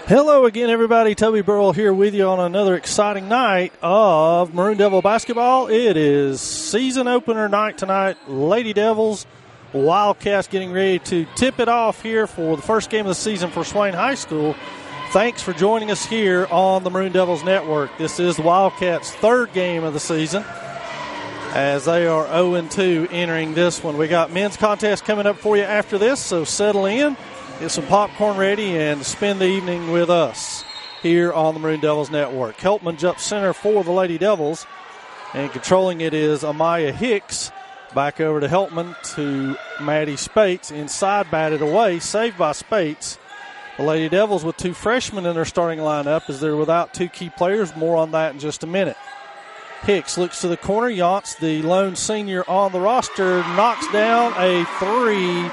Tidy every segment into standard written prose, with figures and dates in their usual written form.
Hello again, everybody. Toby Burrell here with you on another exciting night of Maroon Devil basketball. It is season opener night tonight. Lady Devils, Wildcats getting ready to tip it off here for the first game of the season for Swain High School. Thanks for joining us here on the Maroon Devils Network. This is the Wildcats' third game of the season as they are 0-2 entering this one. We got men's contest coming up for you after this, so settle in. Get some popcorn ready and spend the evening with us here on the Maroon Devils Network. Heltman jumps center for the Lady Devils, and controlling it is Amaya Hicks. Back over to Heltman to Maddie Spates. Inside, batted away, saved by Spates. The Lady Devils with two freshmen in their starting lineup as they're without two key players. More on that in just a minute. Hicks looks to the corner. Yance, the lone senior on the roster, knocks down a three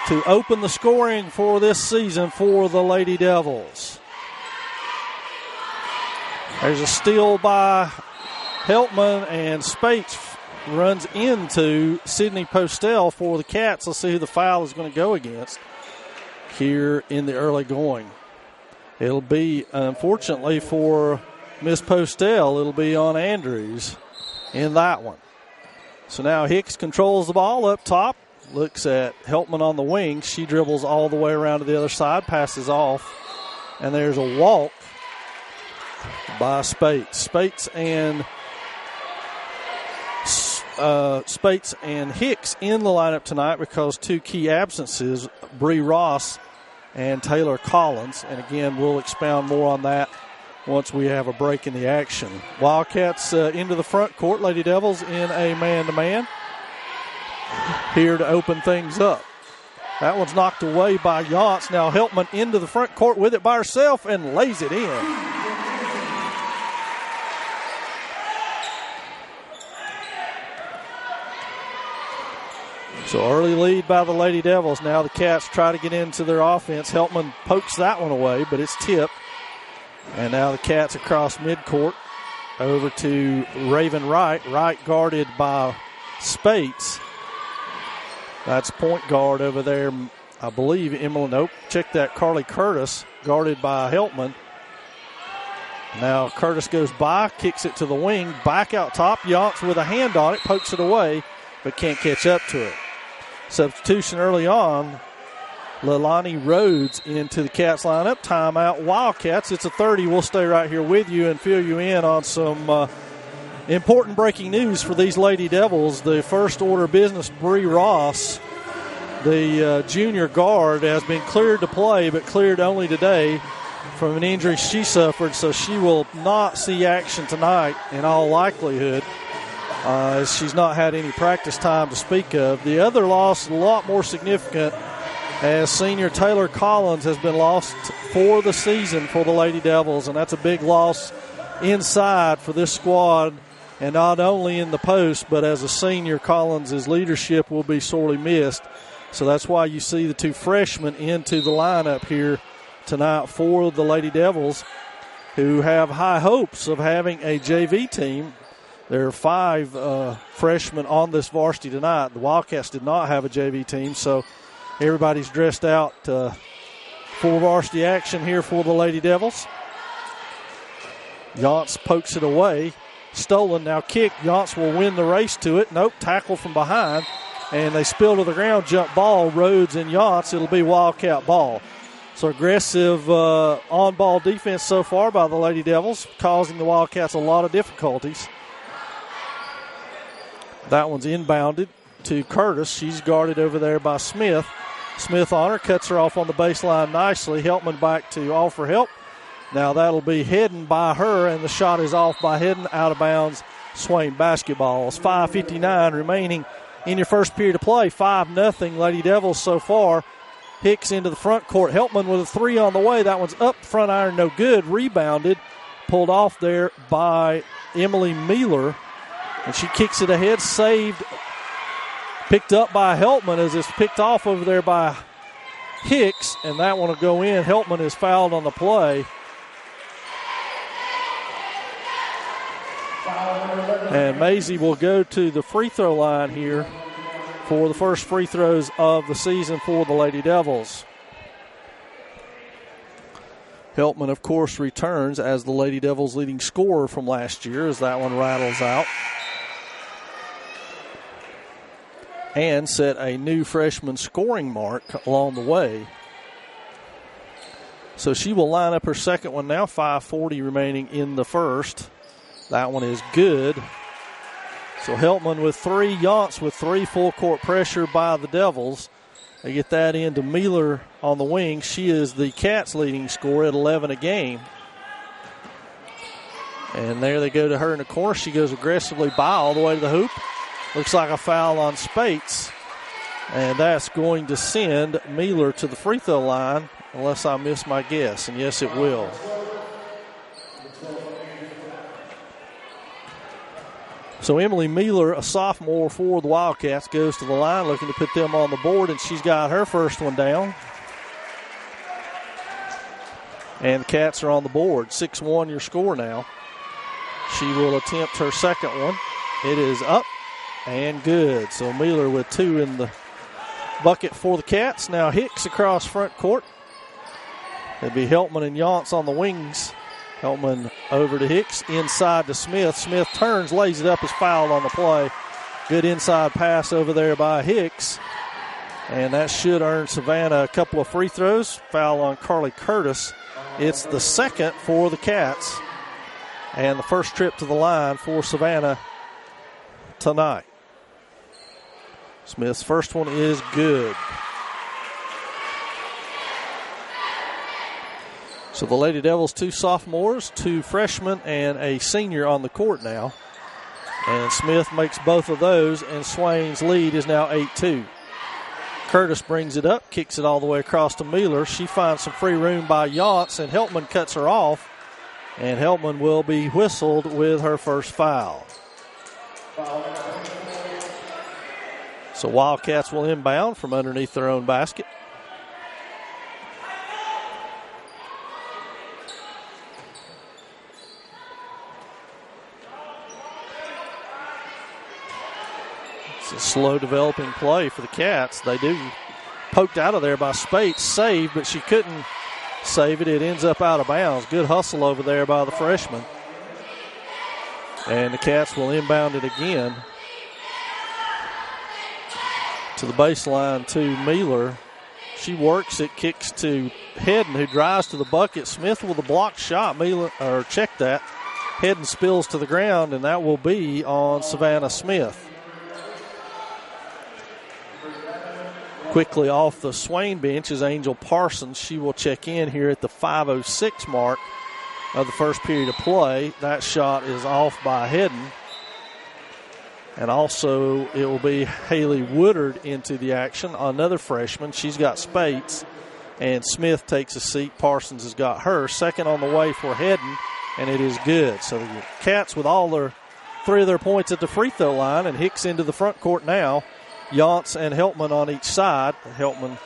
to open the scoring for this season for the Lady Devils. There's a steal by Heltman, and Spates runs into Sydney Postel for the Cats. Let's see who the foul is going to go against here in the early going. It'll be, unfortunately for Miss Postel, it'll be on Andrews in that one. So now Hicks controls the ball up top. Looks at Heltman on the wing. She dribbles all the way around to the other side, passes off, and there's a walk by Spates. Spates and Hicks in the lineup tonight because two key absences, Bree Ross and Taylor Collins. And again, we'll expound more on that once we have a break in the action. Wildcats into the front court. Lady Devils in a man-to-man here to open things up. That one's knocked away by Yance. Now Heltman into the front court with it by herself and lays it in. So early lead by the Lady Devils. Now the Cats try to get into their offense. Heltman pokes that one away, but it's tipped. And now the Cats across midcourt over to Raven Wright. Wright guarded by Spates. That's point guard over there, I believe, Emily. Nope, check that, Carly Curtis, guarded by Heltman. Now Curtis goes by, kicks it to the wing, back out top. Yance with a hand on it, pokes it away, but can't catch up to it. Substitution early on. Leilani Rhodes into the Cats lineup. Timeout, Wildcats. It's a 30. We'll stay right here with you and fill you in on some important breaking news for these Lady Devils. The first order of business, Bree Ross, the junior guard, has been cleared to play, but cleared only today from an injury she suffered, so she will not see action tonight in all likelihood, as she's not had any practice time to speak of. The other loss, a lot more significant, as senior Taylor Collins has been lost for the season for the Lady Devils, and that's a big loss inside for this squad. And not only in the post, but as a senior, Collins' leadership will be sorely missed. So that's why you see the two freshmen into the lineup here tonight for the Lady Devils, who have high hopes of having a JV team. There are five freshmen on this varsity tonight. The Wildcats did not have a JV team, so everybody's dressed out for varsity action here for the Lady Devils. Yance pokes it away. Stolen, now kicked. Yance will win the race to it. Nope, tackle from behind. And they spill to the ground, jump ball, Rhodes and Yance. It'll be Wildcat ball. So aggressive on-ball defense so far by the Lady Devils, causing the Wildcats a lot of difficulties. That one's inbounded to Curtis. She's guarded over there by Smith. Smith on her, cuts her off on the baseline nicely. Heltman back to offer help. Now that'll be Hedden by her, and the shot is off by Hedden, out of bounds. Swain basketball. It's 5:59 remaining in your first period of play. 5-0 Lady Devils so far. Hicks into the front court. Heltman with a three on the way. That one's up front iron, no good. Rebounded, pulled off there by Emily Mealer, and she kicks it ahead. Saved, picked up by Heltman as it's picked off over there by Hicks, and that one will go in. Heltman is fouled on the play. And Maisie will go to the free throw line here for the first free throws of the season for the Lady Devils. Heltman, of course, returns as the Lady Devils' leading scorer from last year as that one rattles out. And set a new freshman scoring mark along the way. So she will line up her second one now, 5:40 remaining in the first. That one is good. So Heltman with 3, Yance with 3, full court pressure by the Devils. They get that into Mueller on the wing. She is the Cats' leading scorer at 11 a game. And there they go to her in the corner. She goes aggressively by all the way to the hoop. Looks like a foul on Spates. And that's going to send Mueller to the free throw line, unless I miss my guess. And yes, it will. So Emily Mueller, a sophomore for the Wildcats, goes to the line looking to put them on the board, and she's got her first one down. And the Cats are on the board. 6-1 your score now. She will attempt her second one. It is up and good. So Mueller with 2 in the bucket for the Cats. Now Hicks across front court. It'd be Heltman and Yance on the wings. Heltman over to Hicks, inside to Smith. Smith turns, lays it up, is fouled on the play. Good inside pass over there by Hicks. And that should earn Savannah a couple of free throws. Foul on Carly Curtis. It's the second for the Cats. And the first trip to the line for Savannah tonight. Smith's first one is good. So the Lady Devils, 2 sophomores, 2 freshmen, and a senior on the court now. And Smith makes both of those, and Swain's lead is now 8-2. Curtis brings it up, kicks it all the way across to Mueller. She finds some free room by Yance, and Heltman cuts her off. And Heltman will be whistled with her first foul. So Wildcats will inbound from underneath their own basket. It's a slow developing play for the Cats. They do poked out of there by Spates, saved, but she couldn't save it. It ends up out of bounds. Good hustle over there by the freshman. And the Cats will inbound it again to the baseline to Mueller. She works it, kicks to Hedden, who drives to the bucket. Smith with a blocked shot. Mueller, or check that. Hedden spills to the ground, and that will be on Savannah Smith. Quickly off the Swain bench is Angel Parsons. She will check in here at the 5:06 mark of the first period of play. That shot is off by Hedden. And also it will be Haley Woodard into the action, another freshman. She's got Spates. And Smith takes a seat. Parsons has got her. Second on the way for Hedden, and it is good. So the Cats with all their 3 of their points at the free throw line, and Hicks into the front court now. Yance and Heltman on each side. Heltman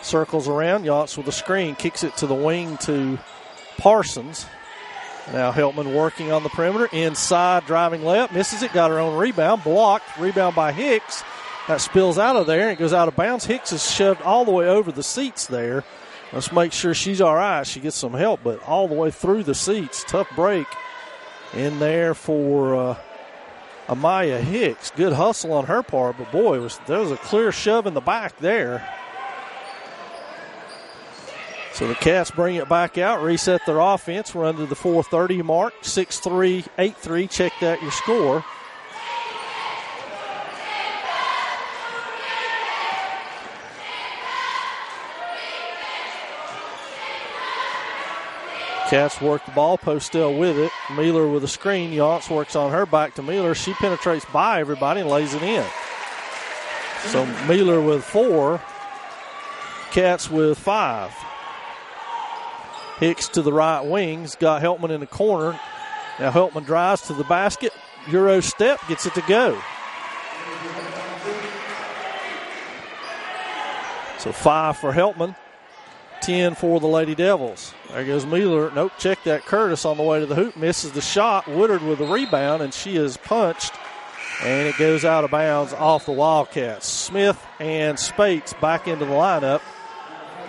circles around. Yance with a screen, kicks it to the wing to Parsons. Now Heltman working on the perimeter. Inside, driving layup. Misses it, got her own rebound. Blocked. Rebound by Hicks. That spills out of there and it goes out of bounds. Hicks is shoved all the way over the seats there. Let's make sure she's all right. She gets some help, but all the way through the seats. Tough break in there for Amaya Hicks. Good hustle on her part, but boy, there was a clear shove in the back there. So the Cats bring it back out, reset their offense. We're under the 4:30 mark. 6-3, 8-3. Check that, your score. Cats work the ball, Postel with it. Mueller with a screen. Yance works on her, back to Mueller. She penetrates by everybody and lays it in. So Mueller with 4. Cats with 5. Hicks to the right wing's got Heltman in the corner. Now Heltman drives to the basket. Euro step, gets it to go. So 5 for Heltman. 10 for the Lady Devils. There goes Mueller. Nope, check that. Curtis on the way to the hoop. Misses the shot. Woodard with the rebound, and she is punched. And it goes out of bounds off the Wildcats. Smith and Spates back into the lineup.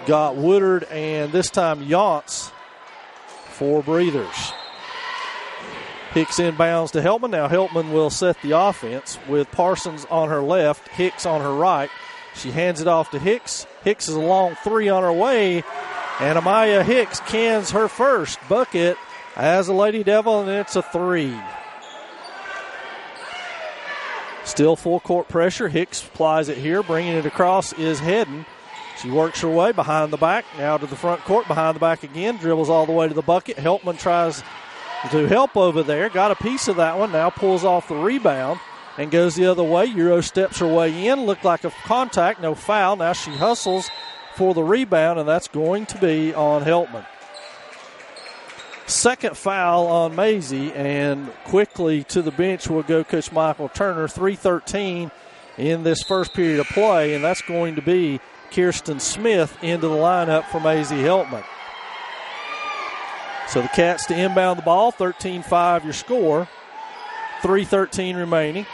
Got Woodard and this time Yance 4 breathers. Hicks inbounds to Heltman. Now Heltman will set the offense with Parsons on her left, Hicks on her right. She hands it off to Hicks. Hicks is a long 3 on her way, and Amaya Hicks cans her first bucket as a Lady Devil, and it's a 3. Still full court pressure. Hicks applies it here. Bringing it across is Hedden. She works her way behind the back. Now to the front court. Behind the back again. Dribbles all the way to the bucket. Heltman tries to help over there. Got a piece of that one. Now pulls off the rebound and goes the other way. Euro steps her way in. Looked like a contact. No foul. Now she hustles for the rebound, and that's going to be on Heltman. Second foul on Maisie, and quickly to the bench will go Coach Michael Turner. 3:13 in this first period of play, and that's going to be Kirsten Smith into the lineup for Maisie Heltman. So the Cats to inbound the ball, 13-5 your score, 3:13 remaining,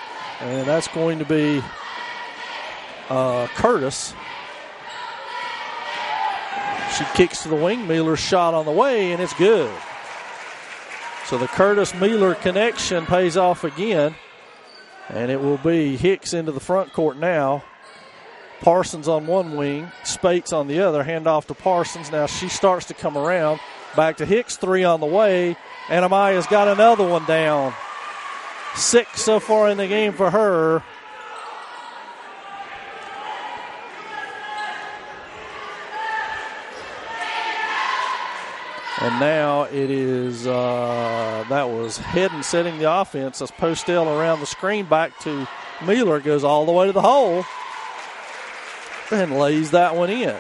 and that's going to be Curtis. She kicks to the wing. Mueller's shot on the way, and it's good. So the Curtis-Mueller connection pays off again, and it will be Hicks into the front court now. Parsons on one wing, Spates on the other. Hand off to Parsons. Now she starts to come around. Back to Hicks, 3 on the way, and Amaya's got another one down. 6 so far in the game for her. And now it is, that was Hedden setting the offense. That's Postel around the screen. Back to Mueller. Goes all the way to the hole. And lays that one in.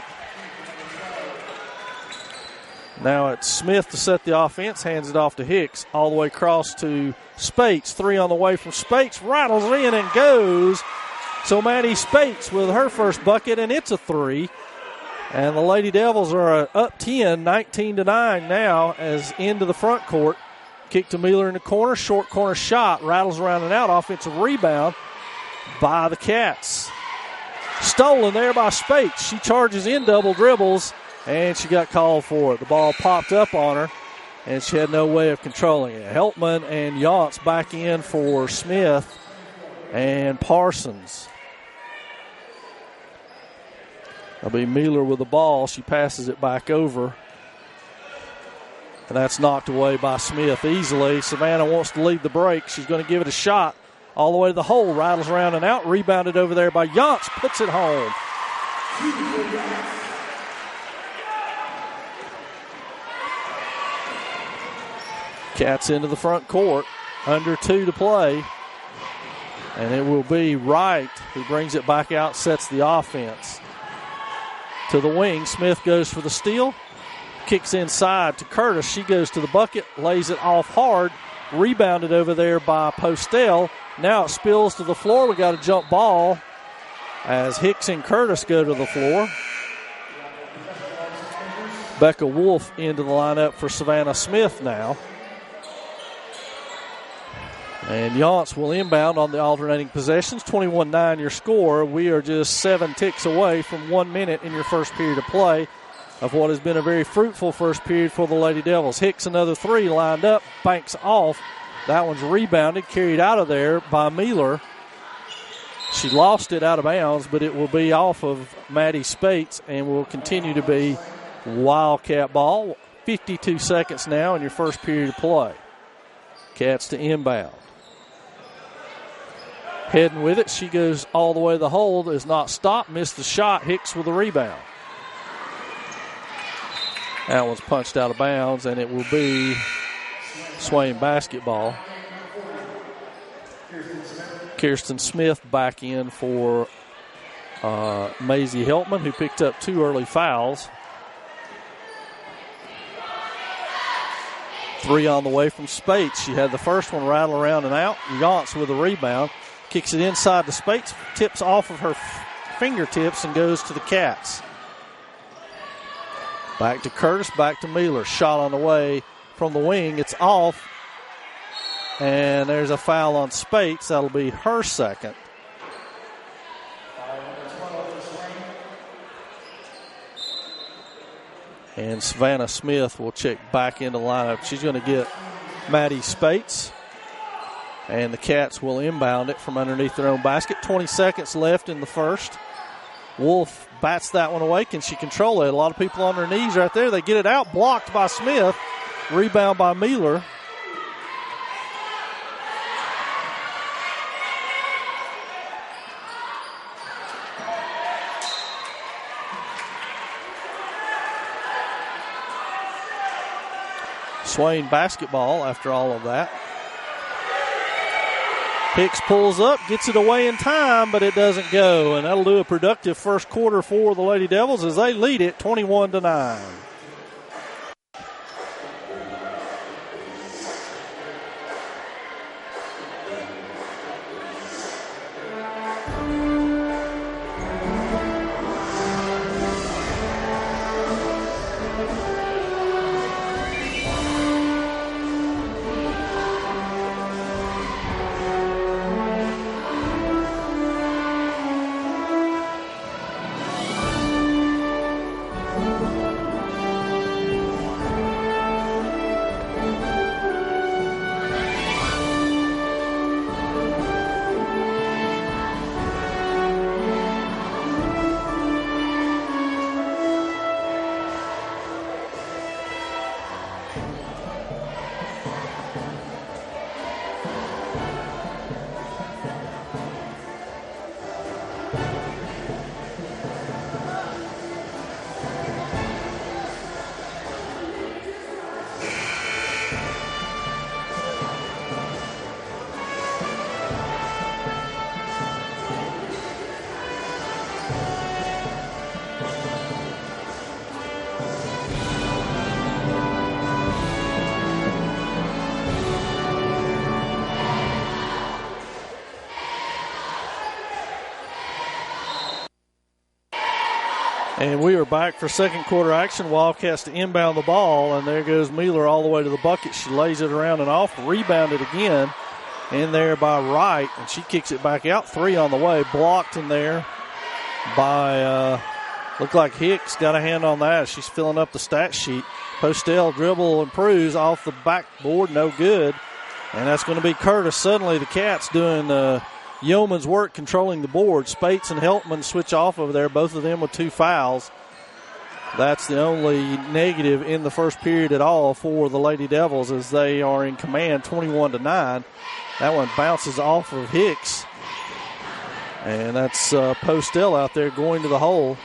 Now it's Smith to set the offense. Hands it off to Hicks. All the way across to Spates. 3 on the way from Spates. Rattles in and goes. So Maddie Spates with her first bucket, and it's a 3. And the Lady Devils are up 10, 19-9 now, as into the front court. Kick to Mueller in the corner. Short corner shot. Rattles around and out. Offensive rebound by the Cats. Stolen there by Spates. She charges in double dribbles, and she got called for it. The ball popped up on her, and she had no way of controlling it. Heltman and Yance back in for Smith and Parsons. That'll be Mueller with the ball. She passes it back over. And that's knocked away by Smith easily. Savannah wants to lead the break. She's going to give it a shot. All the way to the hole. Rattles around and out. Rebounded over there by Yance. Puts it home. Cats into the front court. Under 2 to play. And it will be Wright who brings it back out, sets the offense. To the wing, Smith goes for the steal. Kicks inside to Curtis. She goes to the bucket, lays it off hard. Rebounded over there by Postel. Now it spills to the floor. We got a jump ball as Hicks and Curtis go to the floor. Becca Wolf into the lineup for Savannah Smith now. And Yance will inbound on the alternating possessions. 21-9 your score. We are just 7 ticks away from 1 minute in your first period of play of what has been a very fruitful first period for the Lady Devils. Hicks another 3 lined up, banks off. That one's rebounded, carried out of there by Mueller. She lost it out of bounds, but it will be off of Maddie Spates and will continue to be Wildcat ball. 52 seconds now in your first period of play. Cats to inbound. Heading with it. She goes all the way to the hole. Is not stopped. Missed the shot. Hicks with the rebound. That one's punched out of bounds, and it will be Swain basketball. Kirsten Smith back in for Maisie Heltman, who picked up 2 early fouls. 3 on the way from Spates. She had the first one rattle around and out. Yance with the rebound. Kicks it inside to Spates. Tips off of her fingertips and goes to the Cats. Back to Curtis. Back to Mueller. Shot on the way from the wing. It's off. And there's a foul on Spates. That'll be her second. And Savannah Smith will check back into the lineup. She's going to get Maddie Spates. And the Cats will inbound it from underneath their own basket. 20 seconds left in the first. Wolf bats that one away. Can she control it? A lot of people on their knees right there. They get it out. Blocked by Smith. Rebound by Mueller. Swain basketball after all of that. Hicks pulls up, gets it away in time, but it doesn't go. And that'll do a productive first quarter for the Lady Devils as they lead it 21-9. And we are back for second quarter action. Wildcats to inbound the ball, and there goes Mueller all the way to the bucket. She lays it around and off, rebounded again in there by Wright, and she kicks it back out. 3 on the way, blocked in there by, looked like Hicks got a hand on that. She's filling up the stat sheet. Postel dribble improves off the backboard, no good. And that's going to be Curtis. Suddenly the Cats doing yeoman's work controlling the board. Spates and Heltman switch off over there, both of them with 2 fouls. That's the only negative in the first period at all for the Lady Devils as they are in command 21-9. That one bounces off of Hicks. And that's Postel out there going to the hole.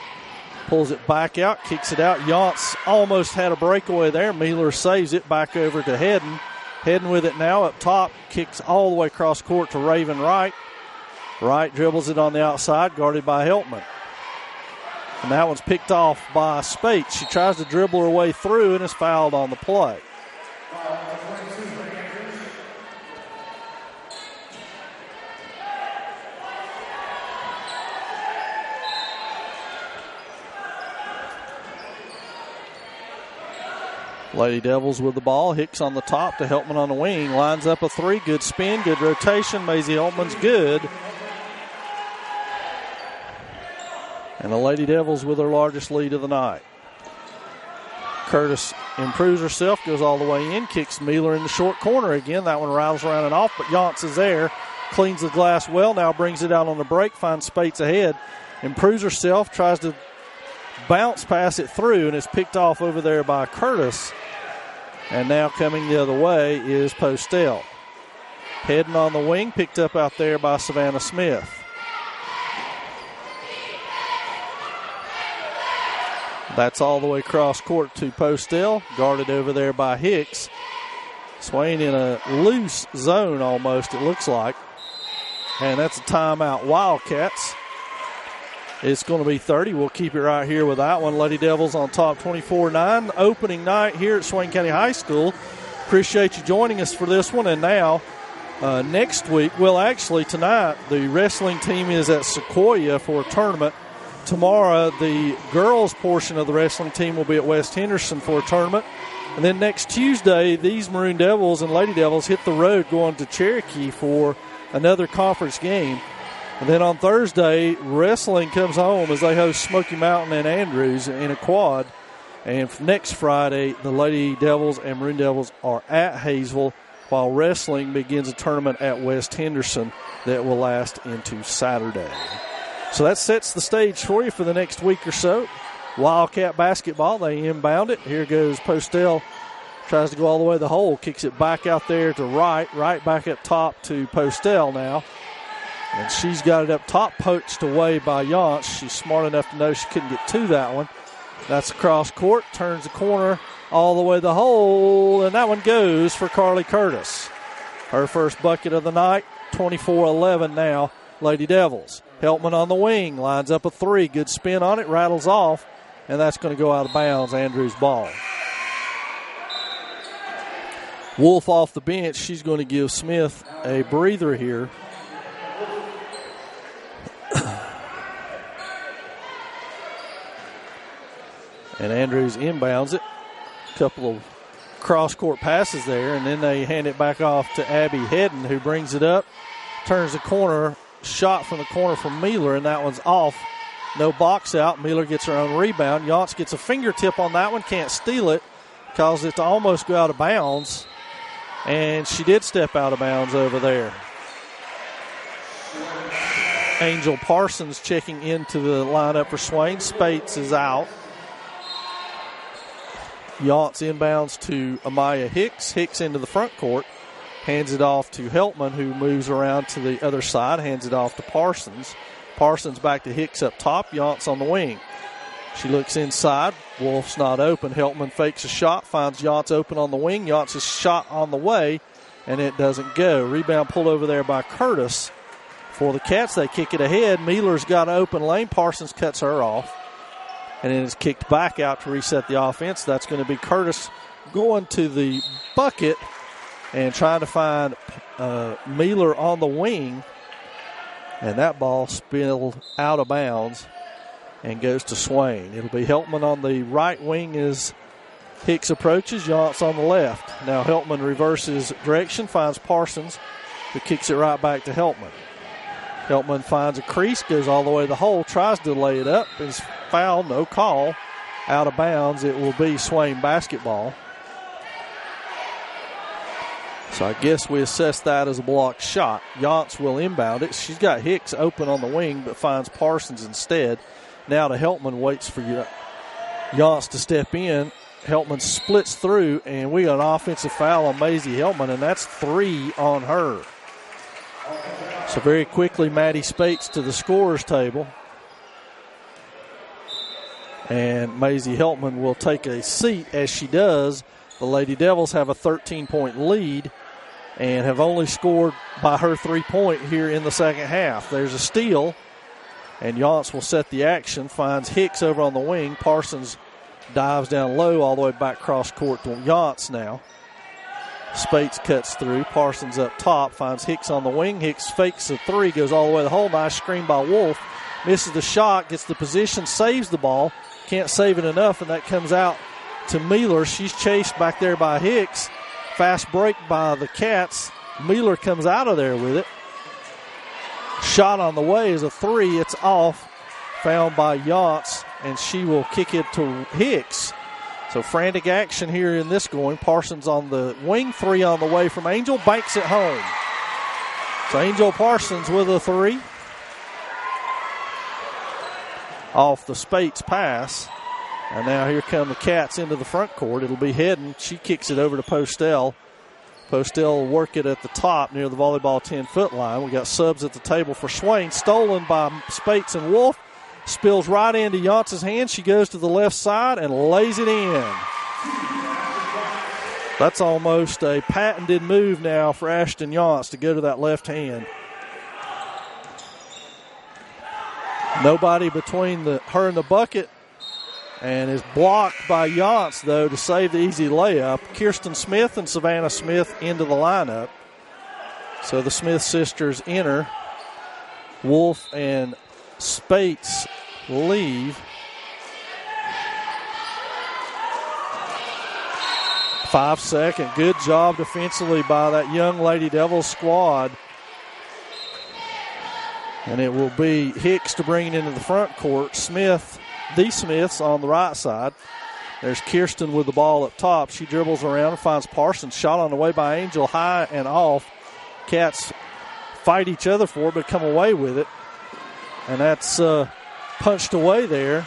Pulls it back out, kicks it out. Yance almost had a breakaway there. Mueller saves it back over to Hedden. Hedden with it now up top. Kicks all the way across court to Raven Wright. Wright dribbles it on the outside, guarded by Heltman. And that one's picked off by Spates. She tries to dribble her way through and is fouled on the play. Lady Devils with the ball. Hicks on the top to Heltman on the wing. Lines up a 3. Good spin, good rotation. Maisie Heltman's good. And the Lady Devils with their largest lead of the night. Curtis improves herself, goes all the way in, kicks Mueller in the short corner again. That one rattles around and off, but Yance is there. Cleans the glass well, now brings it out on the break, finds Spates ahead. Improves herself, tries to bounce pass it through, and it's picked off over there by Curtis. And now coming the other way is Postel. Heading on the wing, picked up out there by Savannah Smith. That's all the way across court to Postel, guarded over there by Hicks. Swain in a loose zone almost, it looks like. And that's a timeout, Wildcats. It's going to be 30. We'll keep it right here with that one. Lady Devils on top 24-9. Opening night here at Swain County High School. Appreciate you joining us for this one. And now, next week, well, actually tonight, the wrestling team is at Sequoia for a tournament. Tomorrow, the girls' portion of the wrestling team will be at West Henderson for a tournament. And then next Tuesday, these Maroon Devils and Lady Devils hit the road going to Cherokee for another conference game. And then on Thursday, wrestling comes home as they host Smoky Mountain and Andrews in a quad. And next Friday, the Lady Devils and Maroon Devils are at Hayesville, while wrestling begins a tournament at West Henderson that will last into Saturday. So that sets the stage for you for the next week or so. Wildcat basketball, they inbound it. Here goes Postel. Tries to go all the way to the hole, kicks it back out there to right back up top to Postel now. And she's got it up top, poached away by Yance. She's smart enough to know she couldn't get to that one. That's across court, turns the corner all the way to the hole, and that one goes for Carly Curtis. Her first bucket of the night, 24-11 now, Lady Devils. Heltman on the wing, lines up a three, good spin on it, rattles off, and that's going to go out of bounds, Andrews' ball. Wolf off the bench. She's going to give Smith a breather here. And Andrews inbounds it. A couple of cross-court passes there, and then they hand it back off to Abby Hedden, who brings it up, turns the corner, shot from the corner from Mueller, and that one's off. No box out. Mueller gets her own rebound. Yance gets a fingertip on that one, can't steal it, caused it to almost go out of bounds. And she did step out of bounds over there. Angel Parsons checking into the lineup for Swain. Spates is out. Yance inbounds to Amaya Hicks. Hicks into the front court. Hands it off to Heltman, who moves around to the other side. Hands it off to Parsons. Parsons back to Hicks up top. Yance on the wing. She looks inside. Wolf's not open. Heltman fakes a shot, finds Yance open on the wing. Yance's shot on the way, and it doesn't go. Rebound pulled over there by Curtis. For the Cats, they kick it ahead. Mueller's got an open lane. Parsons cuts her off, and then it's kicked back out to reset the offense. That's going to be Curtis going to the bucket and trying to find Mueller on the wing, and that ball spilled out of bounds and goes to Swain. It'll be Heltman on the right wing as Hicks approaches. Yance on the left. Now Heltman reverses direction, finds Parsons, who kicks it right back to Heltman. Heltman finds a crease, goes all the way to the hole, tries to lay it up. Is fouled, no call. Out of bounds. It will be Swain basketball. So I guess we assess that as a blocked shot. Yance will inbound it. She's got Hicks open on the wing, but finds Parsons instead. Now to Heltman, waits for Yance to step in. Heltman splits through, and we got an offensive foul on Maisie Heltman, and that's 3 on her. So very quickly, Maddie Spates to the scorer's table. And Maisie Heltman will take a seat. As she does, the Lady Devils have a 13-point lead and have only scored by her 3-point here in the second half. There's a steal. And Yance will set the action, finds Hicks over on the wing. Parsons dives down low all the way back cross court to Yance now. Spates cuts through. Parsons up top, finds Hicks on the wing. Hicks fakes a three, goes all the way to the hole. Nice screen by Wolf. Misses the shot, gets the position, saves the ball. Can't save it enough, and that comes out to Mueller. She's chased back there by Hicks. Fast break by the Cats. Mueller comes out of there with it. Shot on the way is a three. It's off. Found by Yance, and she will kick it to Hicks. So frantic action here in this going. Parsons on the wing, three on the way from Angel. Banks it home. So Angel Parsons with a three. Off the Spates pass. And now here come the Cats into the front court. It'll be Hedden. She kicks it over to Postel. Postel will work it at the top near the volleyball 10-foot line. We got subs at the table for Swain. Stolen by Spates and Wolf. Spills right into Yance's hand. She goes to the left side and lays it in. That's almost a patented move now for Ashton Yance to go to that left hand. Nobody between her and the bucket, and is blocked by Yance, though, to save the easy layup. Kirsten Smith and Savannah Smith into the lineup. So the Smith sisters enter. Wolf and Spates leave. 5-second. Good job defensively by that young Lady Devils squad. And it will be Hicks to bring it into the front court. Smith, the Smiths on the right side. There's Kirsten with the ball up top. She dribbles around and finds Parsons. Shot on the way by Angel, high and off. Cats fight each other for it, but come away with it. And that's punched away there.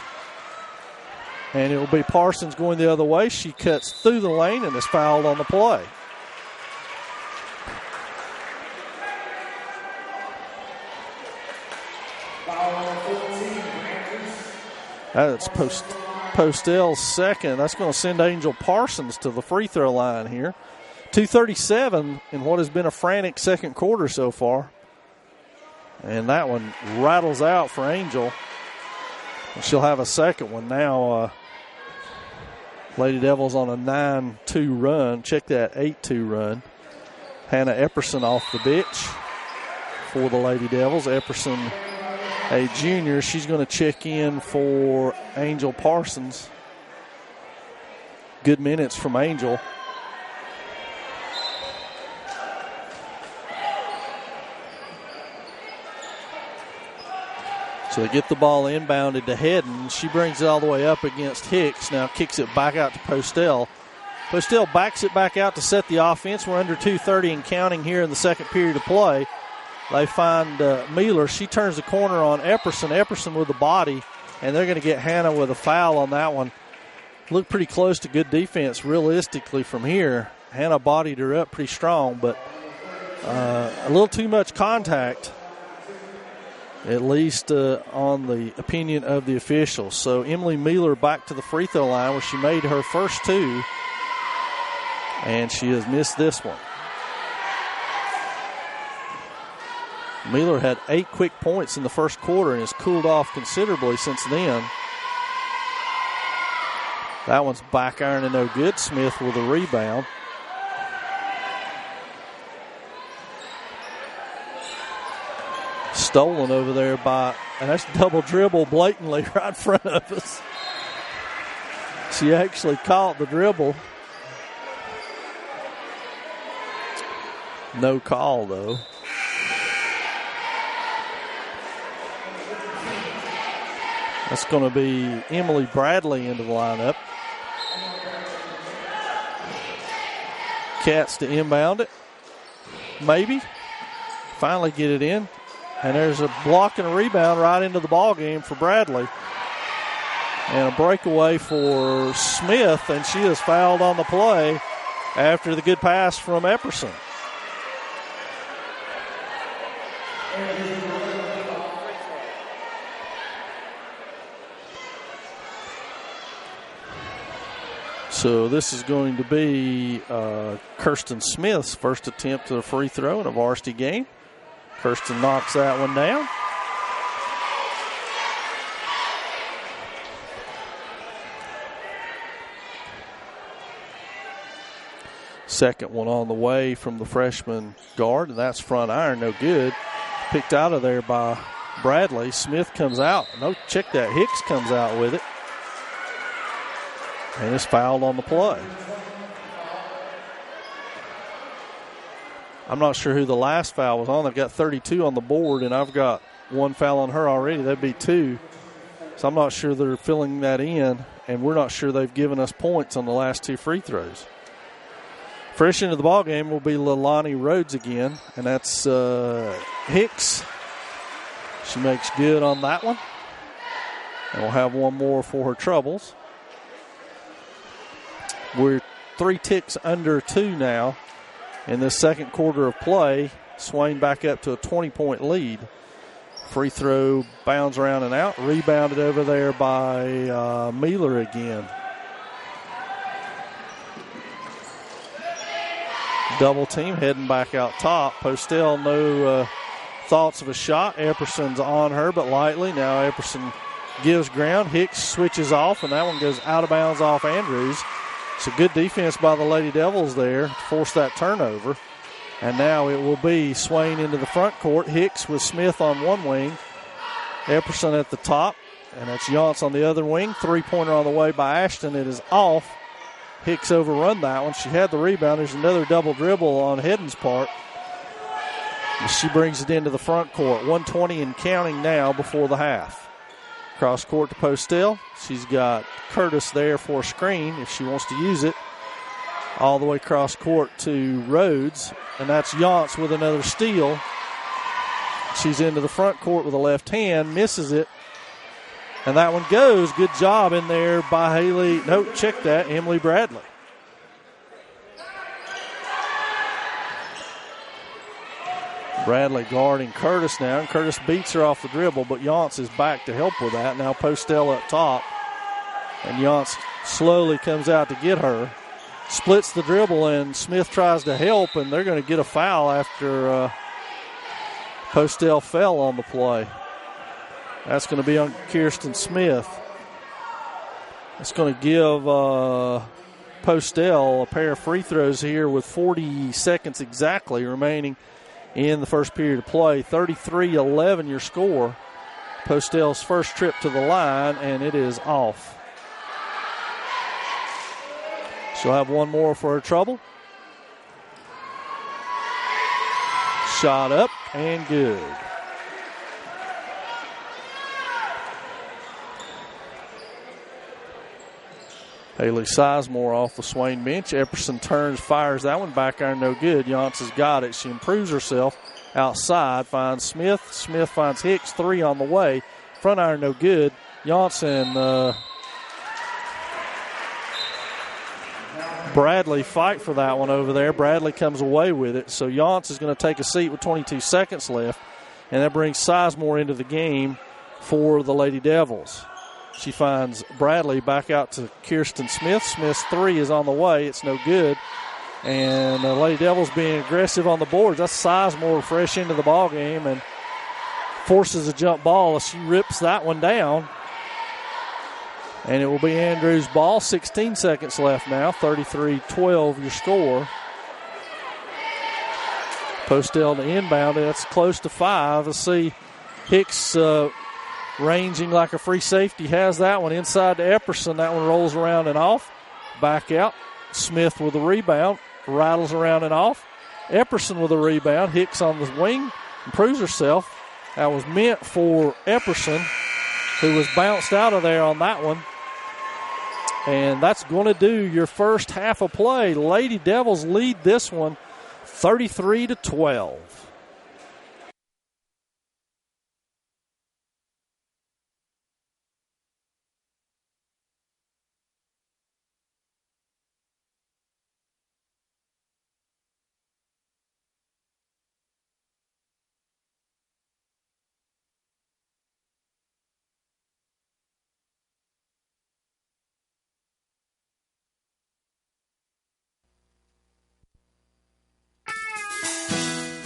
And it will be Parsons going the other way. She cuts through the lane and is fouled on the play. That's Postel's second. That's going to send Angel Parsons to the free throw line here. 2:37 in what has been a frantic second quarter so far. And that one rattles out for Angel. She'll have a second one now. Lady Devils on a 9-2 run. Check that 8-2 run. Hannah Epperson off the bench for the Lady Devils. Epperson, a junior. She's going to check in for Angel Parsons. Good minutes from Angel. So they get the ball inbounded to Hedden. She brings it all the way up against Hicks. Now kicks it back out to Postel. Postel backs it back out to set the offense. We're under 2:30 and counting here in the second period of play. They find Mueller. She turns the corner on Epperson. Epperson with the body, and they're going to get Hannah with a foul on that one. Looked pretty close to good defense realistically from here. Hannah bodied her up pretty strong, but a little too much contact, at least on the opinion of the officials. So Emily Mueller back to the free throw line where she made her first two, and she has missed this one. Mueller had 8 quick points in the first quarter and has cooled off considerably since then. That one's back iron and no good. Smith with a rebound. Stolen over there by, and that's double dribble blatantly right in front of us. She actually caught the dribble. No call though. That's going to be Emily Bradley into the lineup. Cats to inbound it. Maybe. Finally get it in. And there's a block and a rebound right into the ball game for Bradley. And a breakaway for Smith, and she is fouled on the play after the good pass from Epperson. So this is going to be Kirsten Smith's first attempt at a free throw in a varsity game. Kirsten knocks that one down. Second one on the way from the freshman guard, and that's front iron, no good. Picked out of there by Bradley. Smith comes out. No, check that. Hicks comes out with it. And is fouled on the play. I'm not sure who the last foul was on. They've got 32 on the board, and I've got one foul on her already. That'd be 2. So I'm not sure they're filling that in, and we're not sure they've given us points on the last 2 free throws. Fresh into the ball game will be Leilani Rhodes again, and that's Hicks. She makes good on that one. And we'll have one more for her troubles. We're 3 ticks under 2 now in this second quarter of play. Swain back up to a 20-point lead. Free throw bounds around and out. Rebounded over there by Mueller again. Double team heading back out top. Postel, no thoughts of a shot. Epperson's on her, but lightly. Now Epperson gives ground. Hicks switches off, and that one goes out of bounds off Andrews. So good defense by the Lady Devils there to force that turnover. And now it will be Swain into the front court. Hicks with Smith on one wing. Epperson at the top. And that's Yance on the other wing. 3-pointer on the way by Ashton. It is off. Hicks overrun that one. She had the rebound. There's another double dribble on Hedden's part. She brings it into the front court. 1:20 and counting now before the half. Cross court to Postel. She's got Curtis there for a screen if she wants to use it. All the way cross court to Rhodes, and that's Yance with another steal. She's into the front court with a left hand, misses it, and that one goes. Good job in there by Haley. Nope, check that, Emily Bradley. Bradley guarding Curtis now, and Curtis beats her off the dribble, but Yance is back to help with that. Now Postel up top, and Yance slowly comes out to get her. Splits the dribble, and Smith tries to help, and they're going to get a foul after Postel fell on the play. That's going to be on Kirsten Smith. It's going to give Postel a pair of free throws here with 40 seconds exactly remaining in the first period of play. 33-11 your score. Postel's first trip to the line, and it is off. She'll have one more for her trouble. Shot up and good. Haley Sizemore off the Swain bench. Epperson turns, fires that one back iron, no good. Yance has got it. She improves herself outside, finds Smith. Smith finds Hicks, three on the way. Front iron, no good. Yance and Bradley fight for that one over there. Bradley comes away with it. So Yance is going to take a seat with 22 seconds left, and that brings Sizemore into the game for the Lady Devils. She finds Bradley back out to Kirsten Smith. Smith's three is on the way. It's no good. And the Lady Devils being aggressive on the boards. That's Sizemore fresh into the ball game and forces a jump ball. She rips that one down. And it will be Andrews' ball. 16 seconds left now. 33-12 your score. Postel to inbound. That's close to 5. Let's see. Hicks ranging like a free safety has that one inside to Epperson. That one rolls around and off. Back out. Smith with the rebound. Rattles around and off. Epperson with a rebound. Hicks on the wing. Improves herself. That was meant for Epperson, who was bounced out of there on that one. And that's going to do your first half of play. Lady Devils lead this one 33-12.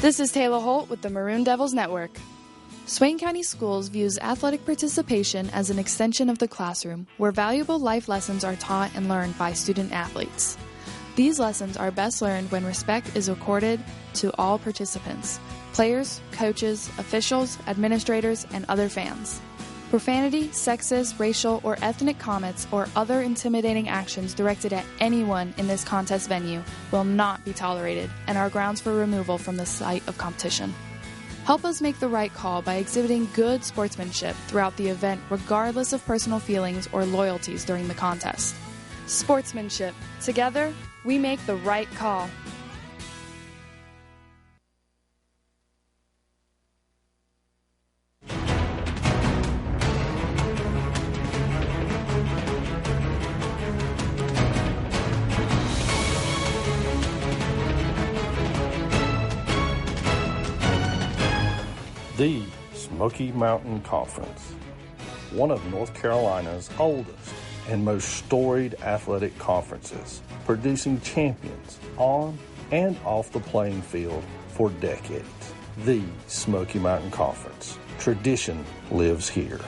This is Taylor Holt with the Maroon Devils Network. Swain County Schools views athletic participation as an extension of the classroom, where valuable life lessons are taught and learned by student athletes. These lessons are best learned when respect is accorded to all participants: players, coaches, officials, administrators, and other fans. Profanity, sexist, racial, or ethnic comments or other intimidating actions directed at anyone in this contest venue will not be tolerated and are grounds for removal from the site of competition. Help us make the right call by exhibiting good sportsmanship throughout the event, regardless of personal feelings or loyalties during the contest. Sportsmanship. Together, we make the right call. The Smoky Mountain Conference, one of North Carolina's oldest and most storied athletic conferences, producing champions on and off the playing field for decades. The Smoky Mountain Conference. Tradition lives here.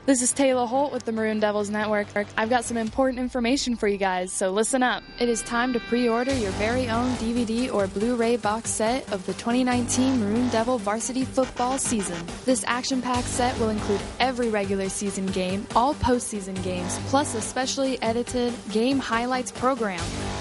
This is Taylor Holt with the Maroon Devils Network. I've got some important information for you guys, so listen up. It is time to pre-order your very own DVD or Blu-ray box set of the 2019 Maroon Devil Varsity Football season. This action-packed set will include every regular season game, all postseason games, plus a specially edited game highlights program.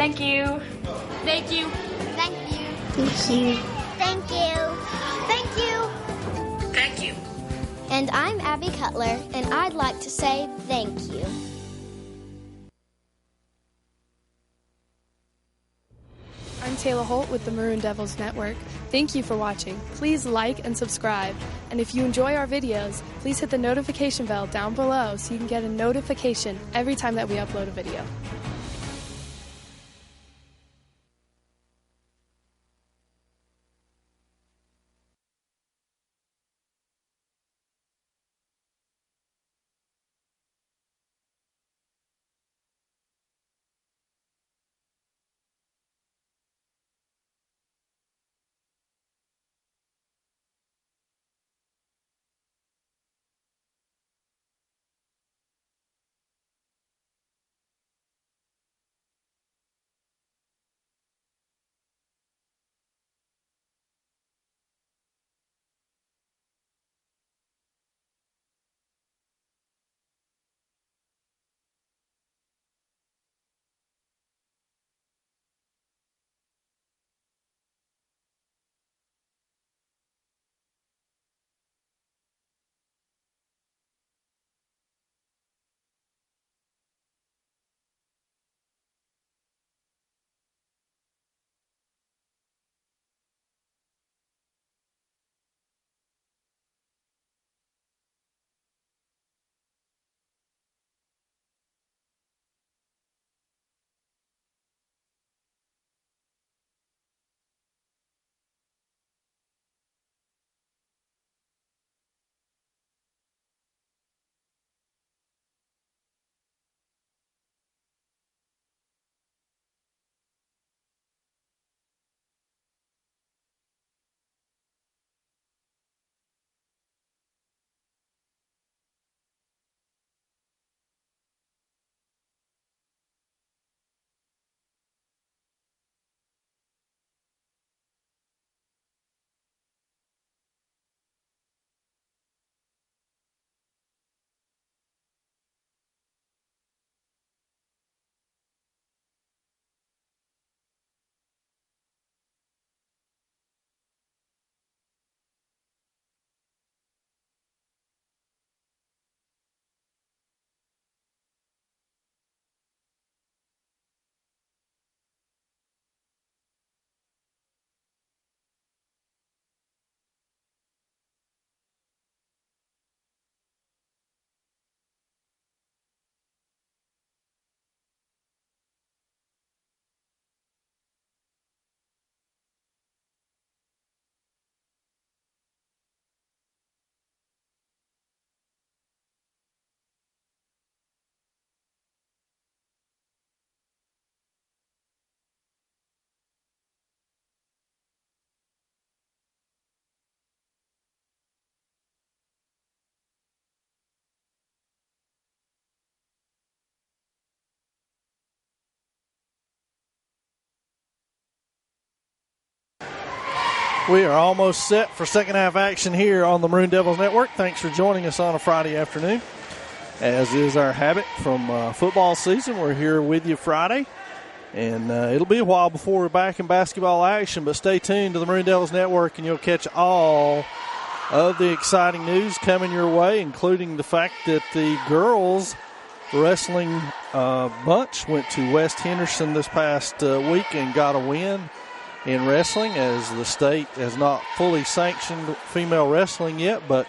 Thank you. Thank you. Thank you. Thank you. Thank you. Thank you. Thank you. And I'm Abby Cutler, and I'd like to say thank you. I'm Taylor Holt with the Maroon Devils Network. Thank you for watching. Please like and subscribe. And if you enjoy our videos, please hit the notification bell down below so you can get a notification every time that we upload a video. We are almost set for second half action here on the Maroon Devils Network. Thanks for joining us on a Friday afternoon. As is our habit from football season, we're here with you Friday. And it'll be a while before we're back in basketball action, but stay tuned to the Maroon Devils Network and you'll catch all of the exciting news coming your way, including the fact that the girls wrestling bunch went to West Henderson this past week and got a win in wrestling, as the state has not fully sanctioned female wrestling yet, but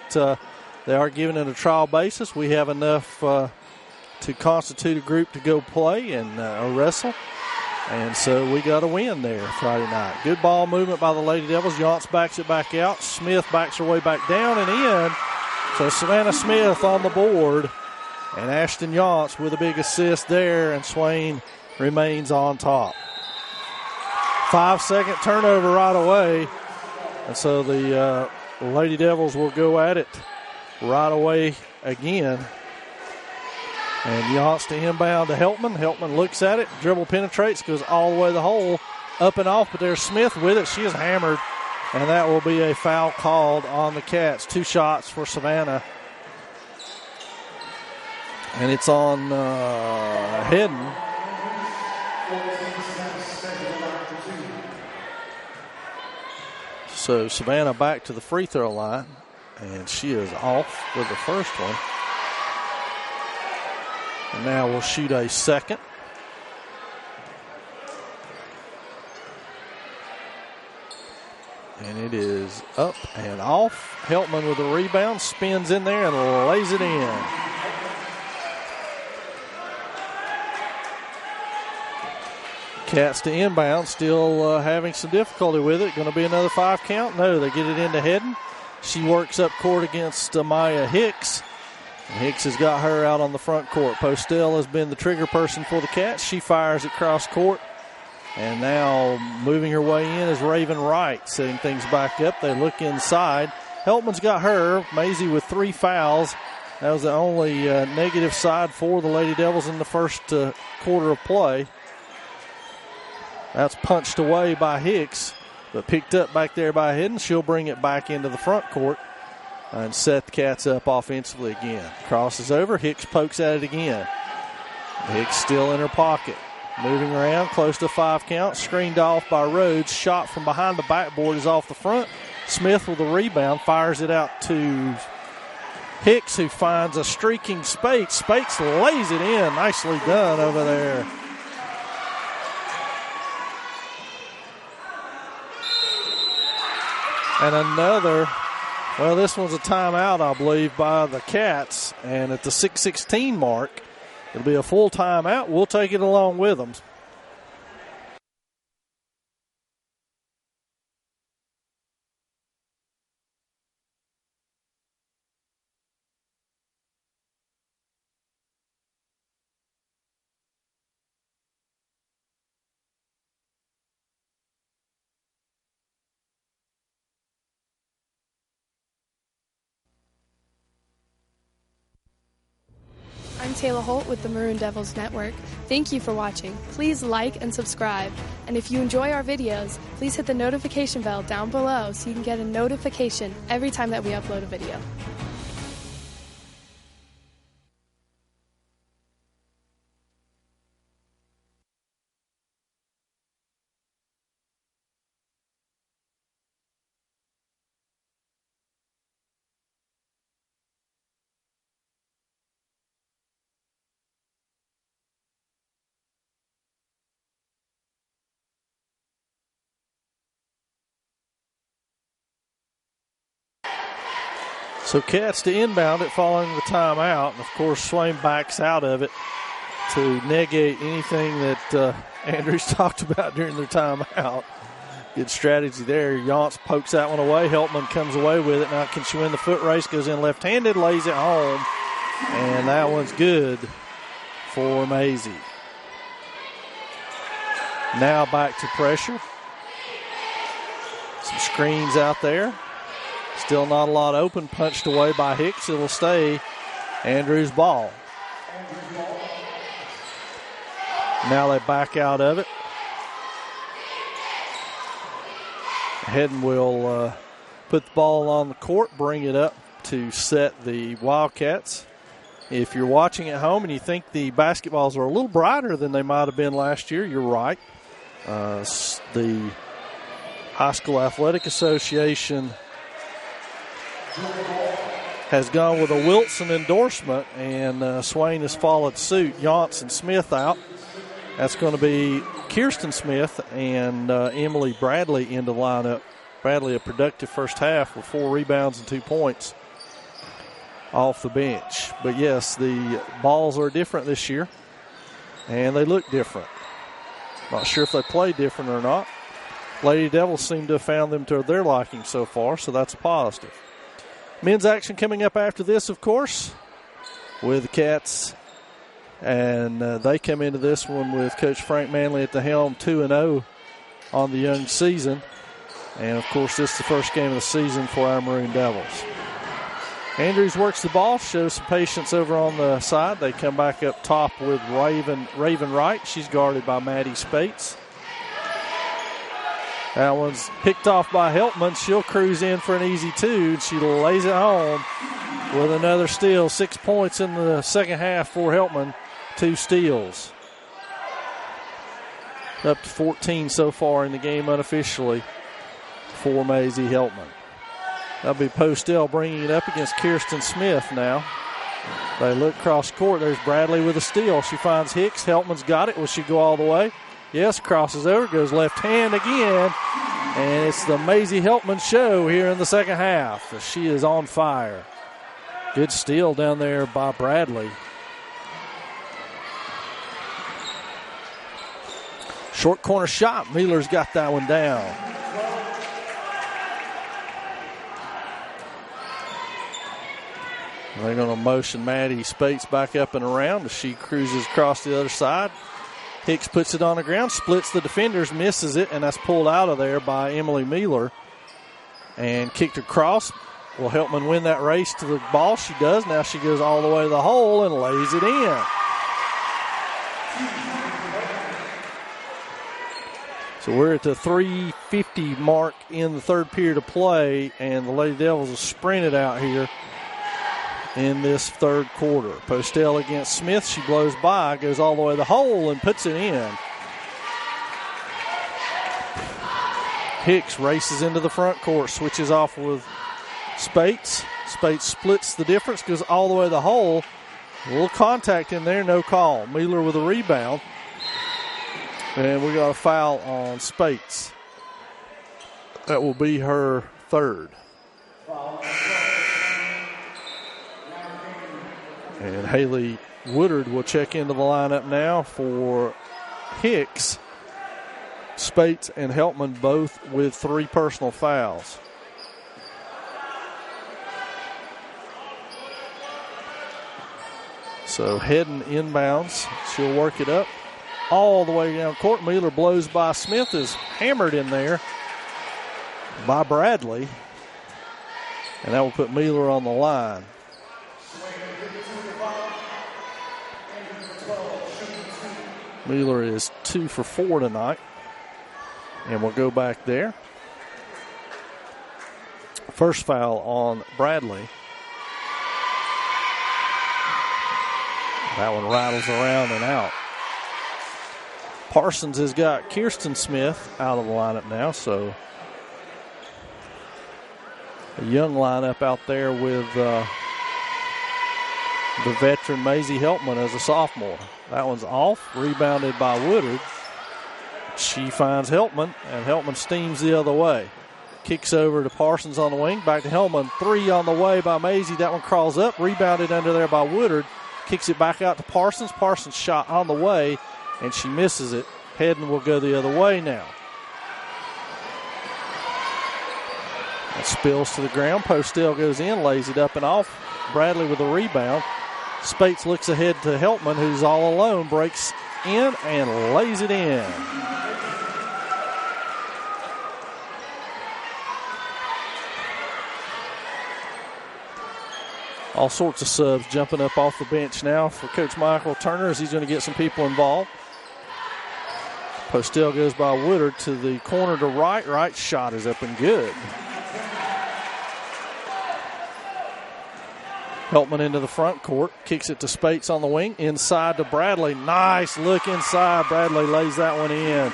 they are giving it a trial basis. We have enough to constitute a group to go play and wrestle, and so we got a win there Friday night. Good ball movement by the Lady Devils. Yance backs it back out. Smith backs her way back down and in. So Savannah Smith on the board, and Ashton Yance with a big assist there, and Swain remains on top. 5-second turnover right away. And so the Lady Devils will go at it right away again. And Yance to inbound to Heltman. Heltman looks at it, dribble penetrates, goes all the way to the hole, up and off, but there's Smith with it. She is hammered, and that will be a foul called on the Cats. 2 shots for Savannah. And it's on Hedden. So Savannah back to the free throw line, and she is off with the first one. And now we'll shoot a second. And it is up and off. Heltman with the rebound, spins in there and lays it in. Cats to inbound, still having some difficulty with it. Going to be another 5 count? No, they get it into Hedden. She works up court against Maya Hicks. And Hicks has got her out on the front court. Postel has been the trigger person for the Cats. She fires it cross court. And now moving her way in is Raven Wright, setting things back up. They look inside. Heltman's got her. Maisie with 3 fouls. That was the only negative side for the Lady Devils in the first quarter of play. That's punched away by Hicks, but picked up back there by Hedden. She'll bring it back into the front court and set the Cats up offensively again. Crosses over. Hicks pokes at it again. Hicks still in her pocket. Moving around, close to 5 count. Screened off by Rhodes. Shot from behind the backboard is off the front. Smith with the rebound. Fires it out to Hicks, who finds a streaking Spates. Spates lays it in. Nicely done over there. And another, well, this one's a timeout, I believe, by the Cats. And at the 6:16 mark, it'll be a full timeout. We'll take it along with them. I'm Taylor Holt with the Maroon Devils Network. Thank you for watching. Please like and subscribe. And if you enjoy our videos, please hit the notification bell down below so you can get a notification every time that we upload a video. So Cats to inbound it following the timeout. And, of course, Swain backs out of it to negate anything that Andrews talked about during their timeout. Good strategy there. Yance pokes that one away. Heltman comes away with it. Now can she win the foot race? Goes in left-handed, lays it home. And that one's good for Maisie. Now back to pressure. Some screens out there. Still not a lot open. Punched away by Hicks. It'll stay Andrews' ball. Now they back out of it. Hedden will put the ball on the court, bring it up to set the Wildcats. If you're watching at home and you think the basketballs are a little brighter than they might have been last year, you're right. The High School Athletic Association has gone with a Wilson endorsement, and Swain has followed suit. Yance and Smith out. That's going to be Kirsten Smith and Emily Bradley into the lineup. Bradley, a productive first half with 4 rebounds and 2 points off the bench. But, yes, the balls are different this year, and they look different. Not sure if they play different or not. Lady Devils seem to have found them to their liking so far, so that's a positive. Men's action coming up after this, of course, with the Cats. And they come into this one with Coach Frank Manley at the helm, 2-0 on the young season. And, of course, this is the first game of the season for our Maroon Devils. Andrews works the ball, shows some patience over on the side. They come back up top with Raven Wright. She's guarded by Maddie Spates. That one's picked off by Heltman. She'll cruise in for an easy 2. She lays it home with another steal. 6 points in the second half for Heltman. 2 steals. Up to 14 so far in the game unofficially for Maisie Heltman. That'll be Postel bringing it up against Kirsten Smith now. They look cross court. There's Bradley with a steal. She finds Hicks. Heltman's got it. Will she go all the way? Yes, crosses over. Goes left hand again. And it's the Maisie Heltman show here in the second half. She is on fire. Good steal down there by Bradley. Short corner shot. Mueller's got that one down. They're going to motion Maddie Spates back up and around as she cruises across the other side. Hicks puts it on the ground, splits the defenders, misses it, and that's pulled out of there by Emily Mueller. And kicked across. Will Heltman win that race to the ball? She does. Now she goes all the way to the hole and lays it in. So we're at the 3:50 mark in the third period of play, and the Lady Devils have sprinted out here in this third quarter. Postel against Smith. She blows by, goes all the way to the hole, and puts it in. Hicks races into the front court, switches off with Spates. Spates splits the difference, goes all the way to the hole. A little contact in there, no call. Mueller with a rebound. And we got a foul on Spates. That will be her third. And Haley Woodard will check into the lineup now for Hicks. Spates and Heltman both with 3 personal fouls. So Hedden inbounds. She'll work it up all the way down court. Mueller blows by Smith, is hammered in there by Bradley. And that will put Mueller on the line. Mueller is 2 for 4 tonight. And we'll go back there. First foul on Bradley. That one rattles around and out. Parsons has got Kirsten Smith out of the lineup now, so a young lineup out there with the veteran Maisie Heltman as a sophomore. That one's off, rebounded by Woodard. She finds Heltman, and Heltman steams the other way. Kicks over to Parsons on the wing, back to Heltman. 3 on the way by Maisie. That one crawls up, rebounded under there by Woodard. Kicks it back out to Parsons. Parsons shot on the way, and she misses it. Hedden will go the other way now. That spills to the ground. Postel goes in, lays it up and off. Bradley with a rebound. Spates looks ahead to Heltman, who's all alone, breaks in and lays it in. All sorts of subs jumping up off the bench now for Coach Michael Turner as he's going to get some people involved. Postel goes by Woodard to the corner to right. Right shot is up and good. Heltman into the front court. Kicks it to Spates on the wing. Inside to Bradley. Nice look inside. Bradley lays that one in.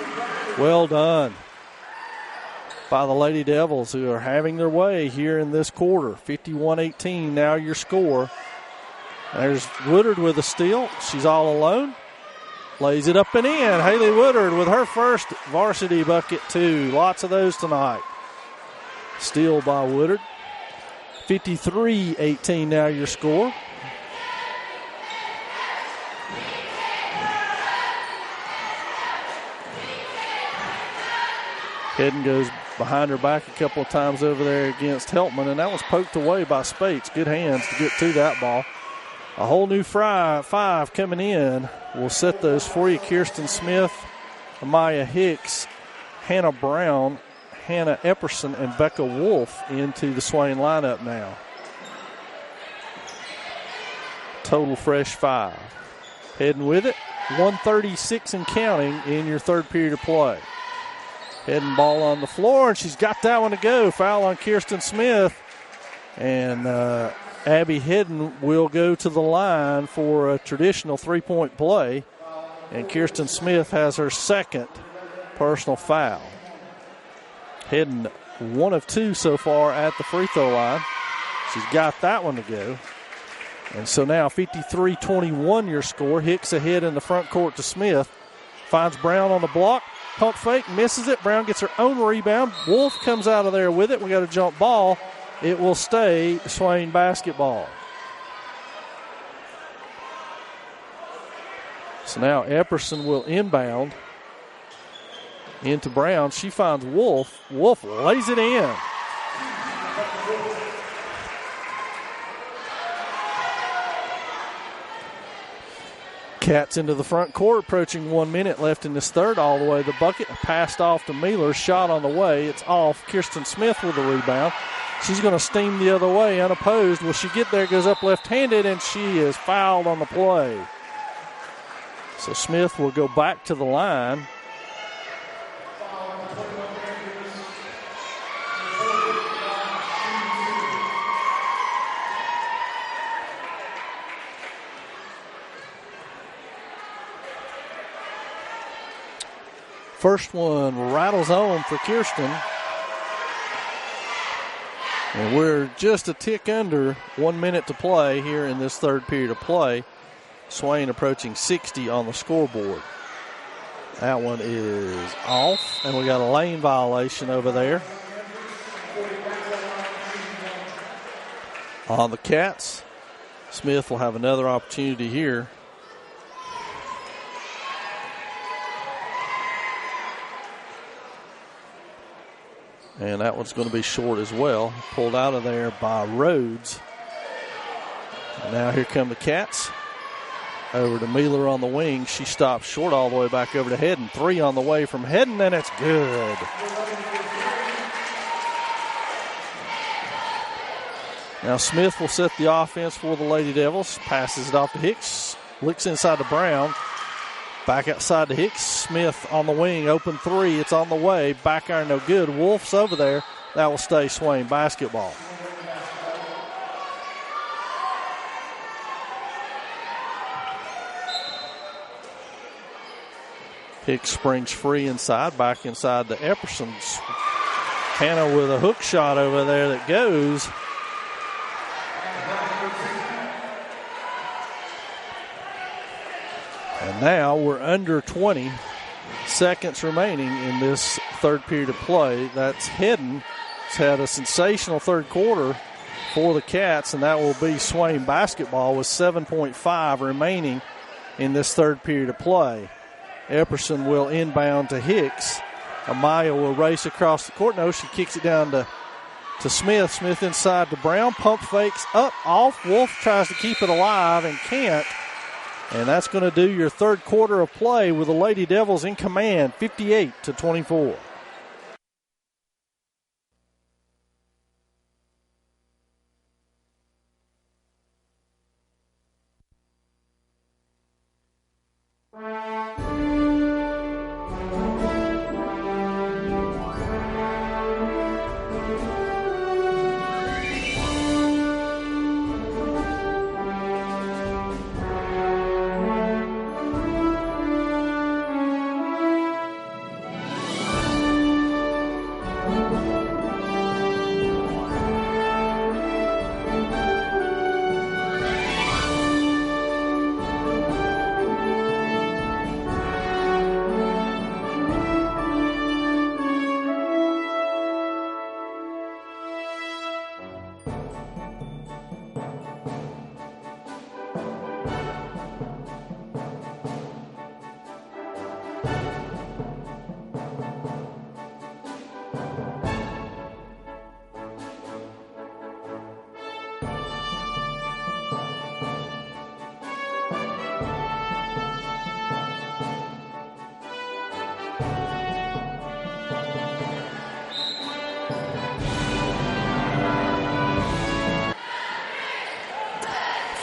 Well done by the Lady Devils, who are having their way here in this quarter. 51-18 now your score. There's Woodard with a steal. She's all alone. Lays it up and in. Haley Woodard with her first varsity bucket too. Lots of those tonight. Steal by Woodard. 53-18 now your score. Hedden goes behind her back a couple of times over there against Heltman, and that was poked away by Spates. Good hands to get to that ball. A whole new five coming in. We'll set those for you. Kirsten Smith, Amaya Hicks, Hannah Brown, Hannah Epperson, and Becca Wolf into the Swain lineup now. Total fresh 5. Heading with it, 136 and counting in your third period of play. Heading ball on the floor, and she's got that one to go. Foul on Kirsten Smith. And Abby Hedden will go to the line for a traditional three-point play. And Kirsten Smith has her second personal foul. Heading 1 of 2 so far at the free throw line. She's got that one to go. And so now 53-21 your score. Hicks ahead in the front court to Smith. Finds Brown on the block. Pump fake, misses it. Brown gets her own rebound. Wolf comes out of there with it. We got a jump ball. It will stay Swain basketball. So now Epperson will inbound into Brown. She finds Wolf. Wolf lays it in. Cats into the front court, approaching 1 minute left in this third. All the way to the bucket, passed off to Mueller. Shot on the way. It's off. Kirsten Smith with the rebound. She's going to steam the other way, unopposed. Will she get there? Goes up left-handed, and she is fouled on the play. So Smith will go back to the line. First one rattles home for Kirsten. And we're just a tick under 1 minute to play here in this third period of play. Swain approaching 60 on the scoreboard. That one is off, and we got a lane violation over there on the Cats. Smith will have another opportunity here. And that one's going to be short as well. Pulled out of there by Rhodes. And now here come the Cats. Over to Mueller on the wing. She stops short all the way back over to Hedden. 3 on the way from Hedden, and it's good. Now Smith will set the offense for the Lady Devils. Passes it off to Hicks. Looks inside to Brown. Back outside to Hicks. Smith on the wing. Open 3. It's on the way. Back iron no good. Wolf's over there. That will stay Swain basketball. Hicks springs free inside. Back inside to Epperson's. Hannah with a hook shot over there that goes. And now we're under 20 seconds remaining in this third period of play. That's Hedden. It's had a sensational third quarter for the Cats, and that will be Swain basketball with 7.5 remaining in this third period of play. Epperson will inbound to Hicks. Amaya will race across the court. No, she kicks it down to Smith. Smith inside to Brown. Pump fakes up, off. Wolf tries to keep it alive and can't. And that's going to do your third quarter of play with the Lady Devils in command, 58-24.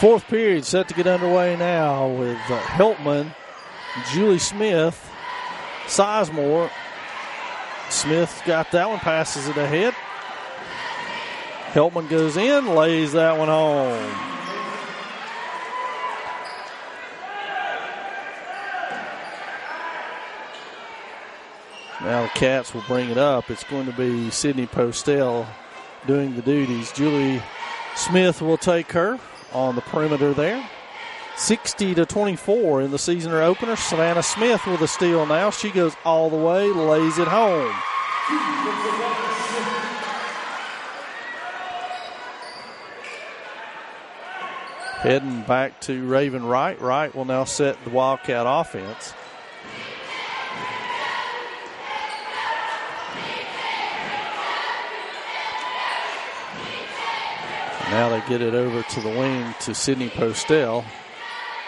Fourth period set to get underway now with Heltman, Julie Smith, Sizemore. Smith got that one, passes it ahead. Heltman goes in, lays that one home. Now the Cats will bring it up. It's going to be Sydney Postel doing the duties. Julie Smith will take her on the perimeter there. 60-24 in the season opener. Savannah Smith with a steal now. She goes all the way, lays it home. Heading back to Raven Wright. Wright will now set the Wildcat offense. Now they get it over to the wing to Sydney Postel.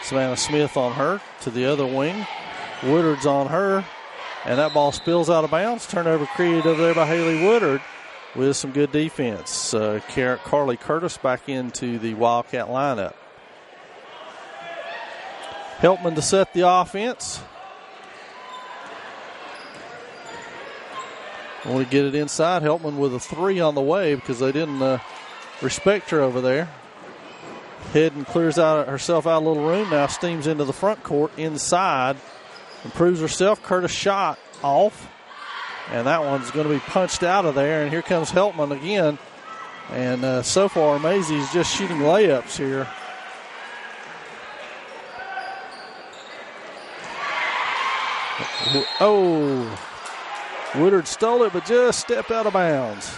Savannah Smith on her to the other wing. Woodard's on her. And that ball spills out of bounds. Turnover created over there by Haley Woodard with some good defense. Carly Curtis back into the Wildcat lineup. Helpman to set the offense. Want to get it inside. Helpman with a 3 on the way because they didn't respect her over there. Head and clears out herself out a little room. Now steams into the front court inside. Improves herself. Curtis shot off. And that one's going to be punched out of there. And here comes Helpman again. And so far, Mazie's just shooting layups here. Oh, Woodard stole it, but just stepped out of bounds.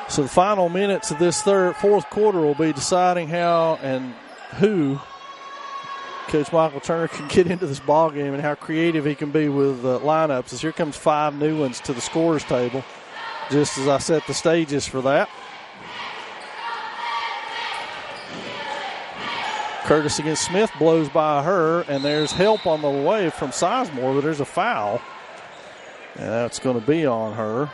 So the final minutes of this fourth quarter will be deciding how and who Coach Michael Turner can get into this ball game and how creative he can be with lineups. As here comes 5 new ones to the scorers table, just as I set the stages for that. Curtis against Smith, blows by her, and there's help on the way from Sizemore, but there's a foul. And that's going to be on her.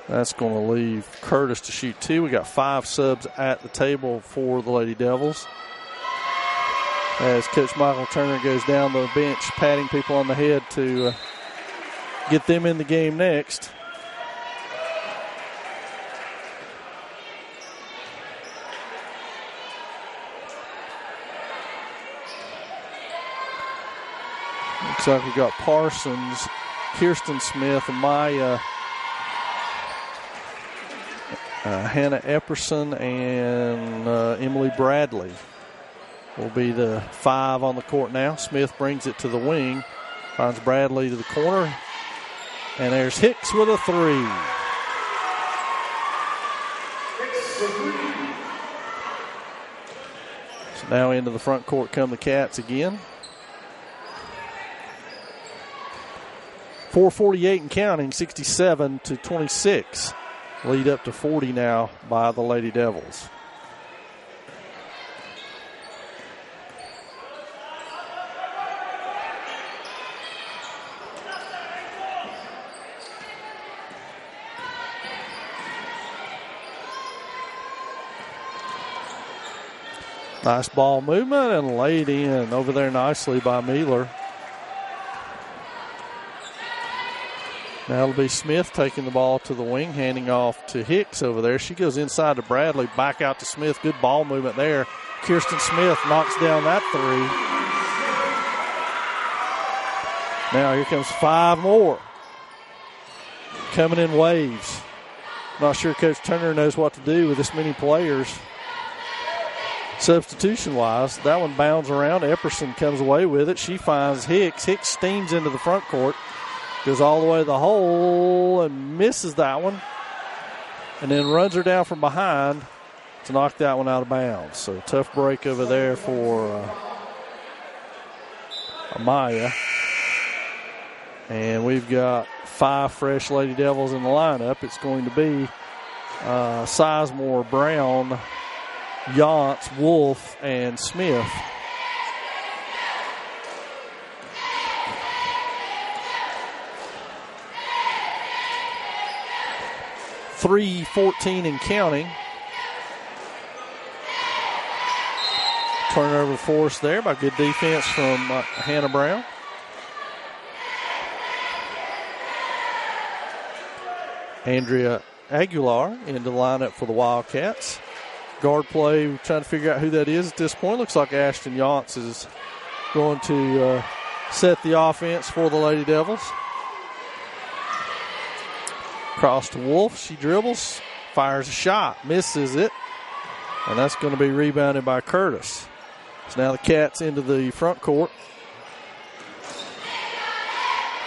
That's going to leave Curtis to shoot 2. We got 5 subs at the table for the Lady Devils. As Coach Michael Turner goes down the bench, patting people on the head to get them in the game next. Looks like we got Parsons, Kirsten Smith, and Maya, Hannah Epperson, and Emily Bradley will be the 5 on the court now. Smith brings it to the wing, finds Bradley to the corner, and there's Hicks with a 3. So now into the front court come the Cats again. 4:48 and counting, 67-26. Lead up to 40 now by the Lady Devils. Nice ball movement and laid in over there nicely by Mueller. Now it'll be Smith taking the ball to the wing, handing off to Hicks over there. She goes inside to Bradley, back out to Smith. Good ball movement there. Kirsten Smith knocks down that 3. Now here comes 5 more. Coming in waves. Not sure Coach Turner knows what to do with this many players. Substitution-wise, that one bounds around. Epperson comes away with it. She finds Hicks. Hicks steams into the front court. Goes all the way to the hole and misses that one. And then runs her down from behind to knock that one out of bounds. So tough break over there for Amaya. And we've got 5 fresh Lady Devils in the lineup. It's going to be Sizemore, Brown, Yantz, Wolf, and Smith. .314 and counting. Turnover force there by good defense from Hannah Brown. Andrea Aguilar into the lineup for the Wildcats. Guard play, we're trying to figure out who that is at this point. Looks like Ashton Yance is going to set the offense for the Lady Devils. Cross to Wolf. She dribbles, fires a shot, misses it, and that's going to be rebounded by Curtis. So now the Cats into the front court.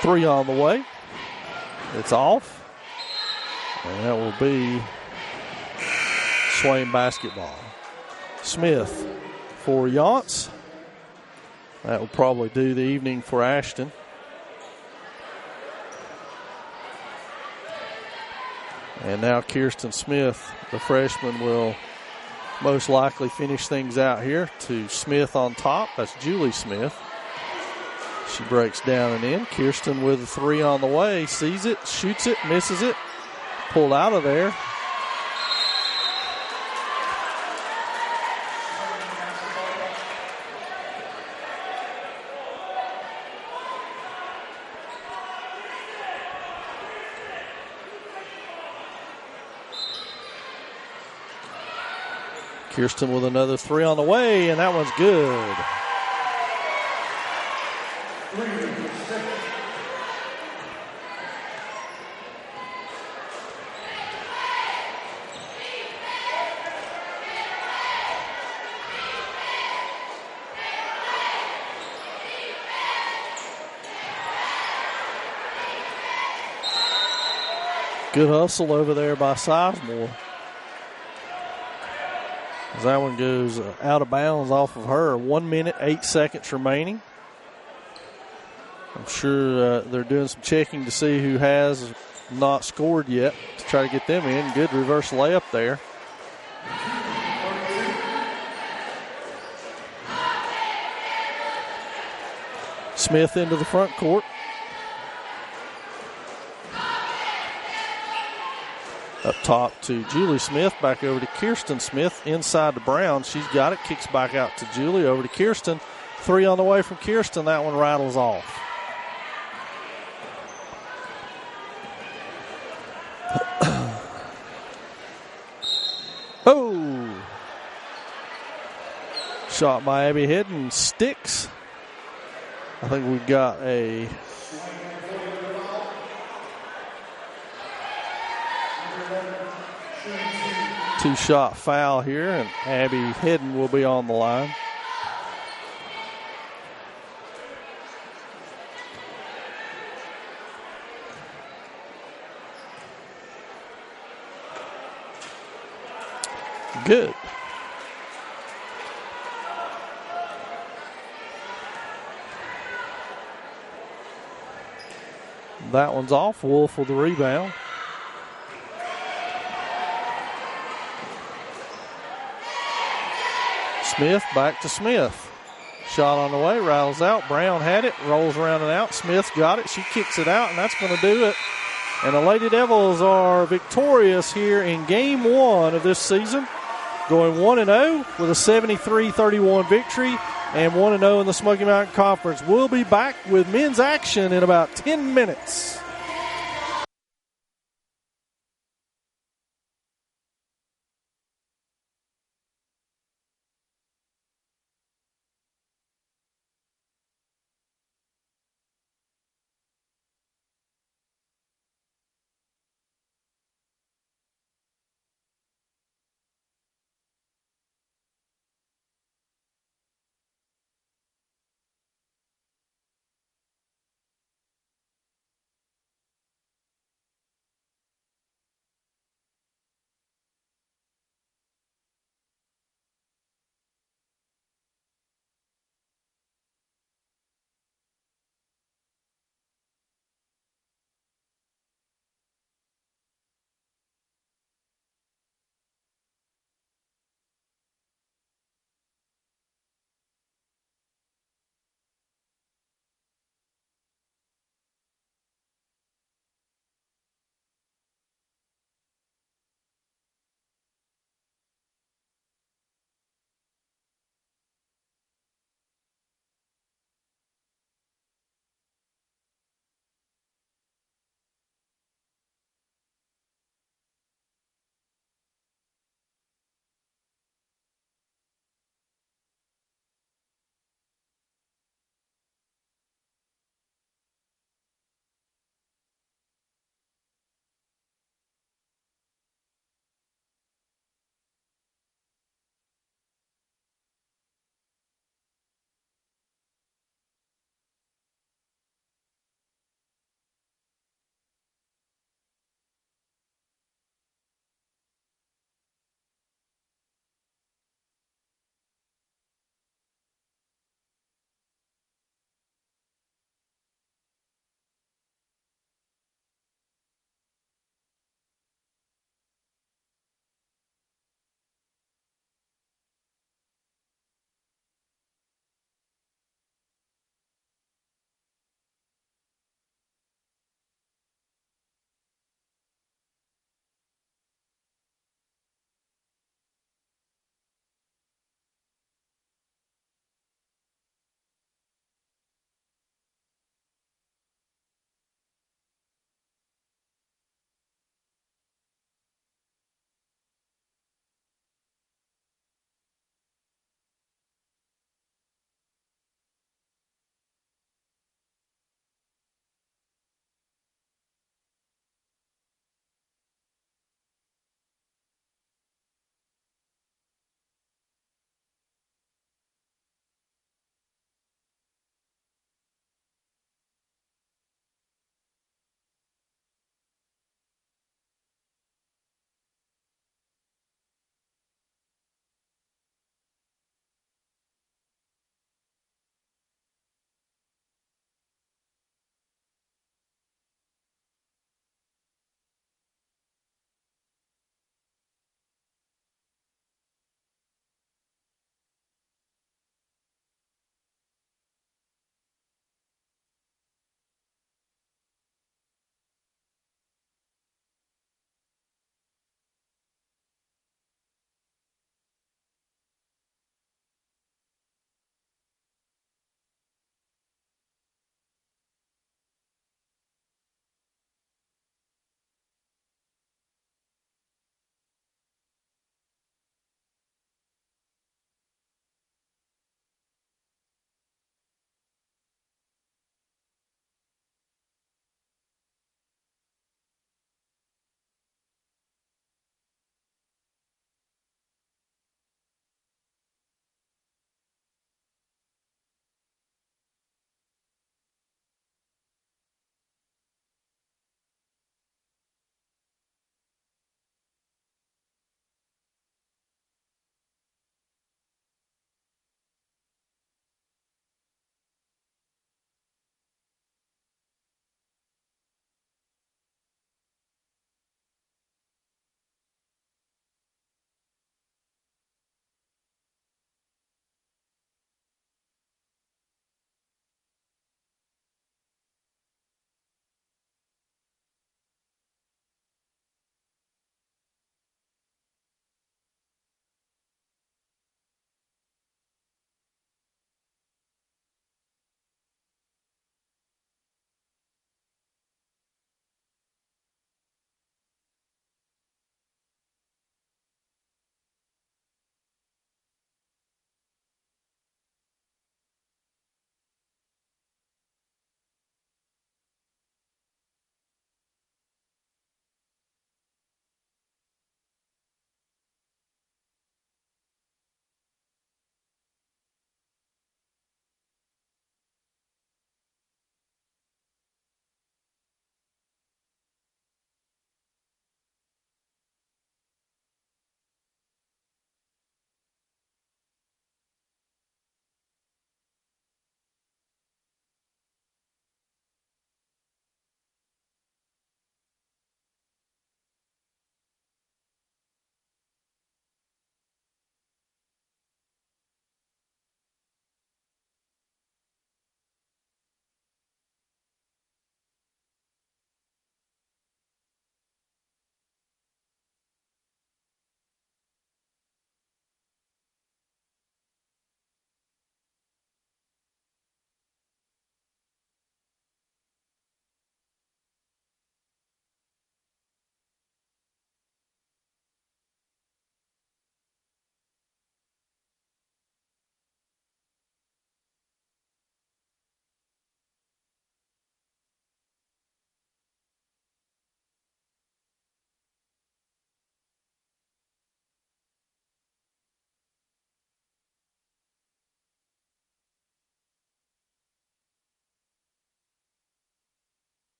3 on the way. It's off, and that will be Swain Basketball. Smith for Yance. That will probably do the evening for Ashton. And now Kirsten Smith, the freshman, will most likely finish things out here to Smith on top. That's Julie Smith. She breaks down and in. Kirsten with a 3 on the way. Sees it, shoots it, misses it. Pulled out of there. Kirsten with another 3 on the way, and that one's good. Good hustle over there by Sizemore. As that one goes out of bounds off of her. 1 minute, 8 seconds remaining. I'm sure they're doing some checking to see who has not scored yet to try to get them in. Good reverse layup there. Smith into the front court. Up top to Julie Smith, back over to Kirsten Smith, inside to Brown. She's got it, kicks back out to Julie, over to Kirsten. 3 on the way from Kirsten, that one rattles off. Oh! Shot by Abby Hidden, sticks. I think we've got a two-shot foul here, and Abby Hidden will be on the line. Good. That one's off. Wolf with the rebound. Smith back to Smith. Shot on the way, rattles out. Brown had it, rolls around and out. Smith's got it. She kicks it out, and that's going to do it. And the Lady Devils are victorious here in Game 1 of this season, going 1-0 with a 73-31 victory and 1-0 in the Smoky Mountain Conference. We'll be back with men's action in about 10 minutes.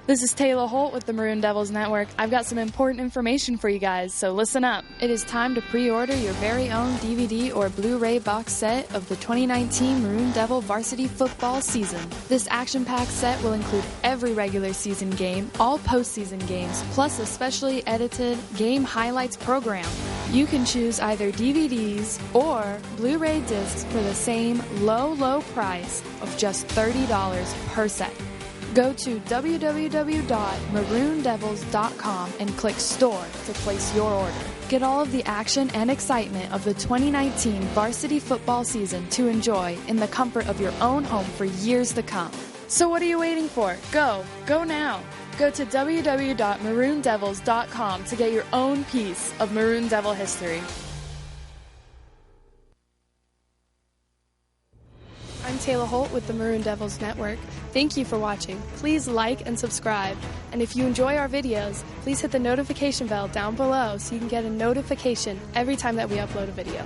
This is Taylor Holt with the Maroon Devils Network. I've got some important information for you guys, so listen up. It is time to pre-order your very own DVD or Blu-ray box set of the 2019 Maroon Devil Varsity Football season. This action-packed set will include every regular season game, all postseason games, plus a specially edited game highlights program. You can choose either DVDs or Blu-ray discs for the same low price of just $30 per set. Go to www.maroondevils.com and click Store to place your order. Get all of the action and excitement of the 2019 varsity football season to enjoy in the comfort of your own home for years to come. So what are you waiting for? Go now. Go to www.maroondevils.com to get your own piece of Maroon Devil history. I'm Taylor Holt with the Maroon Devils Network. Thank you for watching. Please like and subscribe. And if you enjoy our videos, please hit the notification bell down below so you can get a notification every time that we upload a video.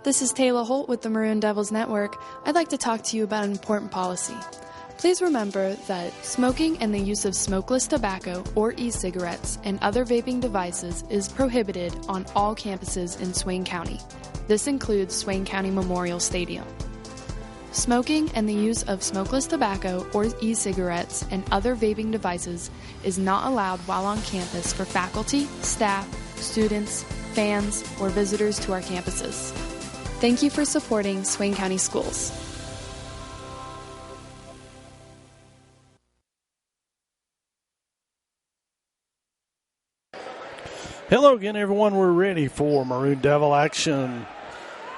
This is Taylor Holt with the Maroon Devils Network. I'd like to talk to you about an important policy. Please remember that smoking and the use of smokeless tobacco or e-cigarettes and other vaping devices is prohibited on all campuses in Swain County. This includes Swain County Memorial Stadium. Smoking and the use of smokeless tobacco or e-cigarettes and other vaping devices is not allowed while on campus for faculty, staff, students, fans, or visitors to our campuses. Thank you for supporting Swain County Schools. Hello again, everyone. We're ready for Maroon Devil action.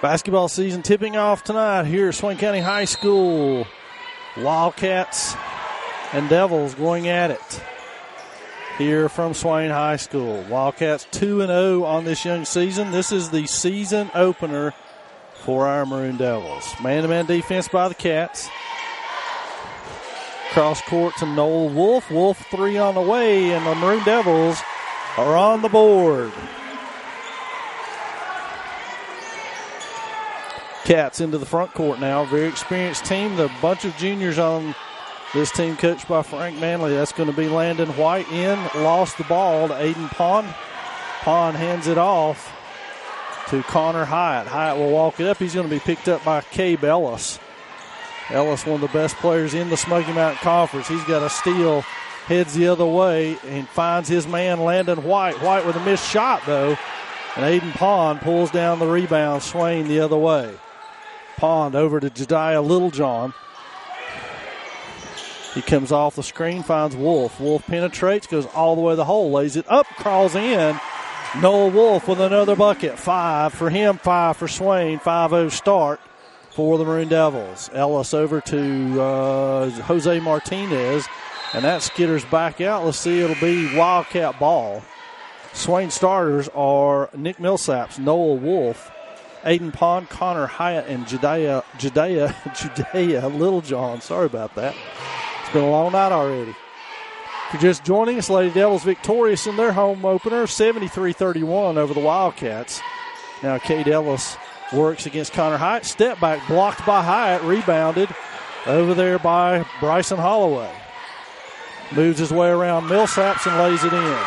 Basketball season tipping off tonight here at Swain County High School. Wildcats and Devils going at it here from Swain High School. Wildcats 2-0 on this young season. This is the season opener for our Maroon Devils. Man-to-man defense by the Cats. Cross court to Noel Wolf. Wolf 3 on the way, and the Maroon Devils are on the board. Cats into the front court now. Very experienced team. The bunch of juniors on this team coached by Frank Manley. That's going to be Landon White in. Lost the ball to Aiden Pond. Pond hands it off to Connor Hyatt. Hyatt will walk it up. He's going to be picked up by Cabe Ellis. Ellis, one of the best players in the Smoky Mountain Conference. He's got a steal, heads the other way, and finds his man Landon White. White with a missed shot, though. And Aiden Pond pulls down the rebound. Swain the other way. Pond over to Jediah Littlejohn. He comes off the screen, finds Wolf. Wolf penetrates, goes all the way to the hole, lays it up, crawls in. Noah Wolf with another bucket. 5 for him, 5 for Swain. 5-0 start for the Maroon Devils. Ellis over to Jose Martinez, and that skitters back out. Let's see, it'll be Wildcat ball. Swain starters are Nick Millsaps, Noah Wolf, Aiden Pond, Connor Hyatt, and Jediah Littlejohn. Sorry about that. It's been a long night already. If you're just joining us, Lady Devils victorious in their home opener, 73-31 over the Wildcats. Now Cade Ellis works against Connor Hyatt. Step back blocked by Hyatt, rebounded over there by Bryson Holloway. Moves his way around Millsaps and lays it in.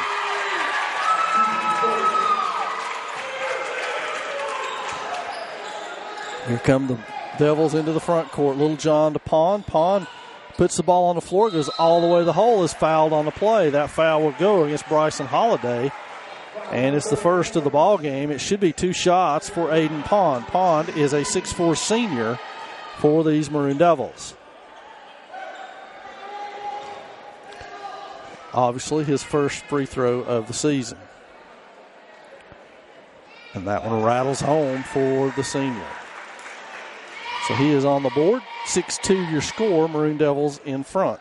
Here come the Devils into the front court. Littlejohn to Pond. Pond puts the ball on the floor, goes all the way to the hole, is fouled on the play. That foul will go against Bryson Holiday, and it's the first of the ball game. It should be 2 shots for Aiden Pond. Pond is a 6'4 senior for these Maroon Devils. Obviously his first free throw of the season. And that one rattles home for the senior. So he is on the board. 6-2 your score, Maroon Devils in front.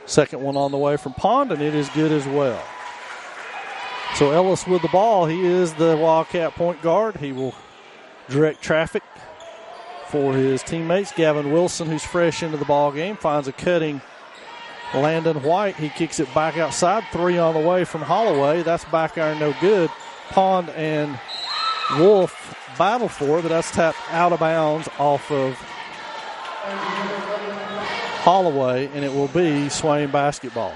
Second one on the way from Pond, and it is good as well. So Ellis with the ball. He is the Wildcat point guard. He will direct traffic for his teammates. Gavin Wilson, who's fresh into the ball game, finds a cutting Landon White. He kicks it back outside. 3 on the way from Holloway. That's back iron, no good. Pond and Wolf battle for it, but that's tapped out of bounds off of Holloway, and it will be Swain basketball.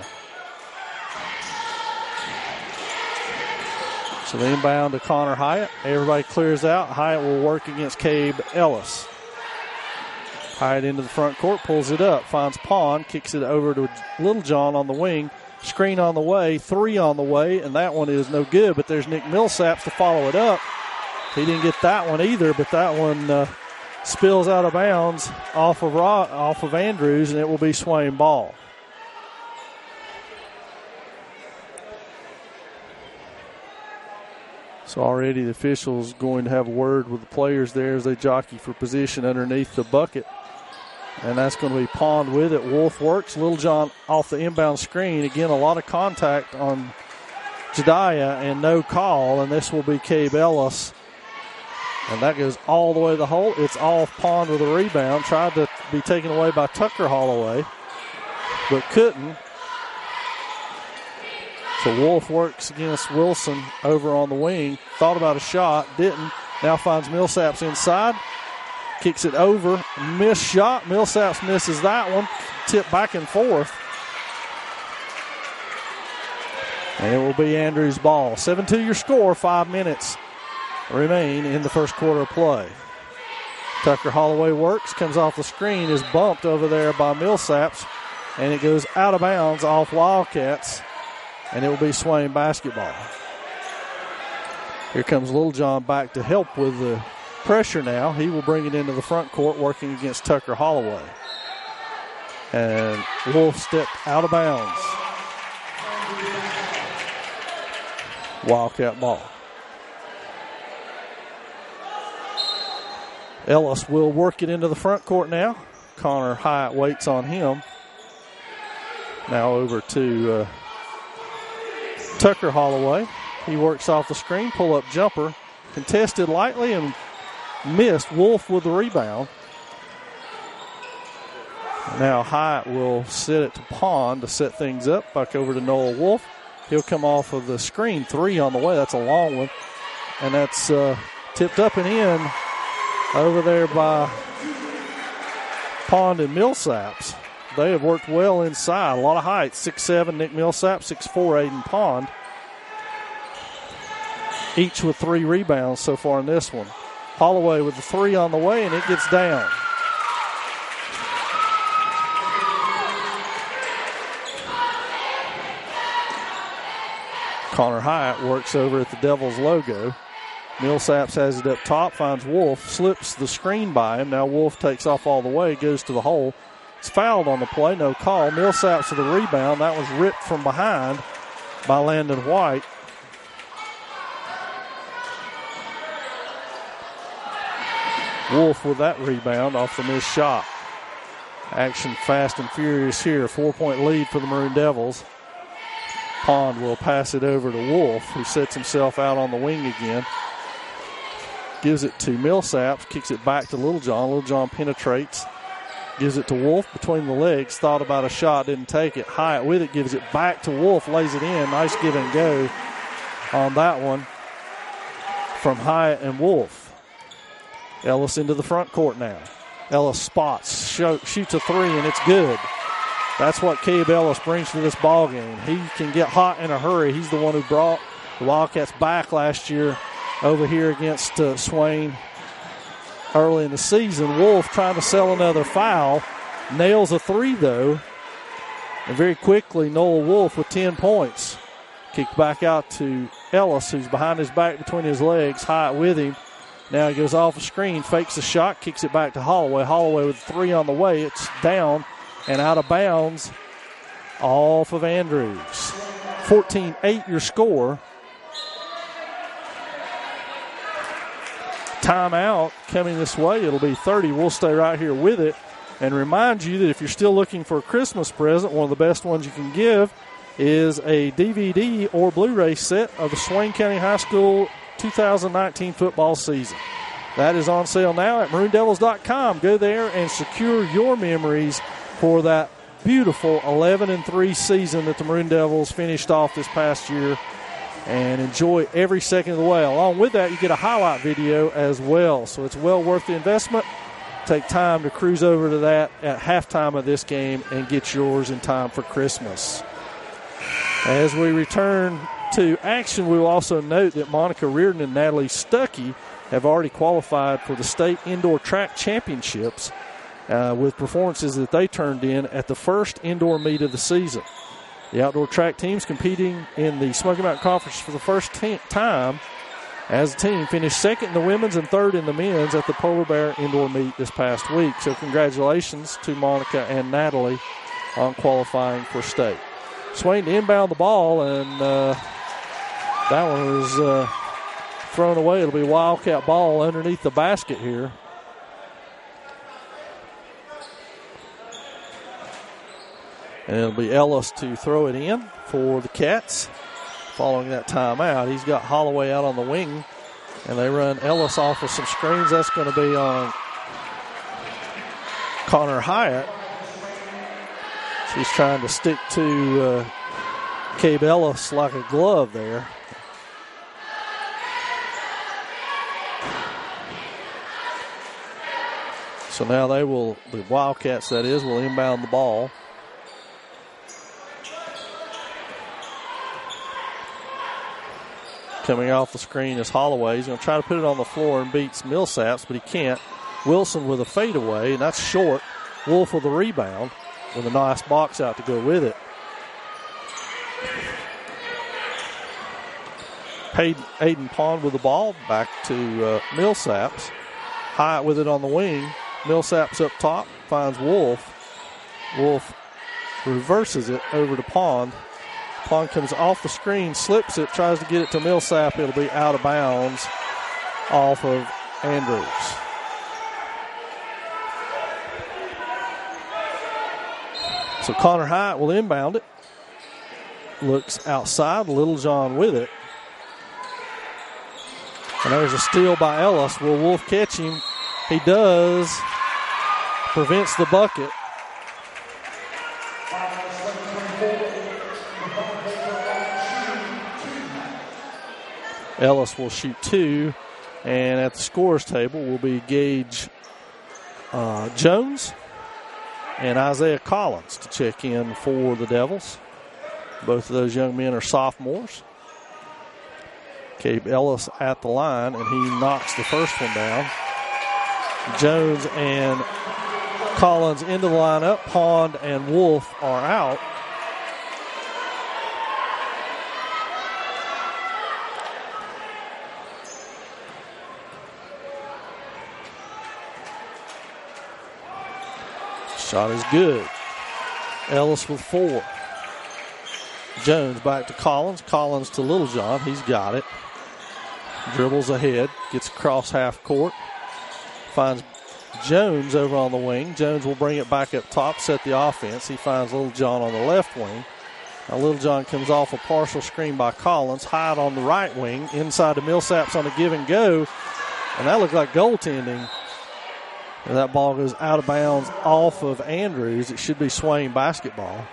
So the inbound to Connor Hyatt. Everybody clears out. Hyatt will work against Cabe Ellis. Hyatt into the front court, pulls it up, finds Pond, kicks it over to Littlejohn on the wing. Screen on the way, 3 on the way, and that one is no good, but there's Nick Millsaps to follow it up. He didn't get that one either, but that one spills out of bounds off of Andrews, and it will be Swain ball. So already the officials going to have a word with the players there as they jockey for position underneath the bucket. And that's going to be Pond with it. Wolf works. Littlejohn off the inbound screen. Again, a lot of contact on Jediah and no call, and this will be Cabe Ellis. And that goes all the way to the hole. It's off. Pond with a rebound. Tried to be taken away by Tucker Holloway, but couldn't. So Wolf works against Wilson over on the wing. Thought about a shot, didn't. Now finds Millsaps inside. Kicks it over. Missed shot. Millsaps misses that one. Tip back and forth. And it will be Andrews' ball. 7-2 your score. 5 minutes remain in the first quarter of play. Tucker Holloway works, comes off the screen, is bumped over there by Millsaps, and it goes out of bounds off Wildcats, and it will be Swain basketball. Here comes Littlejohn back to help with the pressure now. He will bring it into the front court, working against Tucker Holloway. And Wolf stepped out of bounds. Wildcat ball. Ellis will work it into the front court now. Connor Hyatt waits on him. Now over to Tucker Holloway. He works off the screen, pull-up jumper. Contested lightly and missed. Wolf with the rebound. Now Hyatt will sit it to Pond to set things up. Back over to Noah Wolf. He'll come off of the screen. 3 on the way. That's a long one. And that's tipped up and in over there by Pond and Millsaps. They have worked well inside. A lot of height. 6'7", Nick Millsaps. 6'4", Aiden Pond. Each with 3 rebounds so far in this one. Holloway with the 3 on the way, and it gets down. Connor Hyatt works over at the Devils logo. Millsaps has it up top, finds Wolf, slips the screen by him. Now Wolf takes off all the way, goes to the hole. It's fouled on the play, no call. Millsaps with the rebound. That was ripped from behind by Landon White. Wolf with that rebound off the missed shot. Action fast and furious here. 4-point lead for the Maroon Devils. Pond will pass it over to Wolf, who sets himself out on the wing again. Gives it to Millsaps, kicks it back to Littlejohn. Littlejohn penetrates, gives it to Wolf between the legs. Thought about a shot, didn't take it. Hyatt with it, gives it back to Wolf, lays it in. Nice give and go on that one from Hyatt and Wolf. Ellis into the front court now. Ellis spots, shoots a three, and it's good. That's what Cabe Ellis brings to this ball game. He can get hot in a hurry. He's the one who brought the Wildcats back last year over here against Swain early in the season. Wolf trying to sell another foul. Nails a three, though. And very quickly, Noel Wolf with 10 points. Kicked back out to Ellis, who's behind his back between his legs. Hyatt with him. Now he goes off the screen, fakes the shot, kicks it back to Holloway. Holloway with 3 on the way. It's down and out of bounds off of Andrews. 14-8 your score. Timeout coming this way. It'll be 30. We'll stay right here with it and remind you that if you're still looking for a Christmas present, one of the best ones you can give is a DVD or Blu-ray set of the Swain County High School 2019 football season. That is on sale now at maroondevils.com. Go there and secure your memories for that beautiful 11-3 season that the Maroon Devils finished off this past year, and enjoy every second of the way. Along with that, you get a highlight video as well, so it's well worth the investment. Take time to cruise over to that at halftime of this game and get yours in time for Christmas. As we return to action, we will also note that Monica Reardon and Natalie Stuckey have already qualified for the state indoor track championships with performances that they turned in at the first indoor meet of the season. The outdoor track teams competing in the Smoky Mountain Conference for the first time as a team finished second in the women's and third in the men's at the Polar Bear indoor meet this past week. So congratulations to Monica and Natalie on qualifying for state. Swain to inbound the ball, and that one was thrown away. It'll be Wildcat ball underneath the basket here. And it'll be Ellis to throw it in for the Cats. Following that timeout, he's got Holloway out on the wing, and they run Ellis off with some screens. That's going to be on Connor Hyatt. She's trying to stick to Cabe Ellis like a glove there. So now the Wildcats, that is, will inbound the ball. Coming off the screen is Holloway. He's going to try to put it on the floor and beats Millsaps, but he can't. Wilson with a fadeaway, and that's short. Wolf with the rebound with a nice box out to go with it. Aiden Pond with the ball back to Millsaps. Hyatt with it on the wing. Millsaps up top, finds Wolf. Wolf reverses it over to Pond. Pond comes off the screen, slips it, tries to get it to Millsap. It'll be out of bounds off of Andrews. So Connor Hyatt will inbound it. Looks outside, Littlejohn with it. And there's a steal by Ellis. Will Wolf catch him? He does. Prevents the bucket. Ellis will shoot 2. And at the scorer's table will be Gage Jones and Isaiah Collins to check in for the Devils. Both of those young men are sophomores. Cabe Ellis at the line, and he knocks the first one down. Jones and Collins into the lineup. Pond and Wolf are out. Shot is good. Ellis with 4. Jones back to Collins. Collins to Littlejohn. He's got it. Dribbles ahead. Gets across half court. Finds Jones over on the wing. Jones will bring it back up top, set the offense. He finds Littlejohn on the left wing. Now Littlejohn comes off a partial screen by Collins. Hyatt on the right wing. Inside to Millsaps on a give and go. And that looked like goaltending. And that ball goes out of bounds off of Andrews. It should be Swain basketball.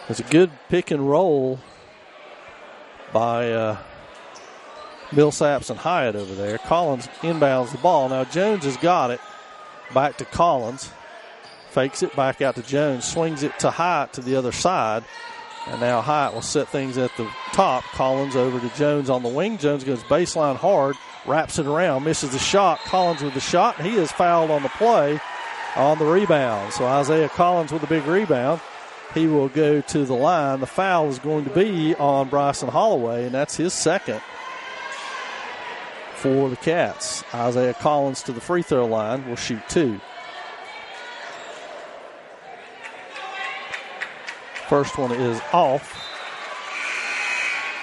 It's a good pick and roll by Millsaps and Hyatt over there. Collins inbounds the ball. Now Jones has got it. Back to Collins. Fakes it back out to Jones. Swings it to Hyatt to the other side. And now Hyatt will set things at the top. Collins over to Jones on the wing. Jones goes baseline hard. Wraps it around. Misses the shot. Collins with the shot. He is fouled on the play on the rebound. So Isaiah Collins with a big rebound. He will go to the line. The foul is going to be on Bryson Holloway, and that's his second for the Cats. Isaiah Collins to the free throw line will shoot 2. First one is off.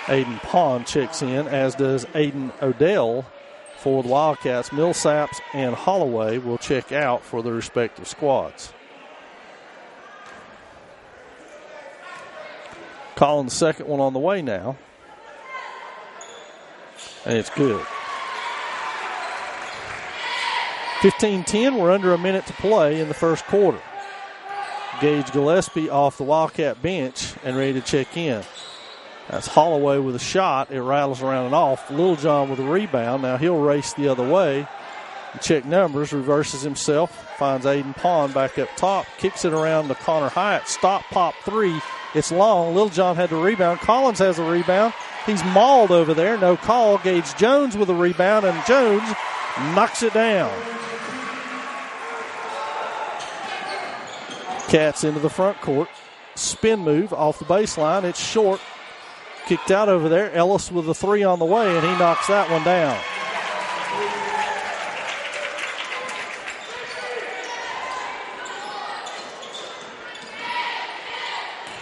Aiden Pond checks in, as does Aiden Odell for the Wildcats. Millsaps and Holloway will check out for their respective squads. Collins' second one on the way now. And it's good. 15-10. We're under a minute to play in the first quarter. Gage Gillespie off the Wildcat bench and ready to check in. That's Holloway with a shot. It rattles around and off. Littlejohn with a rebound. Now he'll race the other way. Check numbers. Reverses himself. Finds Aiden Pond back up top. Kicks it around to Connor Hyatt. Stop, pop, 3. It's long. Littlejohn had the rebound. Collins has the rebound. He's mauled over there. No call. Gage Jones with a rebound, and Jones knocks it down. Cats into the front court. Spin move off the baseline. It's short. Kicked out over there. Ellis with the 3 on the way, and he knocks that one down.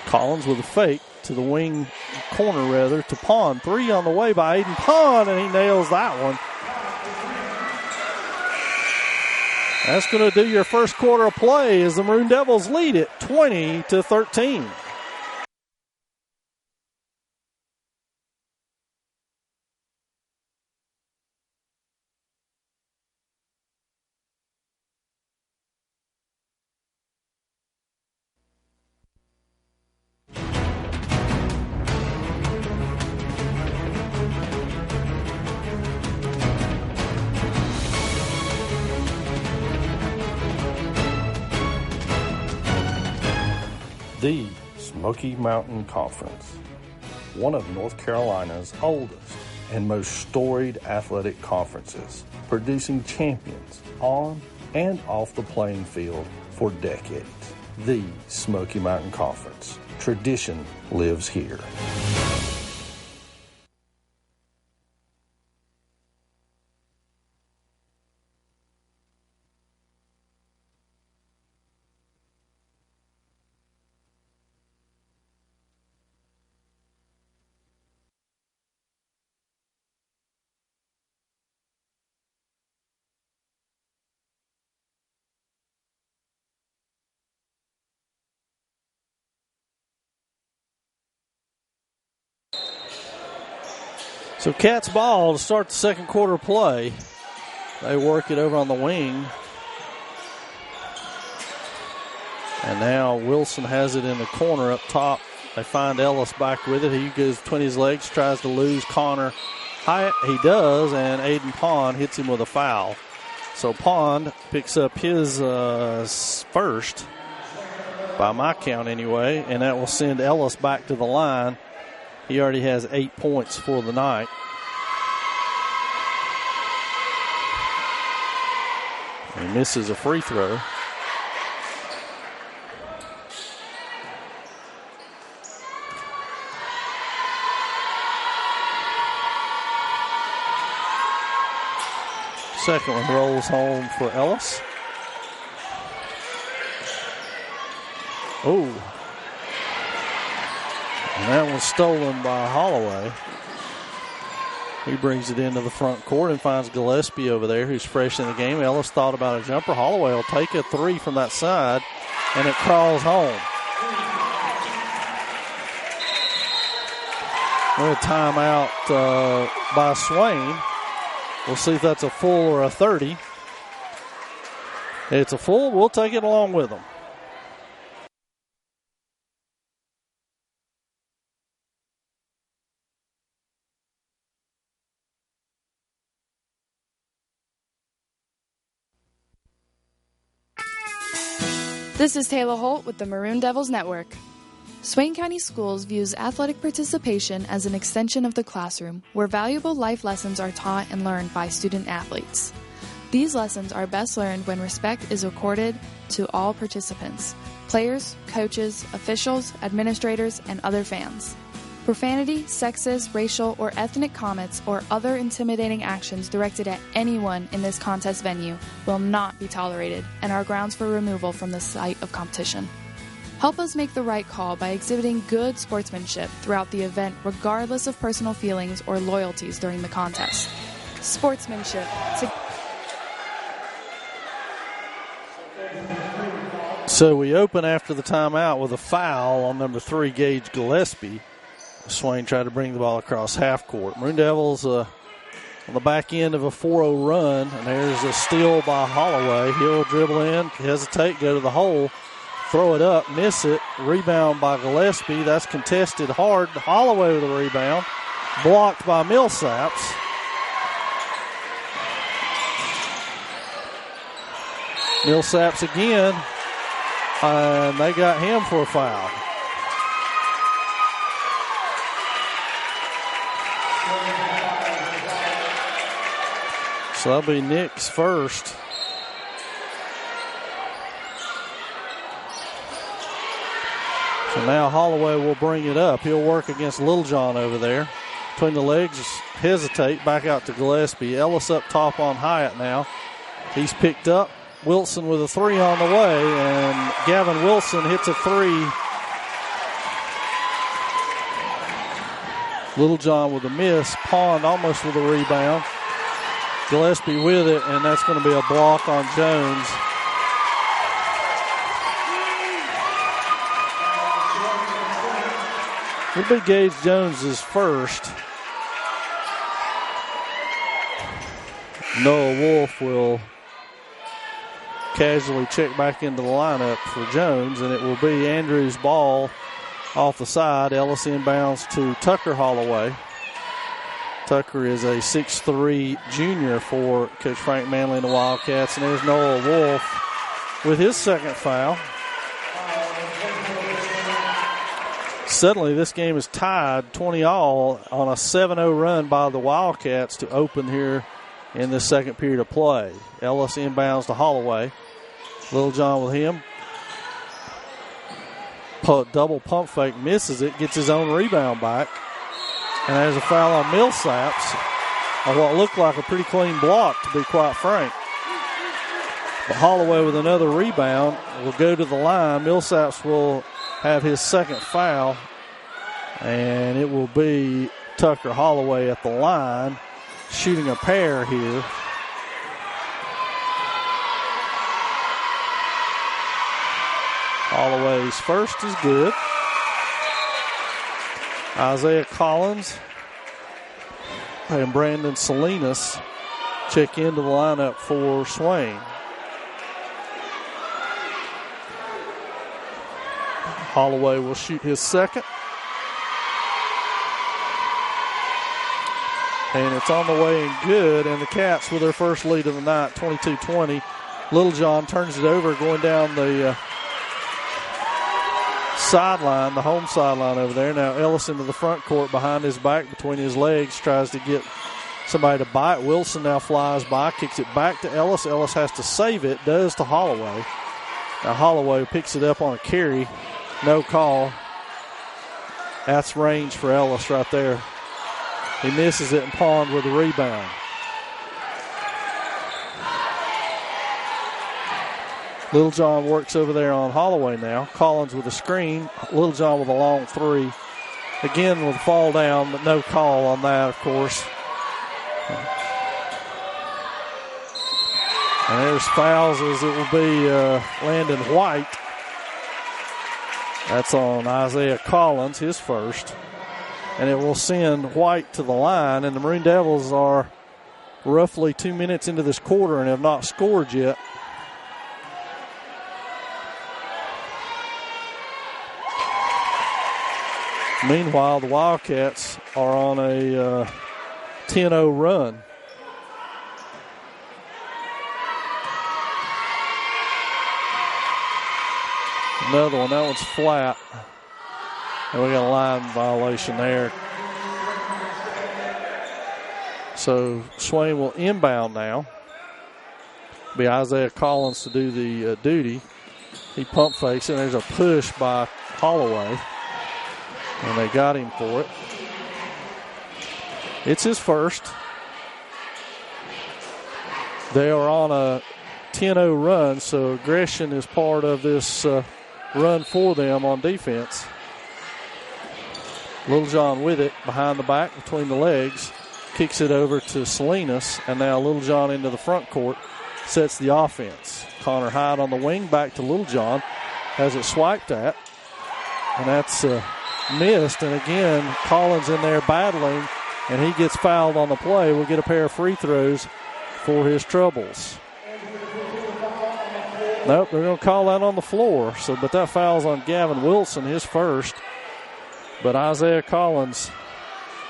Collins with a fake to the wing corner, rather, to Pond. 3 on the way by Aiden Pond, and he nails that one. That's going to do your first quarter of play as the Maroon Devils lead it 20-13. The Smoky Mountain Conference, one of North Carolina's oldest and most storied athletic conferences, producing champions on and off the playing field for decades. The Smoky Mountain Conference. Tradition lives here. So Cats ball to start the second quarter play. They work it over on the wing. And now Wilson has it in the corner up top. They find Ellis back with it. He goes between his legs, tries to lose Connor Hyatt. He does, and Aiden Pond hits him with a foul. So Pond picks up his first, by my count anyway, and that will send Ellis back to the line. He already has 8 points for the night. He misses a free throw. Second one rolls home for Ellis. Oh. And that one's stolen by Holloway. He brings it into the front court and finds Gillespie over there, who's fresh in the game. Ellis thought about a jumper. Holloway will take a three from that side, and it crawls home. A timeout by Swain. We'll see if that's a full or a 30. It's a full. We'll take it along with them. This is Taylor Holt with the Maroon Devils Network. Swain County Schools views athletic participation as an extension of the classroom, where valuable life lessons are taught and learned by student athletes. These lessons are best learned when respect is accorded to all participants: players, coaches, officials, administrators, and other fans. Profanity, sexist, racial, or ethnic comments or other intimidating actions directed at anyone in this contest venue will not be tolerated and are grounds for removal from the site of competition. Help us make the right call by exhibiting good sportsmanship throughout the event, regardless of personal feelings or loyalties during the contest. Sportsmanship. So we open after the timeout with a foul on number 3, Gage Gillespie. Swain tried to bring the ball across half court. Maroon Devils on the back end of a 4-0 run, and there's a steal by Holloway. He'll dribble in, hesitate, go to the hole, throw it up, miss it. Rebound by Gillespie. That's contested hard. Holloway with a rebound. Blocked by Millsaps. Millsaps again, and they got him for a foul. So that'll be Nick's first. So now Holloway will bring it up. He'll work against Littlejohn over there. Between the legs, hesitate, back out to Gillespie. Ellis up top on Hyatt now. He's picked up. Wilson with a three on the way, and Gavin Wilson hits a three. Littlejohn with a miss. Pond almost with a rebound. Gillespie with it, and that's going to be a block on Jones. It'll be Gage Jones's first. Noah Wolf will casually check back into the lineup for Jones, and it will be Andrews' ball off the side. Ellis inbounds to Tucker Holloway. Tucker is a 6'3" junior for Coach Frank Manley and the Wildcats. And there's Noah Wolf with his second foul. Suddenly this game is tied 20-all on a 7-0 run by the Wildcats to open here in the second period of play. Ellis inbounds to Holloway. Littlejohn with him. Double pump fake, misses it, gets his own rebound back. And there's a foul on Millsaps on what looked like a pretty clean block, to be quite frank. But Holloway with another rebound will go to the line. Millsaps will have his second foul, and it will be Tucker Holloway at the line, shooting a pair here. Holloway's first is good. Isaiah Collins and Brandon Salinas check into the lineup for Swain. Holloway will shoot his second. And it's on the way and good, and the Cats with their first lead of the night, 22-20. Littlejohn turns it over, going down the sideline, the home sideline over there. Now Ellis into the front court behind his back, between his legs, tries to get somebody to bite. Wilson now flies by, kicks it back to Ellis. Ellis has to save it, does to Holloway. Now Holloway picks it up on a carry. No call. That's range for Ellis right there. He misses it, and Pond with the rebound. Littlejohn works over there on Holloway now. Collins with a screen. Littlejohn with a long three. Again with a fall down, but no call on that, of course. And there's fouls as it will be Landon White. That's on Isaiah Collins, his first. And it will send White to the line. And the Maroon Devils are roughly 2 minutes into this quarter and have not scored yet. Meanwhile, the Wildcats are on a 10-0 run. Another one, that one's flat. And we got a line violation there. So Swain will inbound now. It'll be Isaiah Collins to do the duty. He pump fakes, and there's a push by Holloway. And they got him for it. It's his first. They are on a 10-0 run, so aggression is part of this run for them on defense. Littlejohn with it behind the back between the legs. Kicks it over to Salinas, and now Littlejohn into the front court sets the offense. Connor Hyde on the wing, back to Littlejohn. Has it swiped at, and that's missed. And again, Collins in there battling, and he gets fouled on the play. We'll get a pair of free throws for his troubles. Nope, they're going to call that on the floor. But that foul's on Gavin Wilson, his first. But Isaiah Collins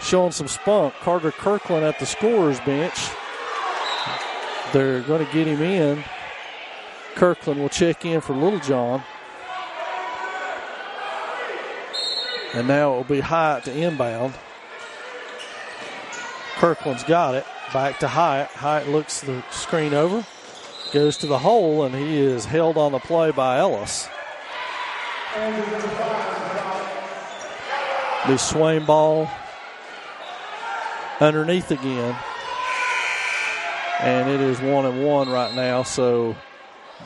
showing some spunk. Carter Kirkland at the scorer's bench. They're going to get him in. Kirkland will check in for Littlejohn. And now it will be Hyatt to inbound. Kirkland's got it. Back to Hyatt. Hyatt looks the screen over. Goes to the hole, and he is held on the play by Ellis. The Swain ball underneath again. And it is 1-1 right now, so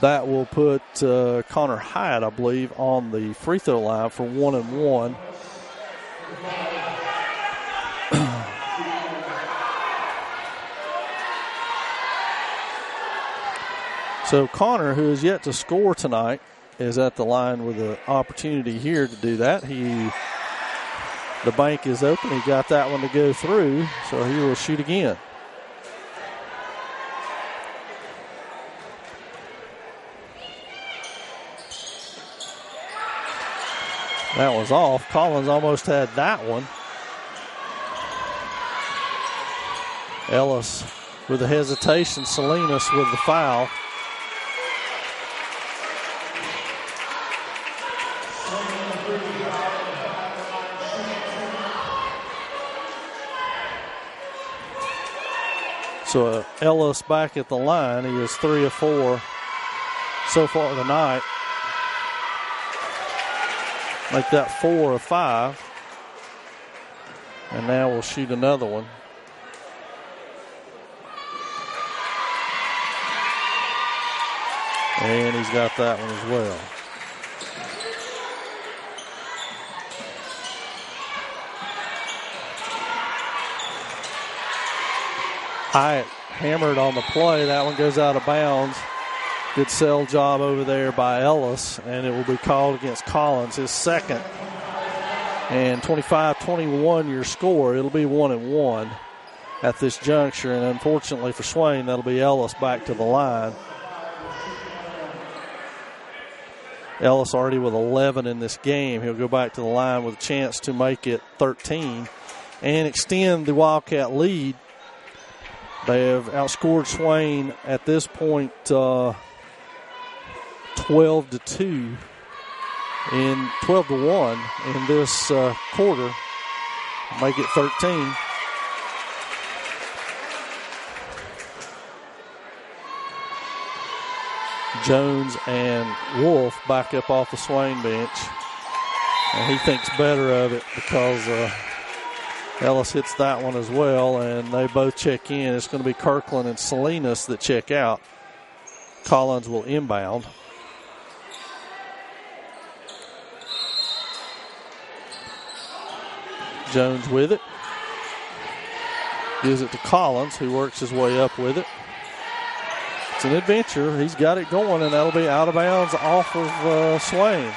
that will put Connor Hyatt, I believe, on the free throw line for 1-1. So Connor, who is yet to score tonight, is at the line with an opportunity here to do that. The bank is open. He got that one to go through, so he will shoot again. That was off. Collins almost had that one. Ellis with the hesitation. Salinas with the foul. So Ellis back at the line. He is 3 of 4 so far tonight. Make that 4 of 5. And now we'll shoot another one. And he's got that one as well. Hyatt hammered on the play. That one goes out of bounds. Good sell job over there by Ellis, and it will be called against Collins, his second. And 25-21 your score. It'll be 1-1 at this juncture, and unfortunately for Swain, that'll be Ellis back to the line. Ellis already with 11 in this game. He'll go back to the line with a chance to make it 13 and extend the Wildcat lead. They have outscored Swain at this point 12-2 in 12-1 in this quarter. Make it 13. Jones and Wolf back up off the Swain bench. And he thinks better of it because Ellis hits that one as well, and they both check in. It's going to be Kirkland and Salinas that check out. Collins will inbound. Jones with it. Gives it to Collins, who works his way up with it. It's an adventure. He's got it going, and that'll be out of bounds off of Swain.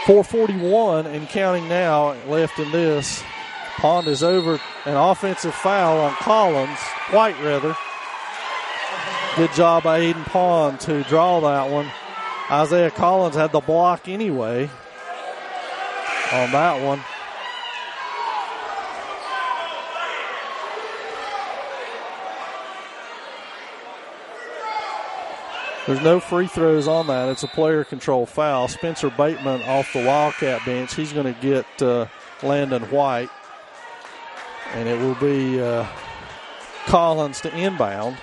.441 and counting now left in this. Pond is over an offensive foul on Collins, White rather. Good job by Aiden Pond to draw that one. Isaiah Collins had the block anyway on that one. There's no free throws on that. It's a player control foul. Spencer Bateman off the Wildcat bench. He's going to get Landon White. And it will be Collins to inbound.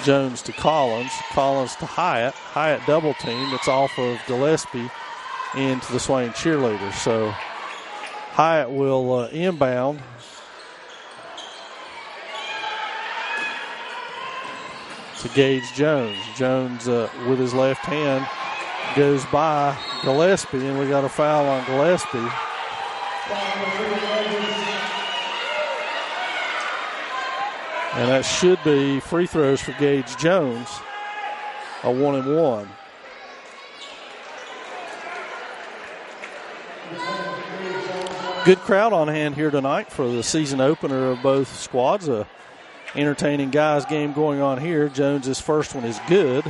Jones to Collins. Collins to Hyatt. Hyatt double team. It's off of Gillespie into the Swain cheerleaders. So Hyatt will inbound. To Gage Jones. Jones with his left hand goes by Gillespie, and we got a foul on Gillespie. And that should be free throws for Gage Jones. A 1-and-1. Good crowd on hand here tonight for the season opener of both squads. A entertaining guys game going on here. Jones's first one is good.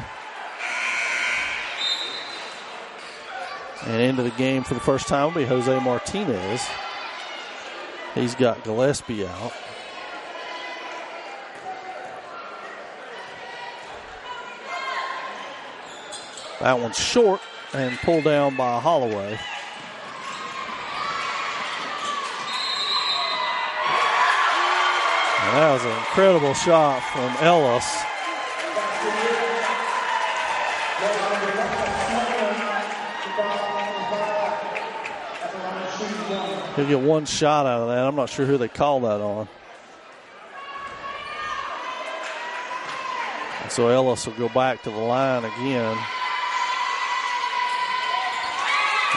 And into the game for the first time will be Jose Martinez. He's got Gillespie out. That one's short and pulled down by Holloway. And that was an incredible shot from Ellis. He'll get one shot out of that. I'm not sure who they called that on. And so Ellis will go back to the line again.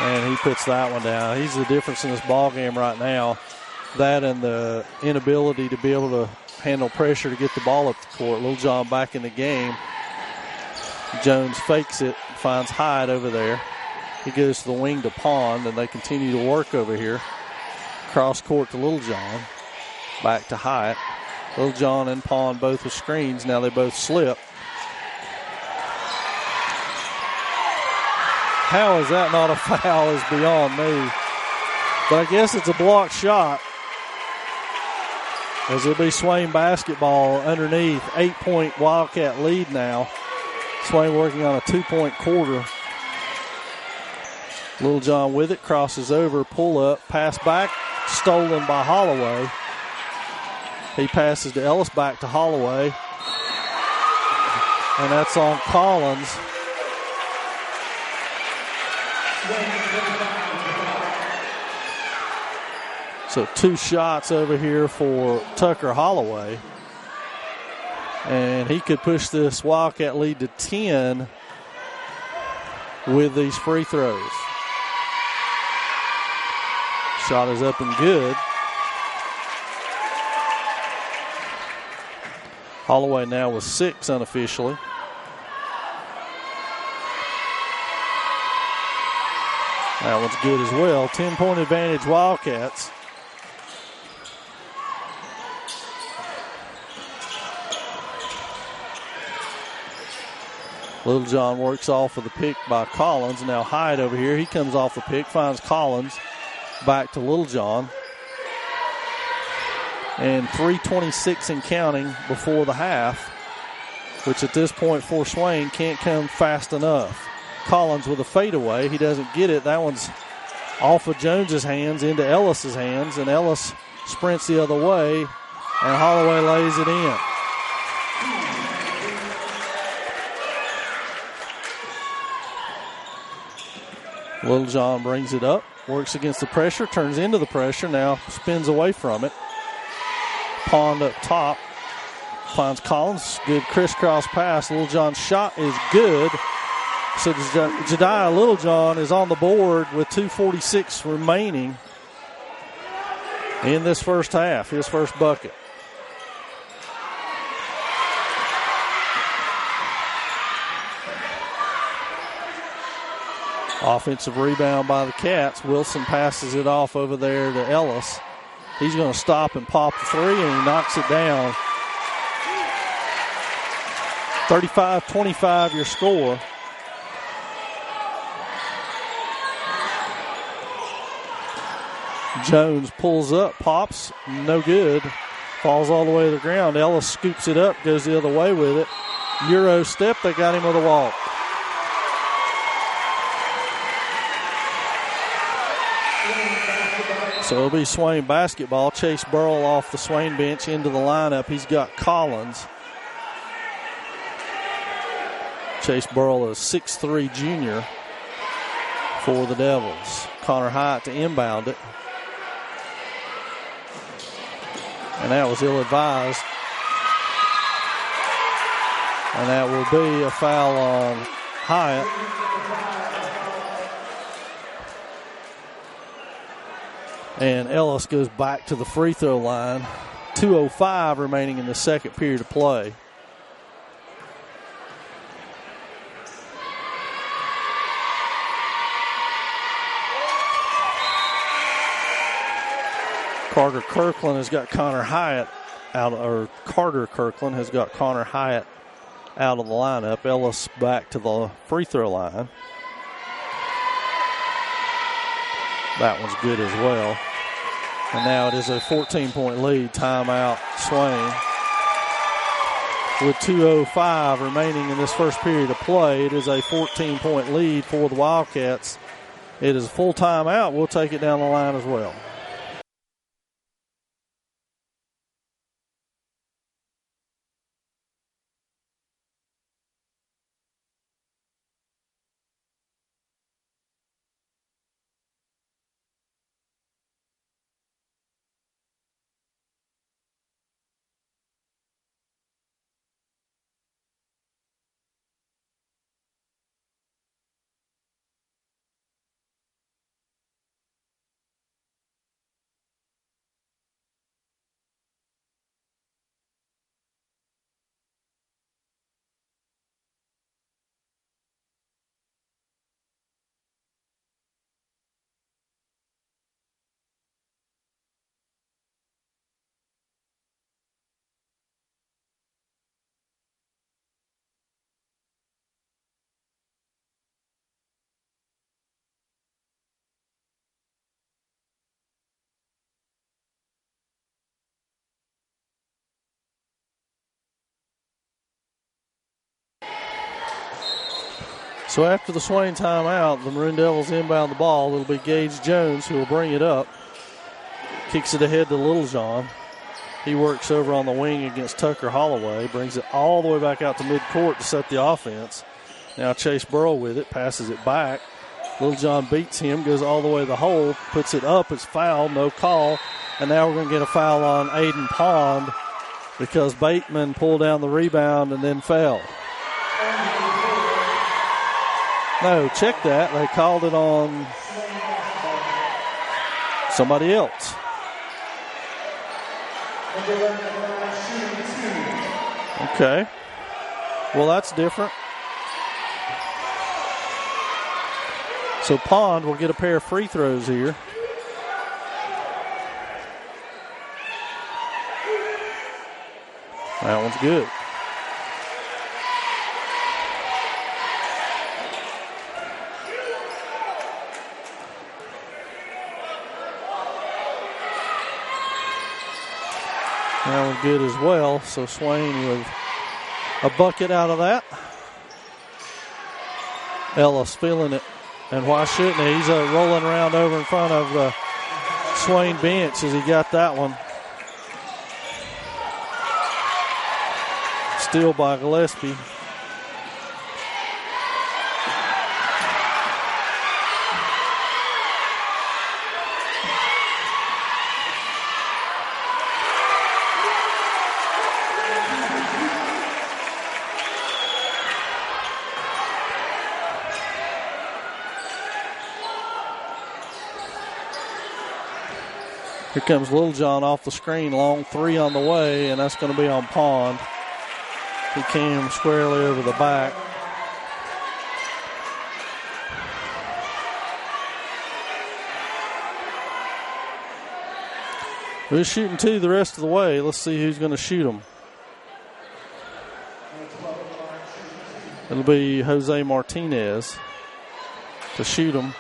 And he puts that one down. He's the difference in this ball game right now. That and the inability to be able to handle pressure to get the ball up the court. Lil John back in the game. Jones fakes it, finds Hyde over there. He goes to the wing to Pond, and they continue to work over here. Cross court to Lil John. Back to Hyatt. Lil John and Pond both with screens. Now they both slip. How is that not a foul is beyond me. But I guess it's a blocked shot. As it'll be Swain basketball underneath. 8-point Wildcat lead now. Swain working on a 2-point quarter. Lil John with it, crosses over, pull up, pass back, stolen by Holloway. He passes to Ellis, back to Holloway. And that's on Collins. So 2 shots over here for Tucker Holloway. And he could push this Wildcat lead to 10 with these free throws. Shot is up and good. Holloway now with 6 unofficially. That one's good as well. 10-point advantage Wildcats. Little John works off of the pick by Collins. Now Hyde over here. He comes off the pick, finds Collins. Back to Little John. And 3:26 and counting before the half, which at this point for Swain can't come fast enough. Collins with a fadeaway. He doesn't get it. That one's off of Jones's hands into Ellis's hands, and Ellis sprints the other way, and Holloway lays it in. Little John brings it up, works against the pressure, turns into the pressure, now spins away from it. Pond up top. finds Collins. Good crisscross pass. Littlejohn's shot is good. So Jediah Littlejohn is on the board with 2:46 remaining in this first half, his first bucket. Offensive rebound by the Cats. Wilson passes it off over there to Ellis. He's going to stop and pop the three, and he knocks it down. 35-25 your score. Jones pulls up, pops, no good. Falls all the way to the ground. Ellis scoops it up, goes the other way with it. Euro step, they got him with a walk. So it'll be Swain basketball. Chase Burrell off the Swain bench into the lineup. He's got Collins. Chase Burrell is 6'3" junior for the Devils. Connor Hyatt to inbound it. And that was ill-advised. And that will be a foul on Hyatt. And Ellis goes back to the free throw line. 2:05 remaining in the second period of play. Carter Kirkland has got Connor Hyatt out, or Carter Kirkland has got Connor Hyatt out of the lineup. Ellis back to the free throw line. That one's good as well. And now it is a 14-point lead. Timeout, Swain. With 2:05 remaining in this first period of play, it is a 14-point lead for the Wildcats. It is a full timeout. We'll take it down the line as well. So after the Swain timeout, the Maroon Devils inbound the ball. It'll be Gage Jones who will bring it up. Kicks it ahead to Littlejohn. He works over on the wing against Tucker Holloway. Brings it all the way back out to midcourt to set the offense. Now Chase Burrow with it. Passes it back. Littlejohn beats him. Goes all the way to the hole. Puts it up. It's foul. No call. And now we're going to get a foul on Aiden Pond because Bateman pulled down the rebound and then fell. No, check that. They called it on somebody else. Okay. Well, that's different. So Pond will get a pair of free throws here. That one's good. That one's good as well. So Swain with a bucket out of that. Ellis feeling it. And why shouldn't he? He's rolling around over in front of the Swain bench as he got that one. Steal by Gillespie. Here comes Little John off the screen. Long three on the way, and that's going to be on Pond. He came squarely over the back. We're shooting two the rest of the way. Let's see who's going to shoot them. It'll be Jose Martinez to shoot them.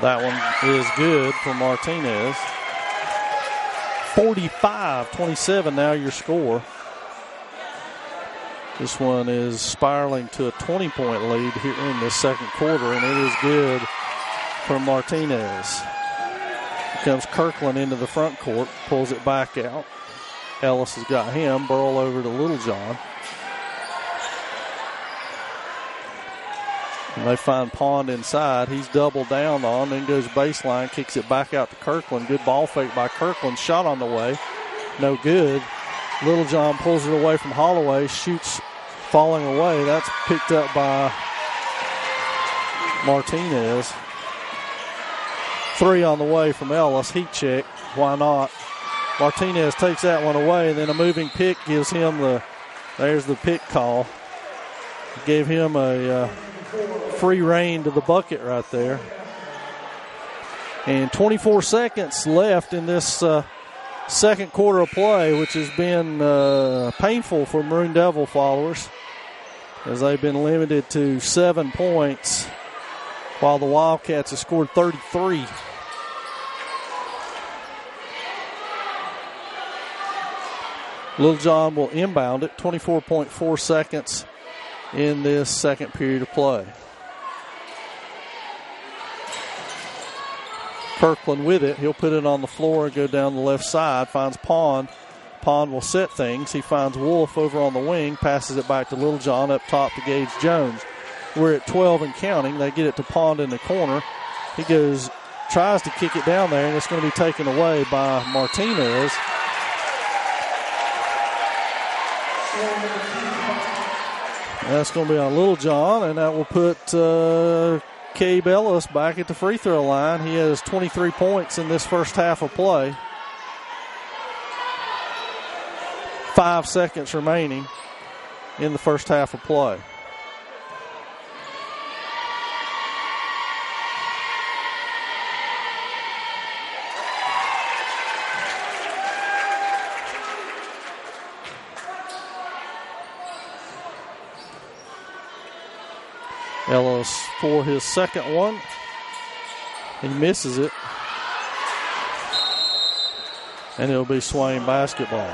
That one is good for Martinez. 45-27 now your score. This one is spiraling to a 20-point lead here in the second quarter, and it is good for Martinez. Here comes Kirkland into the front court, pulls it back out. Ellis has got him. Burl over to Little John. And they find Pond inside. He's doubled down on, then goes baseline, kicks it back out to Kirkland. Good ball fake by Kirkland. Shot on the way. No good. Little John pulls it away from Holloway. Shoots falling away. That's picked up by Martinez. Three on the way from Ellis. Heat check. Why not? Martinez takes that one away, and then a moving pick gives him there's the pick call. Gave him a free rein to the bucket right there. And 24 seconds left in this second quarter of play, which has been painful for Maroon Devil followers, as they've been limited to 7 points, while the Wildcats have scored 33. Little John will inbound it. 24.4 seconds in this second period of play. Kirkland with it. He'll put it on the floor and go down the left side. Finds Pond. Pond will set things. He finds Wolf over on the wing. Passes it back to Little John up top to Gage Jones. We're at 12 and counting. They get it to Pond in the corner. He tries to kick it down there, and it's going to be taken away by Martinez. That's going to be on Little John, and that will put Cabe Ellis back at the free throw line. He has 23 points in this first half of play. 5 seconds remaining in the first half of play. Ellis for his second one. He misses it. And it'll be Swain basketball.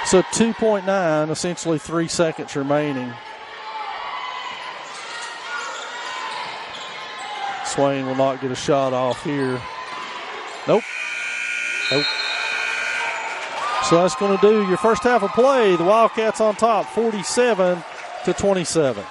So 2.9, essentially 3 seconds remaining. Swain will not get a shot off here. Nope. So that's going to do your first half of play. The Wildcats on top, 47-27.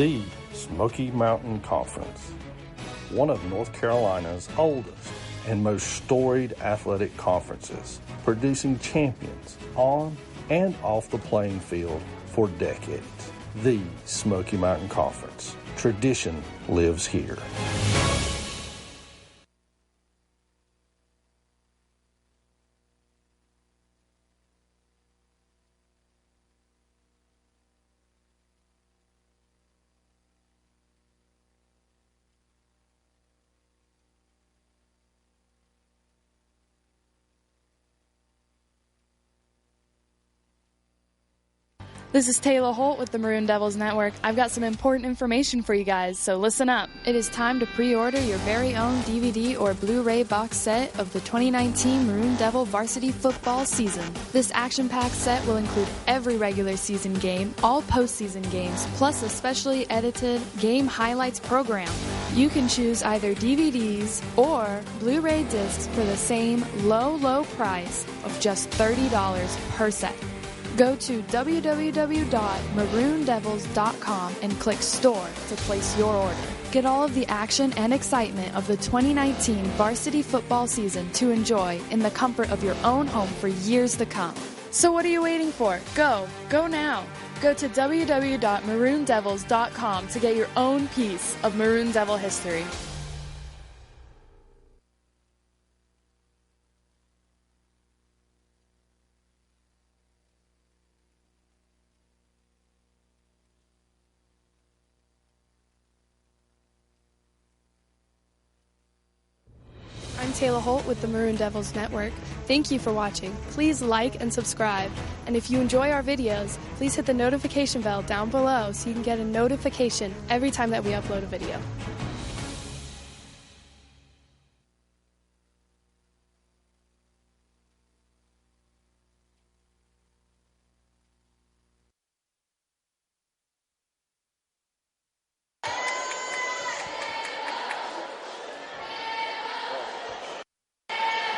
the Smoky Mountain Conference, one of North Carolina's oldest and most storied athletic conferences, producing champions on and off the playing field for decades. The Smoky Mountain Conference. Tradition lives here. This is Taylor Holt with the Maroon Devils Network. I've got some important information for you guys, so listen up. It is time to pre-order your very own DVD or Blu-ray box set of the 2019 Maroon Devil Varsity Football season. This action-packed set will include every regular season game, all postseason games, plus a specially edited game highlights program. You can choose either DVDs or Blu-ray discs for the same low price of just $30 per set. Go to www.maroondevils.com and click Store to place your order. Get all of the action and excitement of the 2019 varsity football season to enjoy in the comfort of your own home for years to come. So what are you waiting for? Go now. Go to www.maroondevils.com to get your own piece of Maroon Devil history. I'm Taylor Holt with the Maroon Devils Network. Thank you for watching. Please like and subscribe. And if you enjoy our videos, please hit the notification bell down below so you can get a notification every time that we upload a video.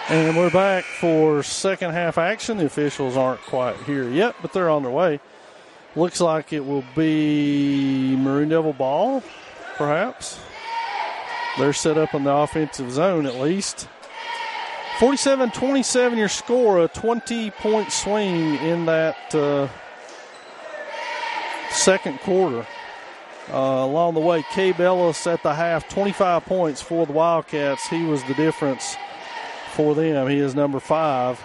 And we're back for second half action. The officials aren't quite here yet, but they're on their way. Looks like it will be Maroon Devil ball, perhaps. They're set up in the offensive zone at least. 47-27 your score, a 20-point swing in that second quarter. Along the way, Cabe Ellis at the half, 25 points for the Wildcats. He was the difference for them. He is number 5.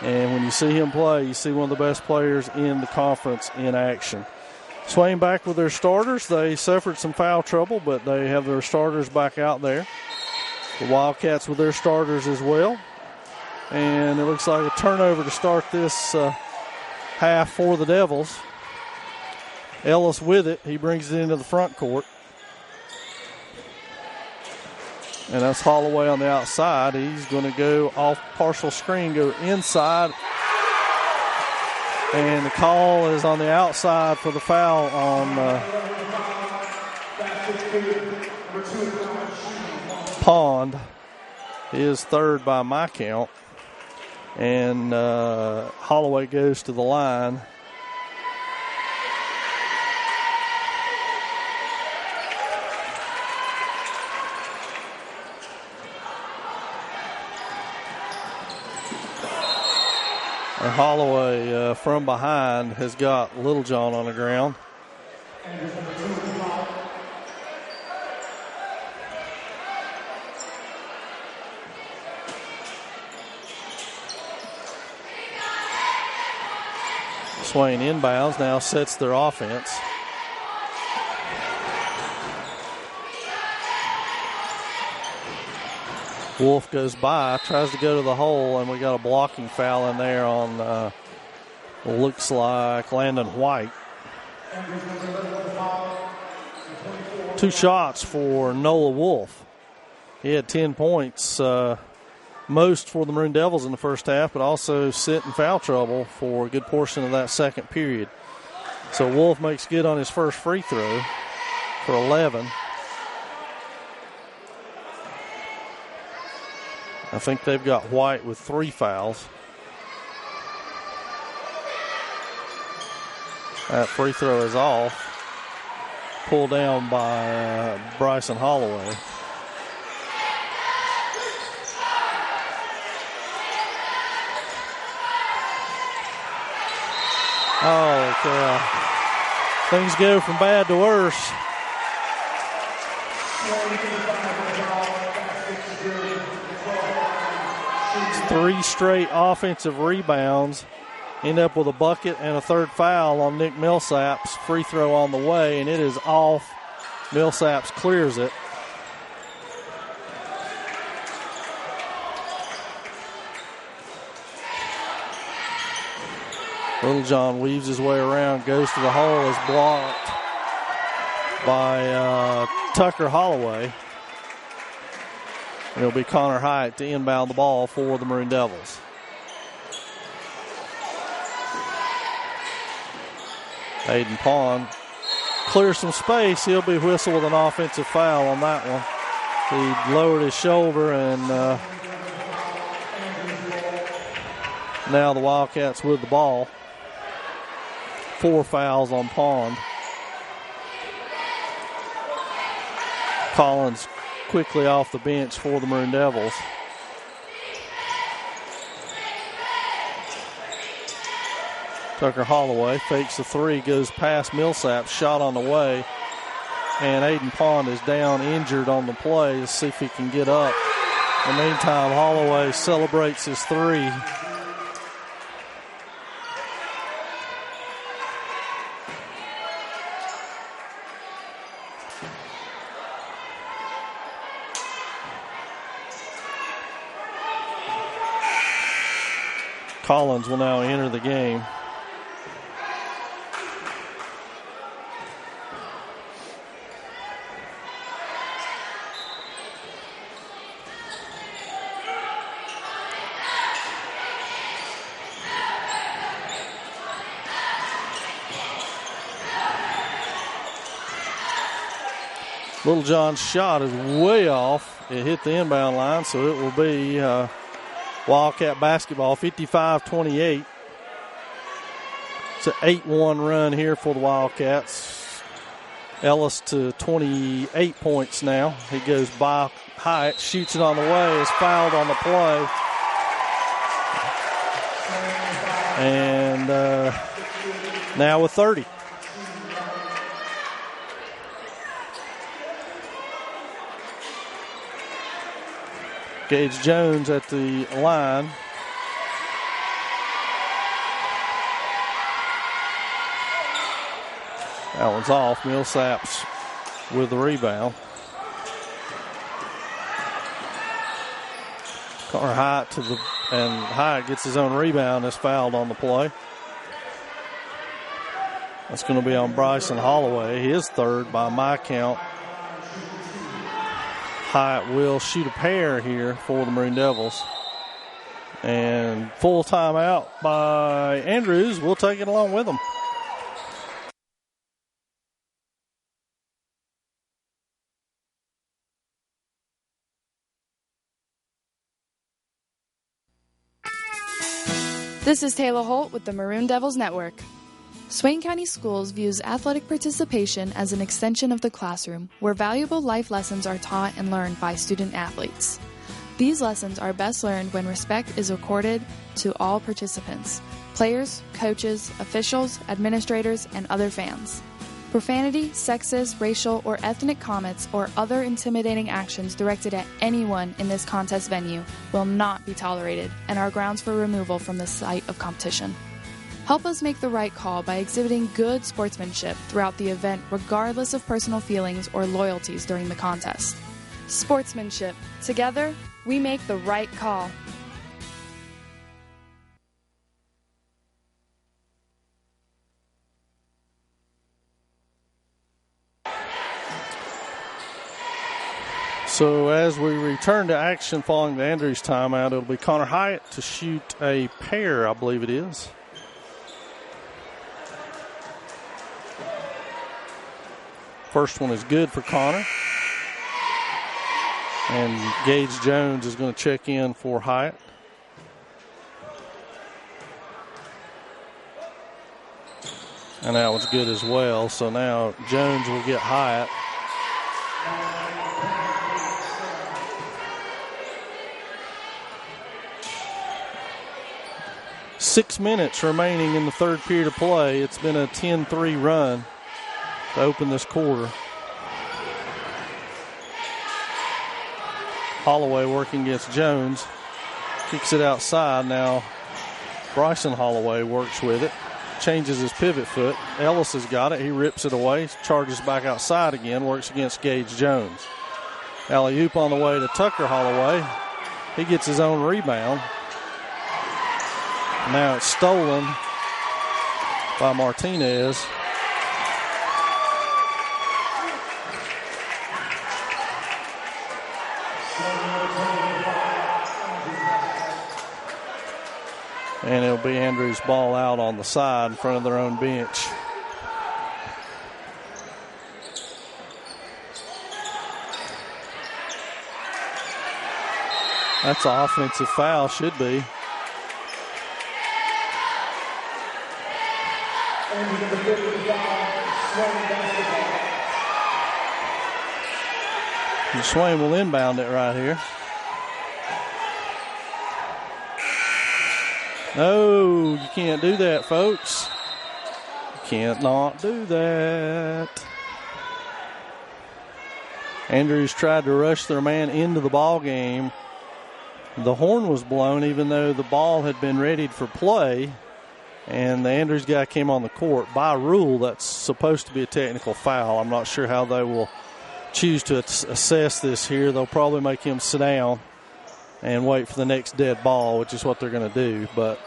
And when you see him play, you see one of the best players in the conference in action. Swain back with their starters. They suffered some foul trouble, but they have their starters back out there. The Wildcats with their starters as well. And it looks like a turnover to start this half for the Devils. Ellis with it. He brings it into the front court. And that's Holloway on the outside. He's going to go off partial screen, go inside. And the call is on the outside for the foul on Pond. His third by my count. And Holloway goes to the line. And Holloway from behind has got Littlejohn on the ground. Swain inbounds, now sets their offense. Wolf goes by, tries to go to the hole, and we got a blocking foul in there on, looks like Landon White. 2 shots for Noah Wolf. He had 10 points, most for the Maroon Devils in the first half, but also sit in foul trouble for a good portion of that second period. So Wolf makes good on his first free throw for 11. I think they've got White with 3 fouls. That free throw is off. pulled down by Bryson Holloway. Oh, cow. Things go from bad to worse. 3 straight offensive rebounds. End up with a bucket and a third foul on Nick Millsap's free throw on the way, and it is off. Millsap's clears it. Littlejohn weaves his way around, goes to the hole, is blocked by Tucker Holloway. It'll be Connor Hyatt to inbound the ball for the Maroon Devils. Aiden Pond clears some space. He'll be whistled with an offensive foul on that one. He lowered his shoulder, and now the Wildcats with the ball. 4 fouls on Pond. Collins quickly off the bench for the Maroon Devils. Tucker Holloway fakes the 3, goes past Millsap, shot on the way, and Aiden Pond is down injured on the play. Let's see if he can get up. In the meantime, Holloway celebrates his 3. Collins will now enter the game. Littlejohn's shot is way off. It hit the inbound line, so it will be Wildcat basketball, 55-28. It's an 8-1 run here for the Wildcats. Ellis to 28 points now. He goes by Hyatt, shoots it on the way, is fouled on the play. And now with 30. Gage Jones at the line. That one's off. Millsap's with the rebound. Connor Hyatt and Hyatt gets his own rebound. Is fouled on the play. That's going to be on Bryson Holloway, his 3rd by my count. Hyatt will shoot a pair here for the Maroon Devils. And full timeout by Andrews. We'll take it along with them. This is Taylor Holt with the Maroon Devils Network. Swain County Schools views athletic participation as an extension of the classroom, where valuable life lessons are taught and learned by student athletes. These lessons are best learned when respect is accorded to all participants: players, coaches, officials, administrators, and other fans. Profanity, sexist, racial, or ethnic comments or other intimidating actions directed at anyone in this contest venue will not be tolerated and are grounds for removal from the site of competition. Help us make the right call by exhibiting good sportsmanship throughout the event, regardless of personal feelings or loyalties during the contest. Sportsmanship. Together, we make the right call. So as we return to action following the Andrews timeout, it'll be Connor Hyatt to shoot a pair, I believe it is. First one is good for Connor. And Gage Jones is going to check in for Hyatt. And that was good as well. So now Jones will get Hyatt. Six minutes remaining in the third period of play. It's been a 10-3 run to open this quarter. Holloway working against Jones. Kicks it outside. Now Bryson Holloway works with it. Changes his pivot foot. Ellis has got it. He rips it away. Charges back outside again. Works against Gage Jones. Alley-oop on the way to Tucker Holloway. He gets his own rebound. Now it's stolen by Martinez. And it'll be Andrews' ball out on the side in front of their own bench. That's an offensive foul, should be. And Swain will inbound it right here. No, you can't do that, folks. You can't not do that. Andrews tried to rush their man into the ball game. The horn was blown even though the ball had been readied for play. And the Andrews guy came on the court. By rule, that's supposed to be a technical foul. I'm not sure how they will choose to assess this here. They'll probably make him sit down and wait for the next dead ball, which is what they're going to do. But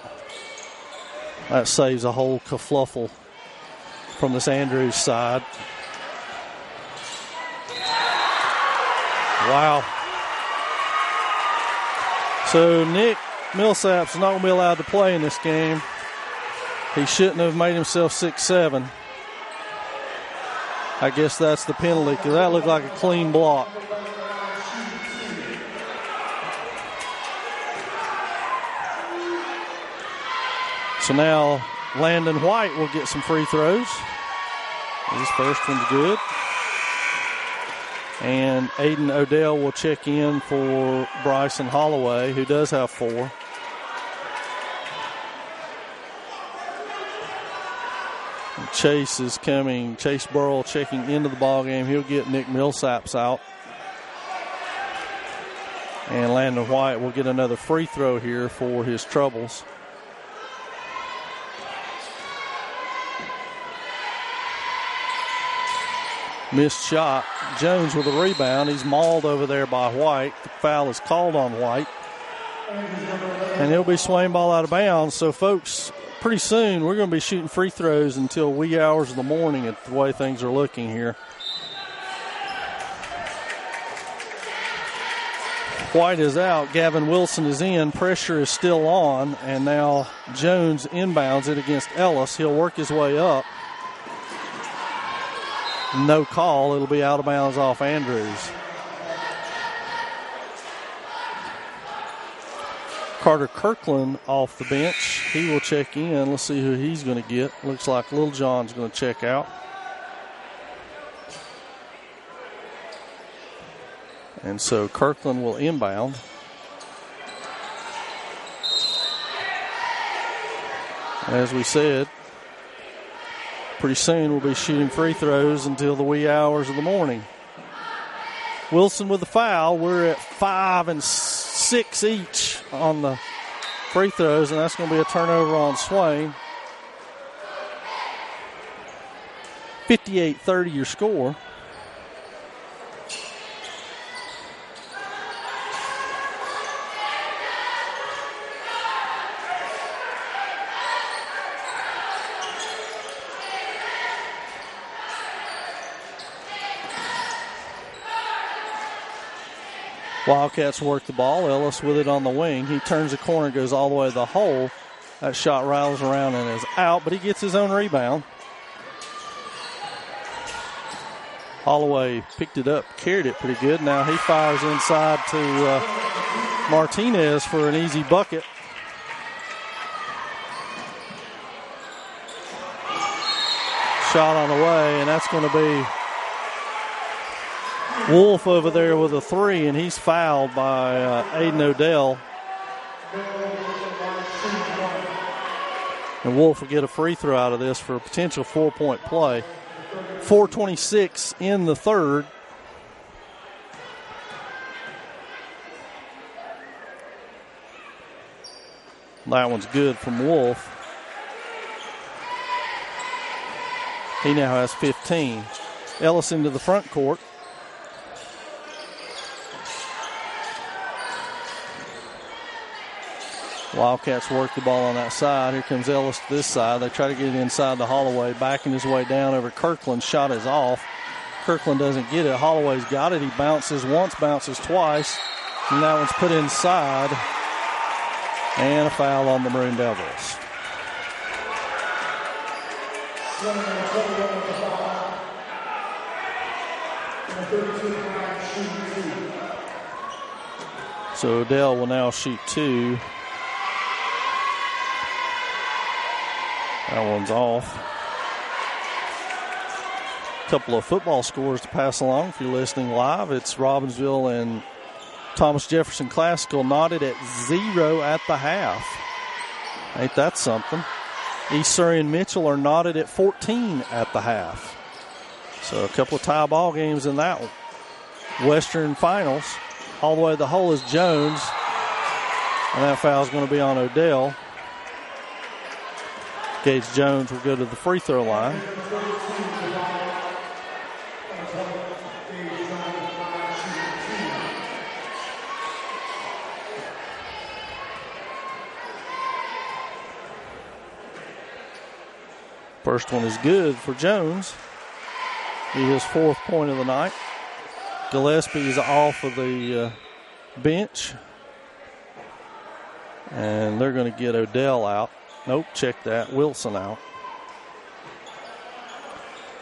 that saves a whole kerfluffle from this Andrews side. Wow. So Nick Millsap's not going to be allowed to play in this game. He shouldn't have made himself 6'7". I guess that's the penalty because that looked like a clean block. So now Landon White will get some free throws. His first one's good. And Aiden Odell will check in for Bryson Holloway, who does have 4. And Chase is coming. Chase Burrell checking into the ball game. He'll get Nick Millsaps out. And Landon White will get another free throw here for his troubles. Missed shot. Jones with a rebound. He's mauled over there by White. The foul is called on White. And he'll be Swain ball out of bounds. So, folks, pretty soon we're going to be shooting free throws until wee hours of the morning at the way things are looking here. White is out. Gavin Wilson is in. Pressure is still on. And now Jones inbounds it against Ellis. He'll work his way up. No call. It'll be out of bounds off Andrews. Carter Kirkland off the bench. He will check in. Let's see who he's going to get. Looks like Lil John's going to check out. And so Kirkland will inbound. As we said, pretty soon we'll be shooting free throws until the wee hours of the morning. Wilson with the foul. We're at 5 and 6 each on the free throws, and that's going to be a turnover on Swain. 58-30 your score. Wildcats work the ball. Ellis with it on the wing. He turns the corner, goes all the way to the hole. That shot rattles around and is out, but he gets his own rebound. Holloway picked it up, carried it pretty good. Now he fires inside to Martinez for an easy bucket. Shot on the way, and that's going to be Wolf over there with a three, and he's fouled by Aiden Odell. And Wolf will get a free throw out of this for a potential 4-point play. 4:26 in the third. That one's good from Wolf. He now has 15. Ellis into the front court. Wildcats work the ball on that side. Here comes Ellis to this side. They try to get it inside the Holloway, backing his way down over Kirkland. Shot is off. Kirkland doesn't get it. Holloway's got it. He bounces once, bounces twice. And that one's put inside. And a foul on the Maroon Devils. So Odell will now shoot two. That one's off. A couple of football scores to pass along if you're listening live. It's Robbinsville and Thomas Jefferson Classical knotted at 0 at the half. Ain't that something? East Surrey and Mitchell are knotted at 14 at the half. So a couple of tie ball games in that one. Western Finals. All the way to the hole is Jones. And that foul is going to be on Odell. Gage Jones will go to the free throw line. First one is good for Jones. His fourth point of the night. Gillespie is off of the bench. And they're going to get Odell out. Nope, check that. Wilson out.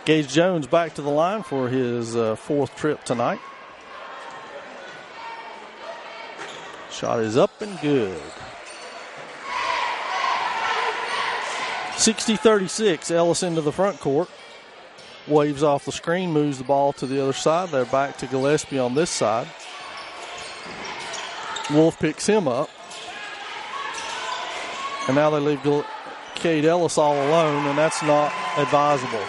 Gage Jones back to the line for his fourth trip tonight. Shot is up and good. 60-36, Ellis into the front court. Waves off the screen, moves the ball to the other side. They're back to Gillespie on this side. Wolf picks him up. And now they leave Cade Ellis all alone, and that's not advisable.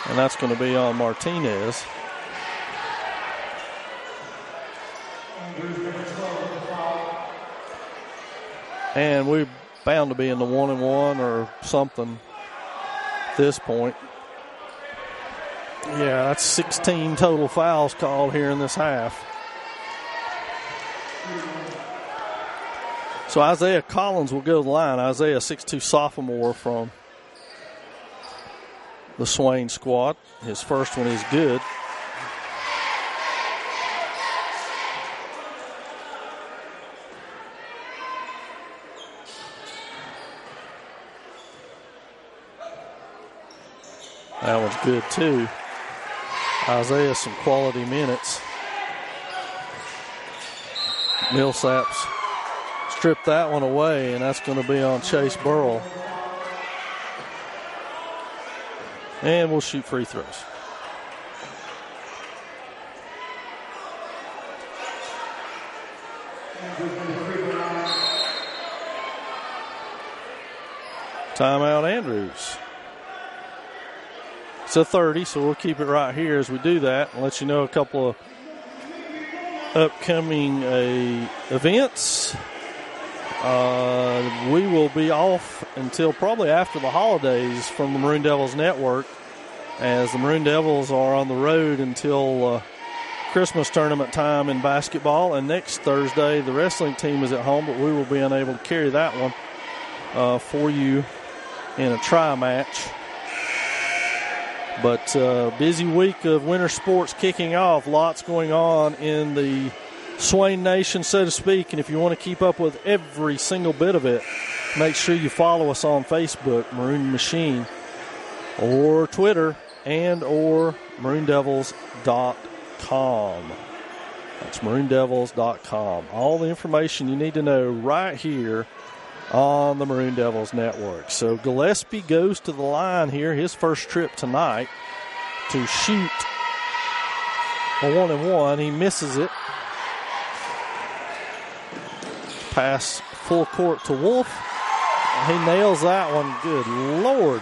And that's going to be on Martinez. And we're bound to be in the 1-and-1 or something at this point. Yeah, that's 16 total fouls called here in this half. So Isaiah Collins will go to the line. Isaiah, 6'2" sophomore from the Swain squad. His first one is good. That one's good too. Isaiah some quality minutes. Millsaps stripped that one away, and that's going to be on Chase Burrell. And we'll shoot free throws. Timeout Andrews. It's a 30, so we'll keep it right here as we do that and let you know a couple of upcoming events. We will be off until probably after the holidays from the Maroon Devils Network, as the Maroon Devils are on the road until Christmas tournament time in basketball. And next Thursday, the wrestling team is at home, but we will be unable to carry that one for you in a try match. But busy week of winter sports kicking off. Lots going on in the Swain Nation, so to speak. And if you want to keep up with every single bit of it, make sure you follow us on Facebook, Maroon Machine, or Twitter, and or MaroonDevils.com. That's maroondevils.com. All the information you need to know right here on the Maroon Devils Network. So Gillespie goes to the line here, his first trip tonight, to shoot a 1-and-1. He misses it. Pass full court to Wolf. He nails that one. Good Lord.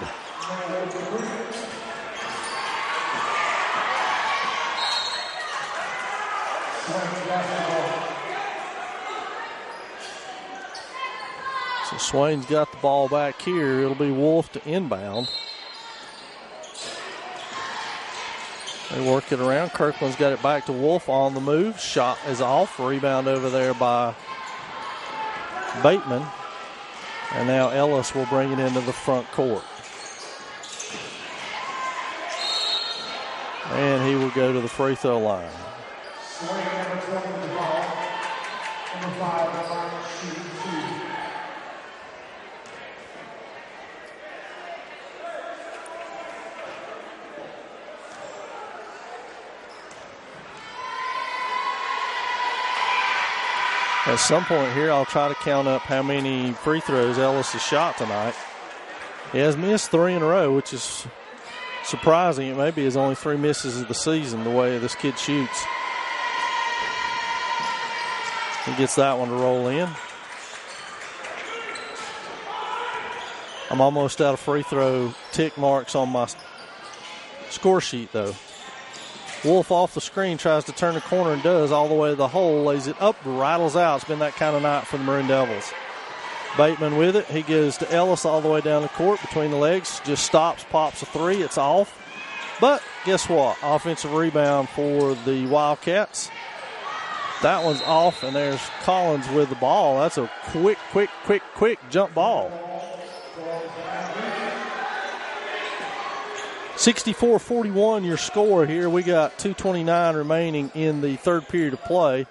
So Swain's got the ball back here. It'll be Wolf to inbound. They work it around. Kirkland's got it back to Wolf on the move. Shot is off. Rebound over there by Bateman. And now Ellis will bring it into the front court. And he will go to the free throw line. At some point here, I'll try to count up how many free throws Ellis has shot tonight. He has missed 3 in a row, which is surprising. It may be his only 3 misses of the season, the way this kid shoots. He gets that one to roll in. I'm almost out of free throw tick marks on my score sheet, though. Wolf off the screen, tries to turn the corner and does all the way to the hole, lays it up, rattles out. It's been that kind of night for the Maroon Devils. Bateman with it. He goes to Ellis all the way down the court between the legs. Just stops, pops a 3. It's off. But guess what? Offensive rebound for the Wildcats. That one's off, and there's Collins with the ball. That's a quick jump ball. 64-41 your score here. We got 2:29 remaining in the third period of play.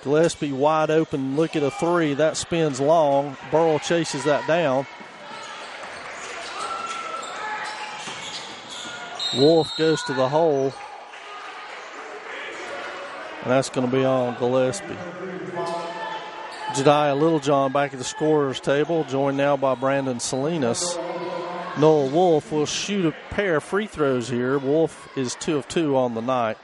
Gillespie wide open, look at a 3. That spins long. Burrell chases that down. Wolf goes to the hole. And that's going to be on Gillespie. Jediah Littlejohn back at the scorer's table, joined now by Brandon Salinas. Noah Wolf will shoot a pair of free throws here. Wolf is 2 of 2 on the night.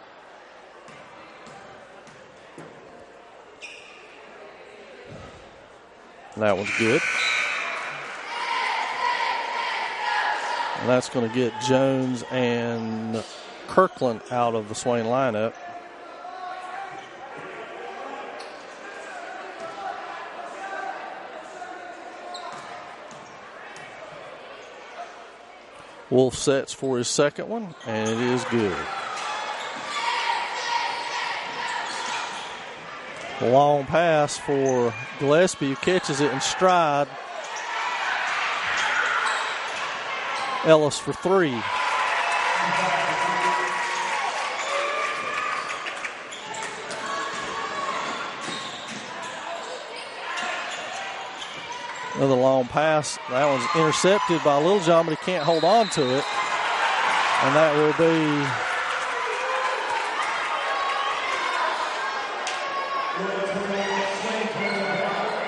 That one's good. And that's going to get Jones and Kirkland out of the Swain lineup. Wolf sets for his second one, and it is good. Long pass for Gillespie, who catches it in stride. Ellis for 3. Another long pass. That one's intercepted by Littlejohn, but he can't hold on to it. And that will be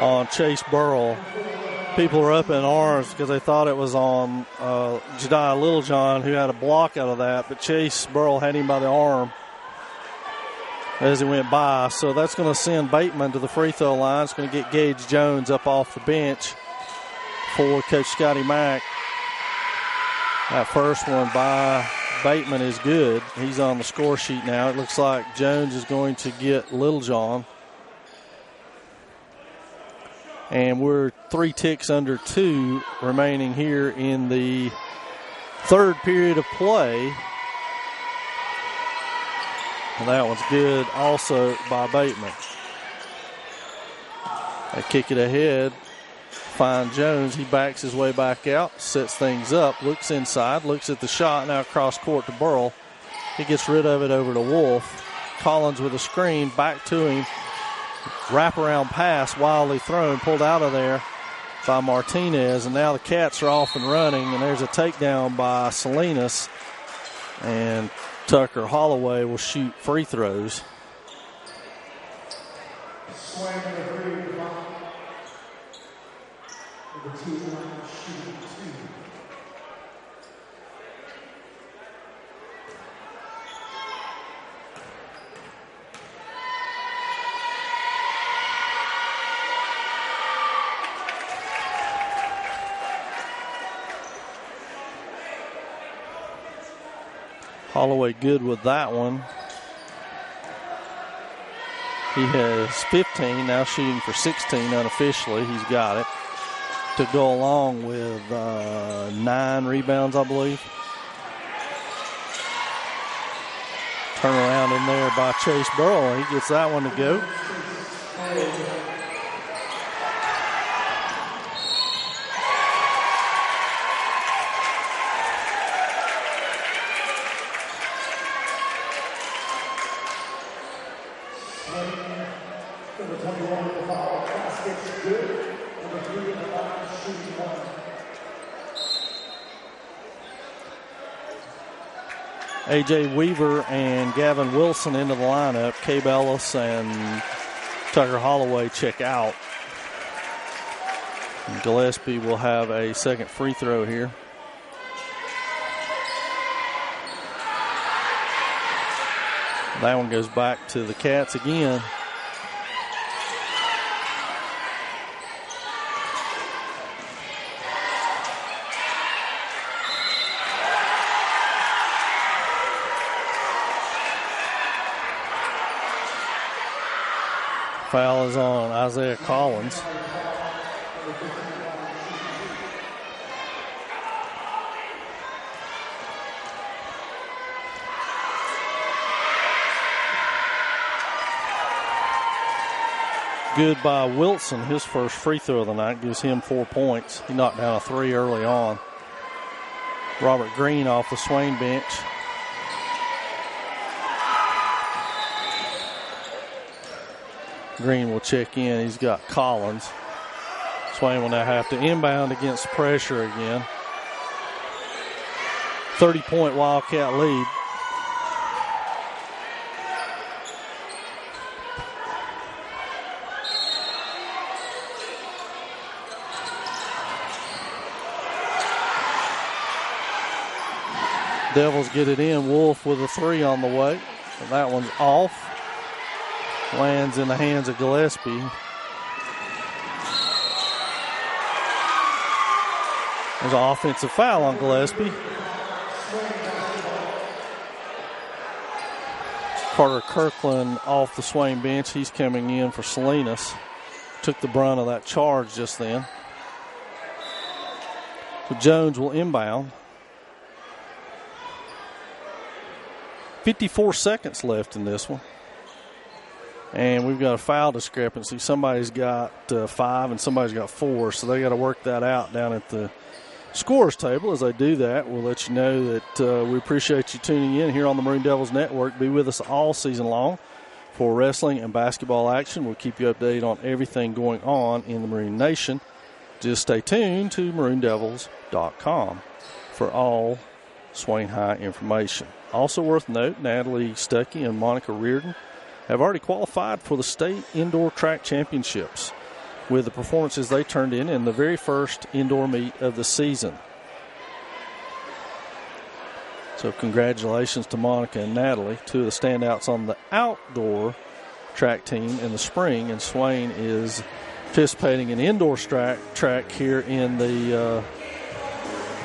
on Chase Burrell. People are up in arms because they thought it was on Jediah Littlejohn, who had a block out of that, but Chase Burrell had him by the arm as he went by. So that's going to send Bateman to the free throw line. It's going to get Gage Jones up off the bench for Coach Scotty Mack. That first one by Bateman is good. He's on the score sheet now. It looks like Jones is going to get Littlejohn. And we're 3 ticks under 2 remaining here in the third period of play. And that one's good also by Bateman. They kick it ahead. Find Jones. He backs his way back out, sets things up, looks inside, looks at the shot, now cross court to Burrell. He gets rid of it over to Wolf. Collins with a screen, back to him. Wraparound pass, wildly thrown, pulled out of there by Martinez. And now the Cats are off and running, and there's a takedown by Salinas. And Tucker Holloway will shoot free throws. Holloway good with that one. He has 15, now shooting for 16 unofficially. He's got it to go along with 9 rebounds, I believe. Turn around in there by Chase Burrow. He gets that one to go. A.J. Weaver and Gavin Wilson into the lineup. Cabe Ellis and Tucker Holloway check out. And Gillespie will have a second free throw here. That one goes back to the Cats again. Foul is on Isaiah Collins. Good by Wilson. His first free throw of the night gives him 4 points. He knocked down a 3 early on. Robert Green off the Swain bench. Green will check in. He's got Collins. Swain will now have to inbound against pressure again. 30-point Wildcat lead. Devils get it in. Wolf with a 3 on the way. And that one's off. Lands in the hands of Gillespie. There's an offensive foul on Gillespie. Carter Kirkland off the Swain bench. He's coming in for Salinas. Took the brunt of that charge just then. So Jones will inbound. 54 seconds left in this one. And we've got a foul discrepancy. Somebody's got 5 and somebody's got 4, so they got to work that out down at the scores table. As they do that, we'll let you know that we appreciate you tuning in here on the Maroon Devils Network. Be with us all season long for wrestling and basketball action. We'll keep you updated on everything going on in the Maroon Nation. Just stay tuned to maroondevils.com for all Swain High information. Also worth note, Natalie Stuckey and Monica Reardon have already qualified for the state indoor track championships with the performances they turned in the very first indoor meet of the season. So congratulations to Monica and Natalie, two of the standouts on the outdoor track team in the spring, and Swain is participating in indoor track here in the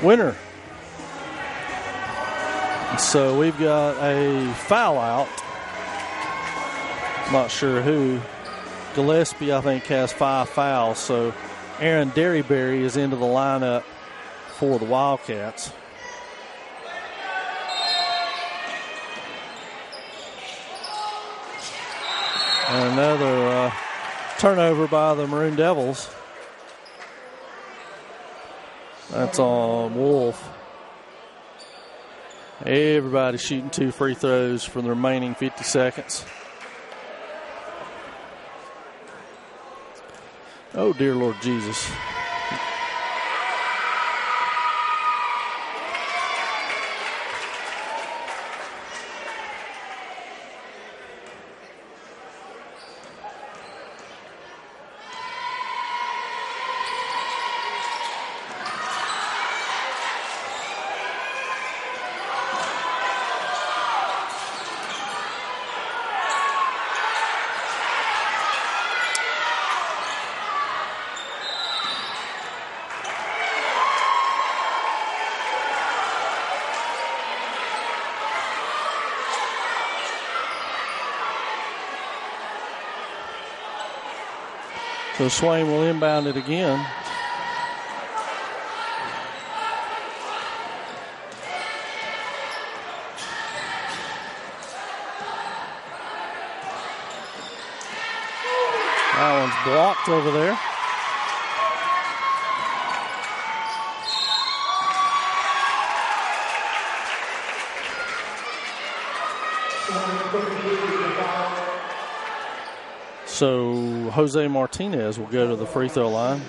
winter. And so we've got a foul out. Not sure who. Gillespie, I think, has 5 fouls. So Aaron Derryberry is into the lineup for the Wildcats. And another turnover by the Maroon Devils. That's on Wolf. Everybody shooting 2 free throws for the remaining 50 seconds. Oh, dear Lord Jesus. So Swain will inbound it again. That one's blocked over there. So Jose Martinez will go to the free throw line.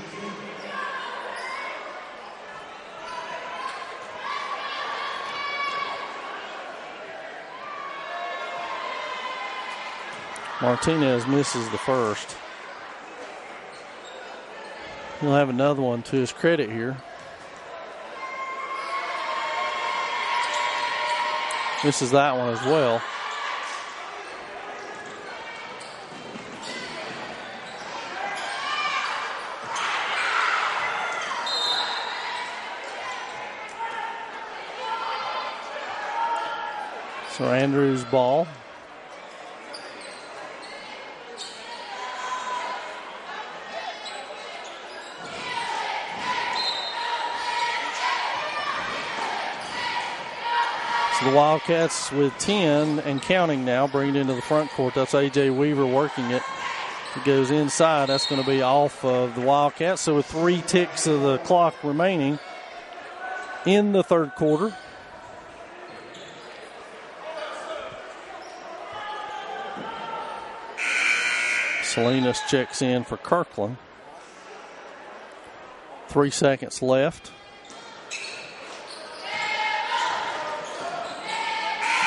Martinez misses the first. He'll have another one to his credit here. Misses that one as well. So Andrews' ball. So the Wildcats with 10 and counting now, bring it into the front court. That's A.J. Weaver working it. It goes inside. That's going to be off of the Wildcats. So with 3 ticks of the clock remaining in the third quarter. Salinas checks in for Kirkland. 3 seconds left.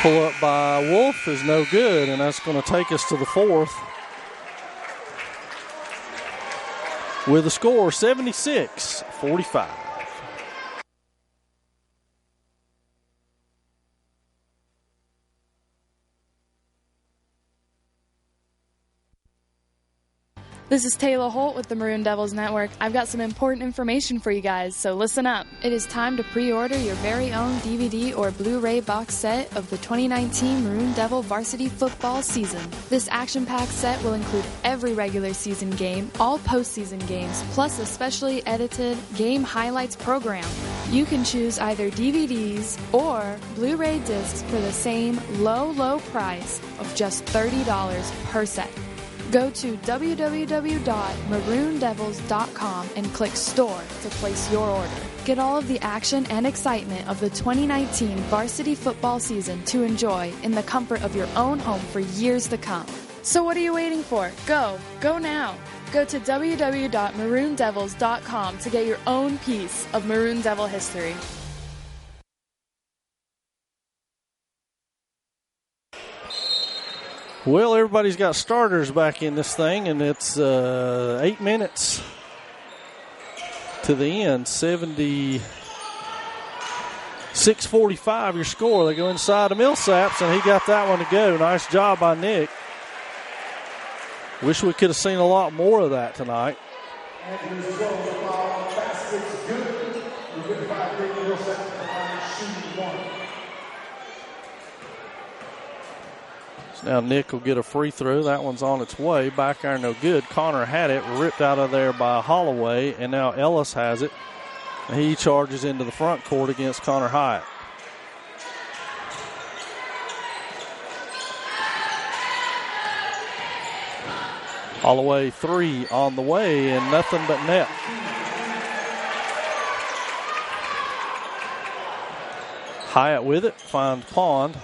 Pull up by Wolf is no good, and that's going to take us to the fourth. With a score 76-45. This is Taylor Holt with the Maroon Devils Network. I've got some important information for you guys, so listen up. It is time to pre-order your very own DVD or Blu-ray box set of the 2019 Maroon Devil Varsity Football season. This action-packed set will include every regular season game, all postseason games, plus a specially edited game highlights program. You can choose either DVDs or Blu-ray discs for the same low price of just $30 per set. Go to www.maroondevils.com and click Store to place your order. Get all of the action and excitement of the 2019 varsity football season to enjoy in the comfort of your own home for years to come. So what are you waiting for? Go now. Go to www.maroondevils.com to get your own piece of Maroon Devil history. Well, everybody's got starters back in this thing, and it's 8 minutes to the end. 76-45 your score. They go inside to Millsaps, and he got that one to go. Nice job by Nick. Wish we could have seen a lot more of that tonight. Now Nick will get a free throw. That one's on its way. Back iron no good. Connor had it. Ripped out of there by Holloway. And now Ellis has it. He charges into the front court against Connor Hyatt. Holloway 3 on the way and nothing but net. Hyatt with it. Finds Pond.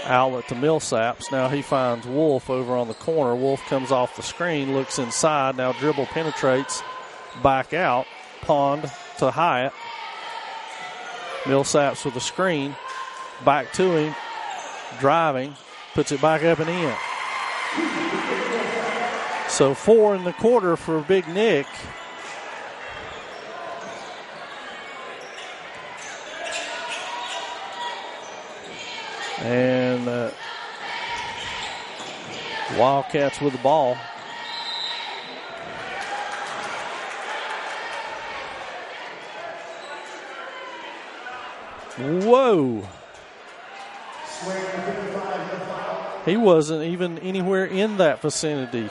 Outlet to Millsaps. Now he finds Wolf over on the corner. Wolf comes off the screen, looks inside. Now dribble penetrates back out. Pond to Hyatt. Millsaps with the screen. Back to him. Driving. Puts it back up and in. So 4 in the quarter for Big Nick. And Wildcats with the ball. Whoa. He wasn't even anywhere in that vicinity.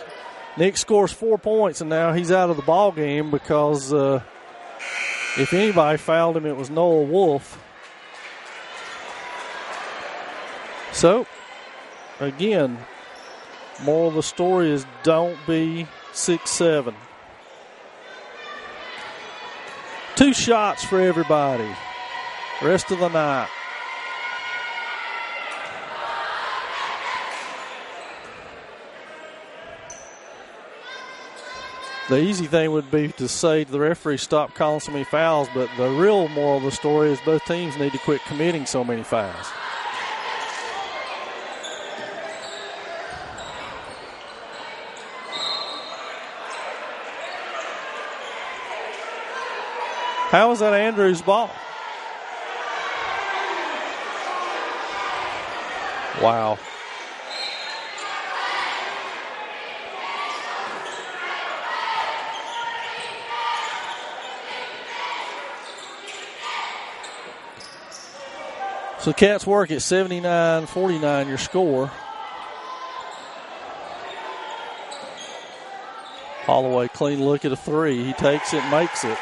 Nick scores 4 points, and now he's out of the ball game because if anybody fouled him, it was Noah Wolf. So, again, moral of the story is don't be 6'7". 2 shots for everybody. Rest of the night. The easy thing would be to say to the referee, stop calling so many fouls, but the real moral of the story is both teams need to quit committing so many fouls. How was that Andrews ball? Wow. So Cats work at 79-49, your score. Holloway, clean look at a 3. He takes it, makes it.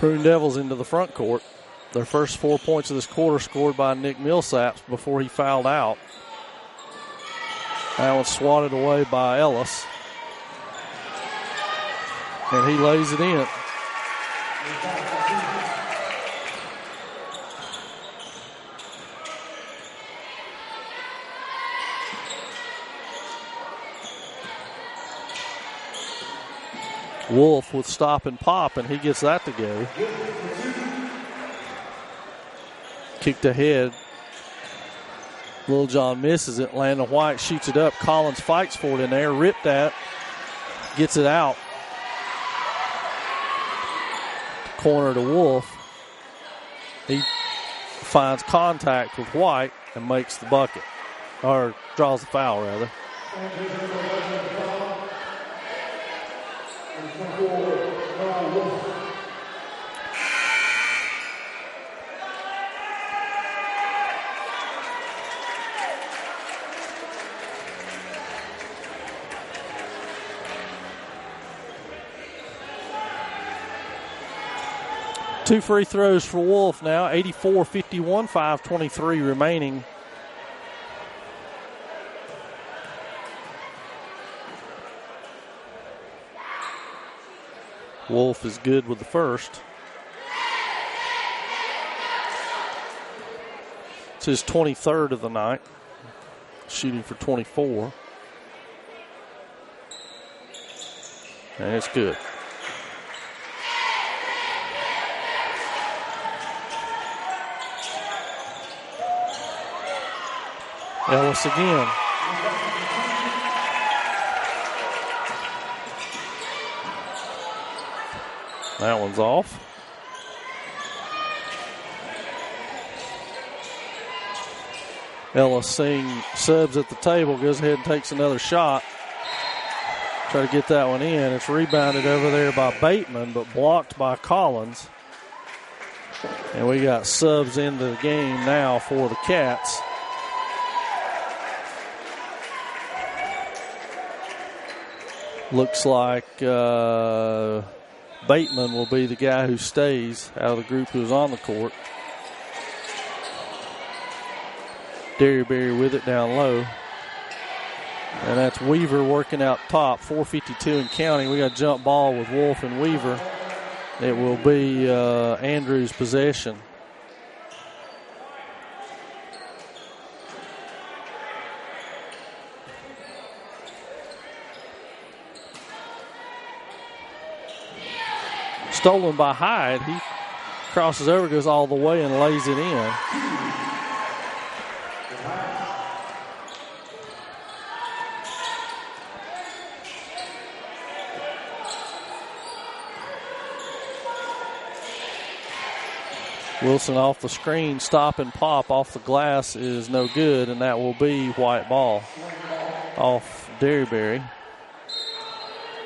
Maroon Devils into the front court. Their first 4 points of this quarter scored by Nick Millsaps before he fouled out. That one's swatted away by Ellis. And he lays it in. Wolf with stop and pop, and he gets that to go. Kicked ahead. Lil John misses it. Landon White shoots it up. Collins fights for it in there. Ripped at. Gets it out. Corner to Wolf. He finds contact with White and makes the bucket. Or draws the foul, rather. Two free throws for Wolf now, 84-51, 5:23 remaining. Wolf is good with the first. It's his 23rd of the night, shooting for 24. And it's good. Ellis again. That one's off. Ellis seeing subs at the table, goes ahead and takes another shot. Try to get that one in. It's rebounded over there by Bateman, but blocked by Collins. And we got subs into the game now for the Cats. Looks like Bateman will be the guy who stays out of the group who's on the court. Derryberry with it down low. And that's Weaver working out top. 4:52 and counting. We got a jump ball with Wolf and Weaver. It will be Andrews' possession. Stolen by Hyde. He crosses over, goes all the way, and lays it in. Wilson off the screen, stop and pop off the glass is no good, and that will be white ball off Derryberry.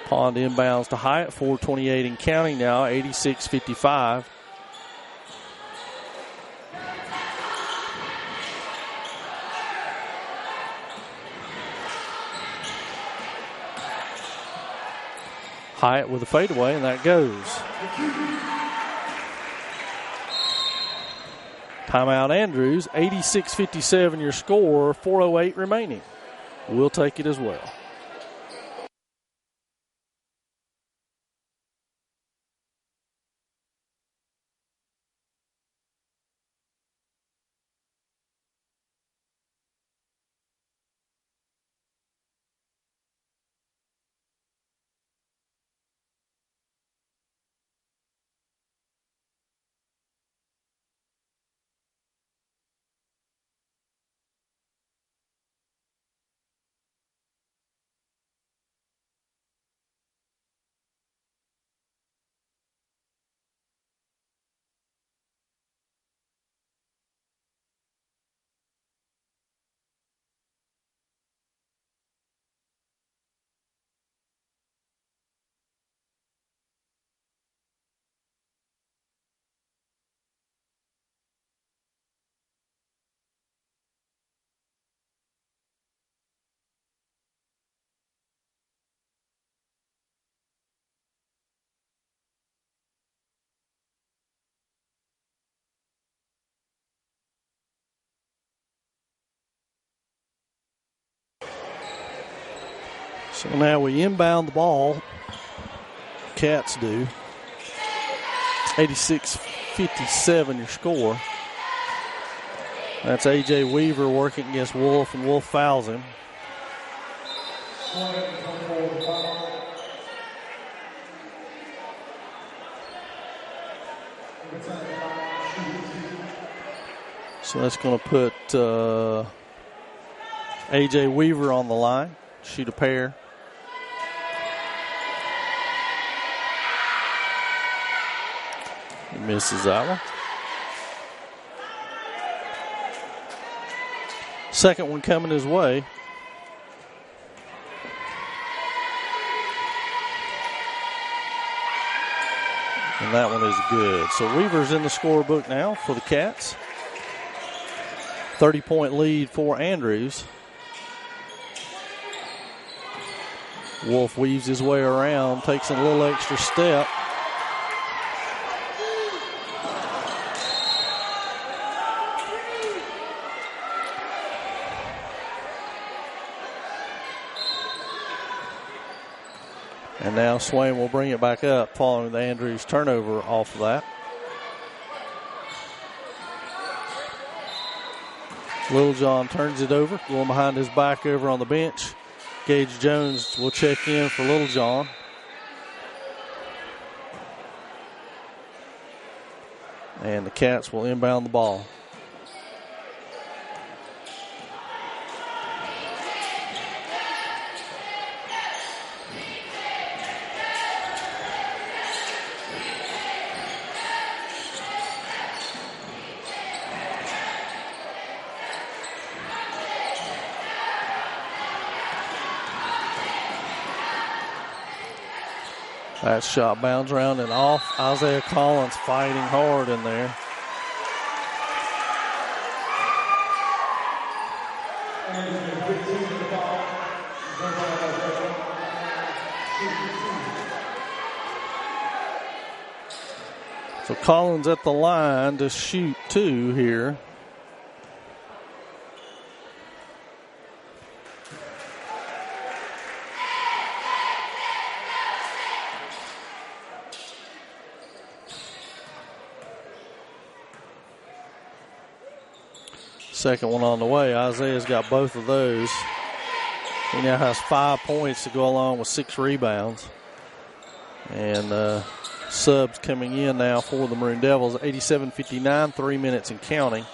Pond inbounds to Hyatt, 4:28 and counting now, 86-55. Hyatt with a fadeaway, and that goes. Timeout Andrews, 86-57 your score, 4:08 remaining. We'll take it as well. So now we inbound the ball. Cats do. 86-57 your score. That's A.J. Weaver working against Wolf, and Wolf fouls him. So that's going to put A.J. Weaver on the line. Shoot a pair. He misses that one. Second one coming his way. And that one is good. So Weaver's in the scorebook now for the Cats. 30-point lead for Andrews. Wolf weaves his way around, takes a little extra step. And now Swain will bring it back up following the Andrews turnover off of that. Littlejohn turns it over, going behind his back over on the bench. Gage Jones will check in for Littlejohn. And the Cats will inbound the ball. That shot bounds around and off. Isaiah Collins fighting hard in there. So Collins at the line to shoot two here. Second one on the way. Isaiah's got both of those. He now has 5 points to go along with 6 rebounds. And subs coming in now for the Maroon Devils. 87-59, 3 minutes and counting.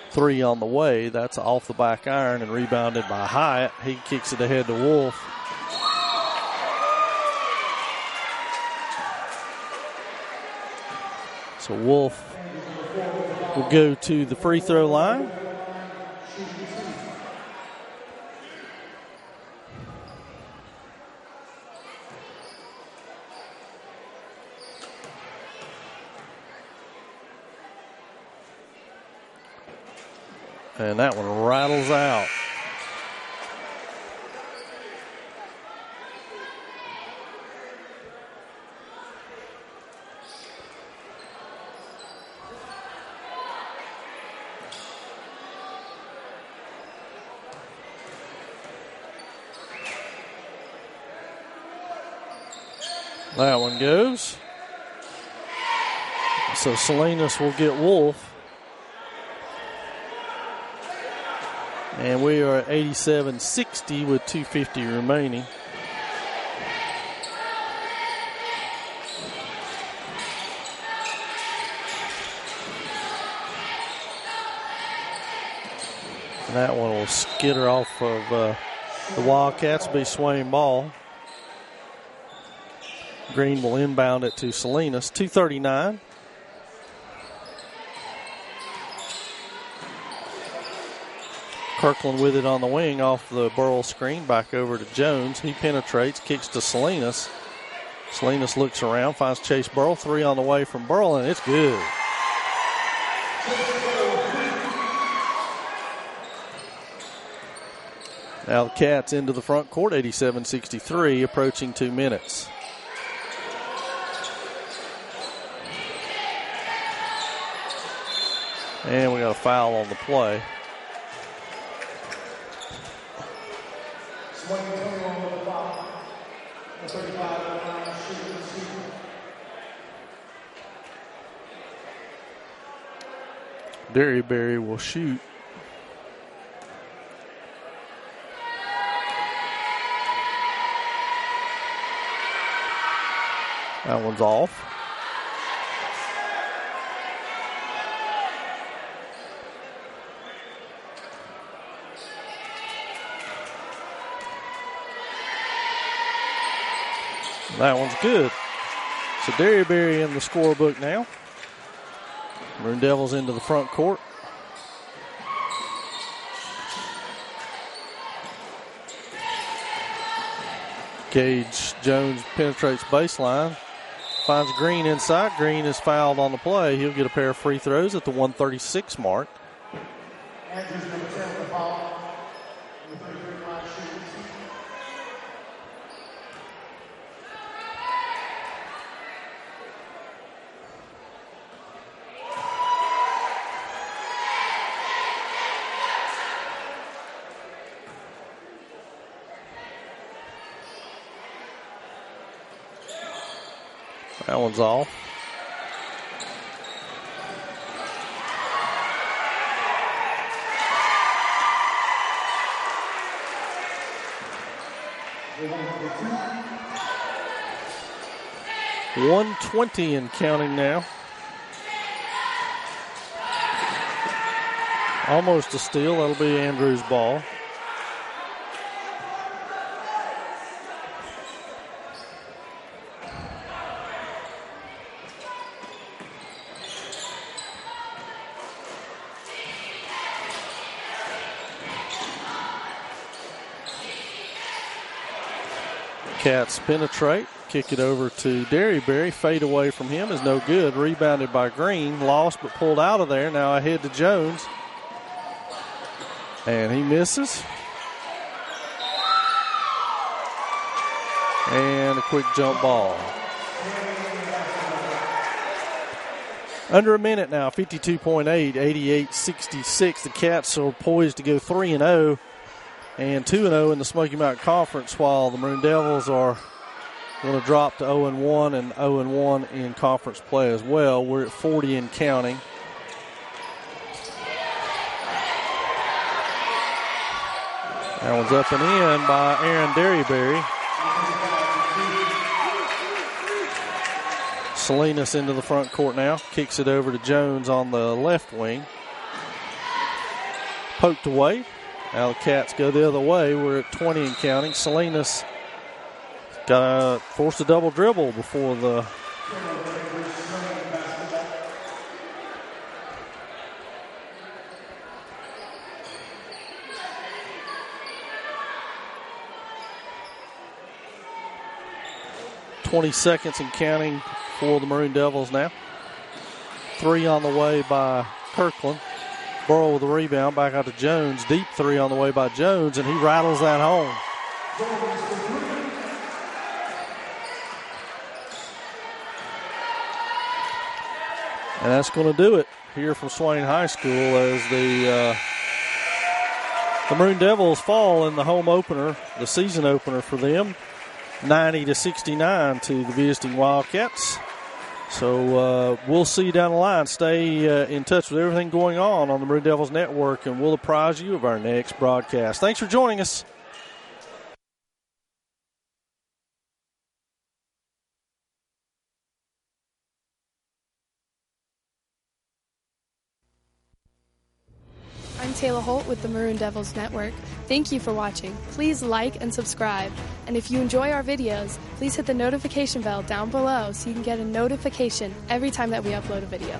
Three on the way. That's off the back iron and rebounded by Hyatt. He kicks it ahead to Wolf. So Wolf will go to the free throw line. And that one rattles out. That one goes. So Salinas will get Wolf. And we are at 87-60 with 2:50 remaining. And that one will skitter off of the Wildcats, be Swain ball. Green will inbound it to Salinas. 2:39. Kirkland with it on the wing off the Burrell screen. Back over to Jones. He penetrates, kicks to Salinas. Salinas looks around, finds Chase Burrell. 3 on the way from Burrell, and it's good. Now the Cats into the front court, 87-63, approaching 2 minutes. And we got a foul on the play. Derryberry will shoot. That one's off. That one's good. So Derryberry in the scorebook now. Maroon Devils into the front court. Gage Jones penetrates baseline. Finds Green inside. Green is fouled on the play. He'll get a pair of free throws at the 1:36 mark. Andrews number 10 with the foul. That one's off. .120 and counting now. Almost a steal. That'll be Andrews' ball. Cats penetrate, kick it over to Derryberry. Fade away from him is no good. Rebounded by Green. Lost but pulled out of there. Now ahead to Jones. And he misses. And a quick jump ball. Under a minute now, 52.8, 88-66. The Cats are poised to go 3-0. And 2-0 in the Smoky Mountain Conference, while the Maroon Devils are going to drop to 0-1 and 0-1 in conference play as well. We're at 40 and counting. That one's up and in by Aaron Derryberry. Salinas into the front court now. Kicks it over to Jones on the left wing. Poked away. Now the Cats go the other way. We're at 20 and counting. Salinas got to force a double dribble before the .20 seconds and counting for the Maroon Devils now. 3 on the way by Kirkland. Burrow with the rebound, back out to Jones. Deep 3 on the way by Jones, and he rattles that home. And that's going to do it here from Swain High School as the Maroon Devils fall in the home opener, the season opener for them. 90-69 to the visiting Wildcats. So we'll see you down the line. Stay in touch with everything going on the Maroon Devils Network, and we'll apprise you of our next broadcast. Thanks for joining us. I'm Taylor Holt with the Maroon Devils Network. Thank you for watching. Please like and subscribe. And if you enjoy our videos, please hit the notification bell down below so you can get a notification every time that we upload a video.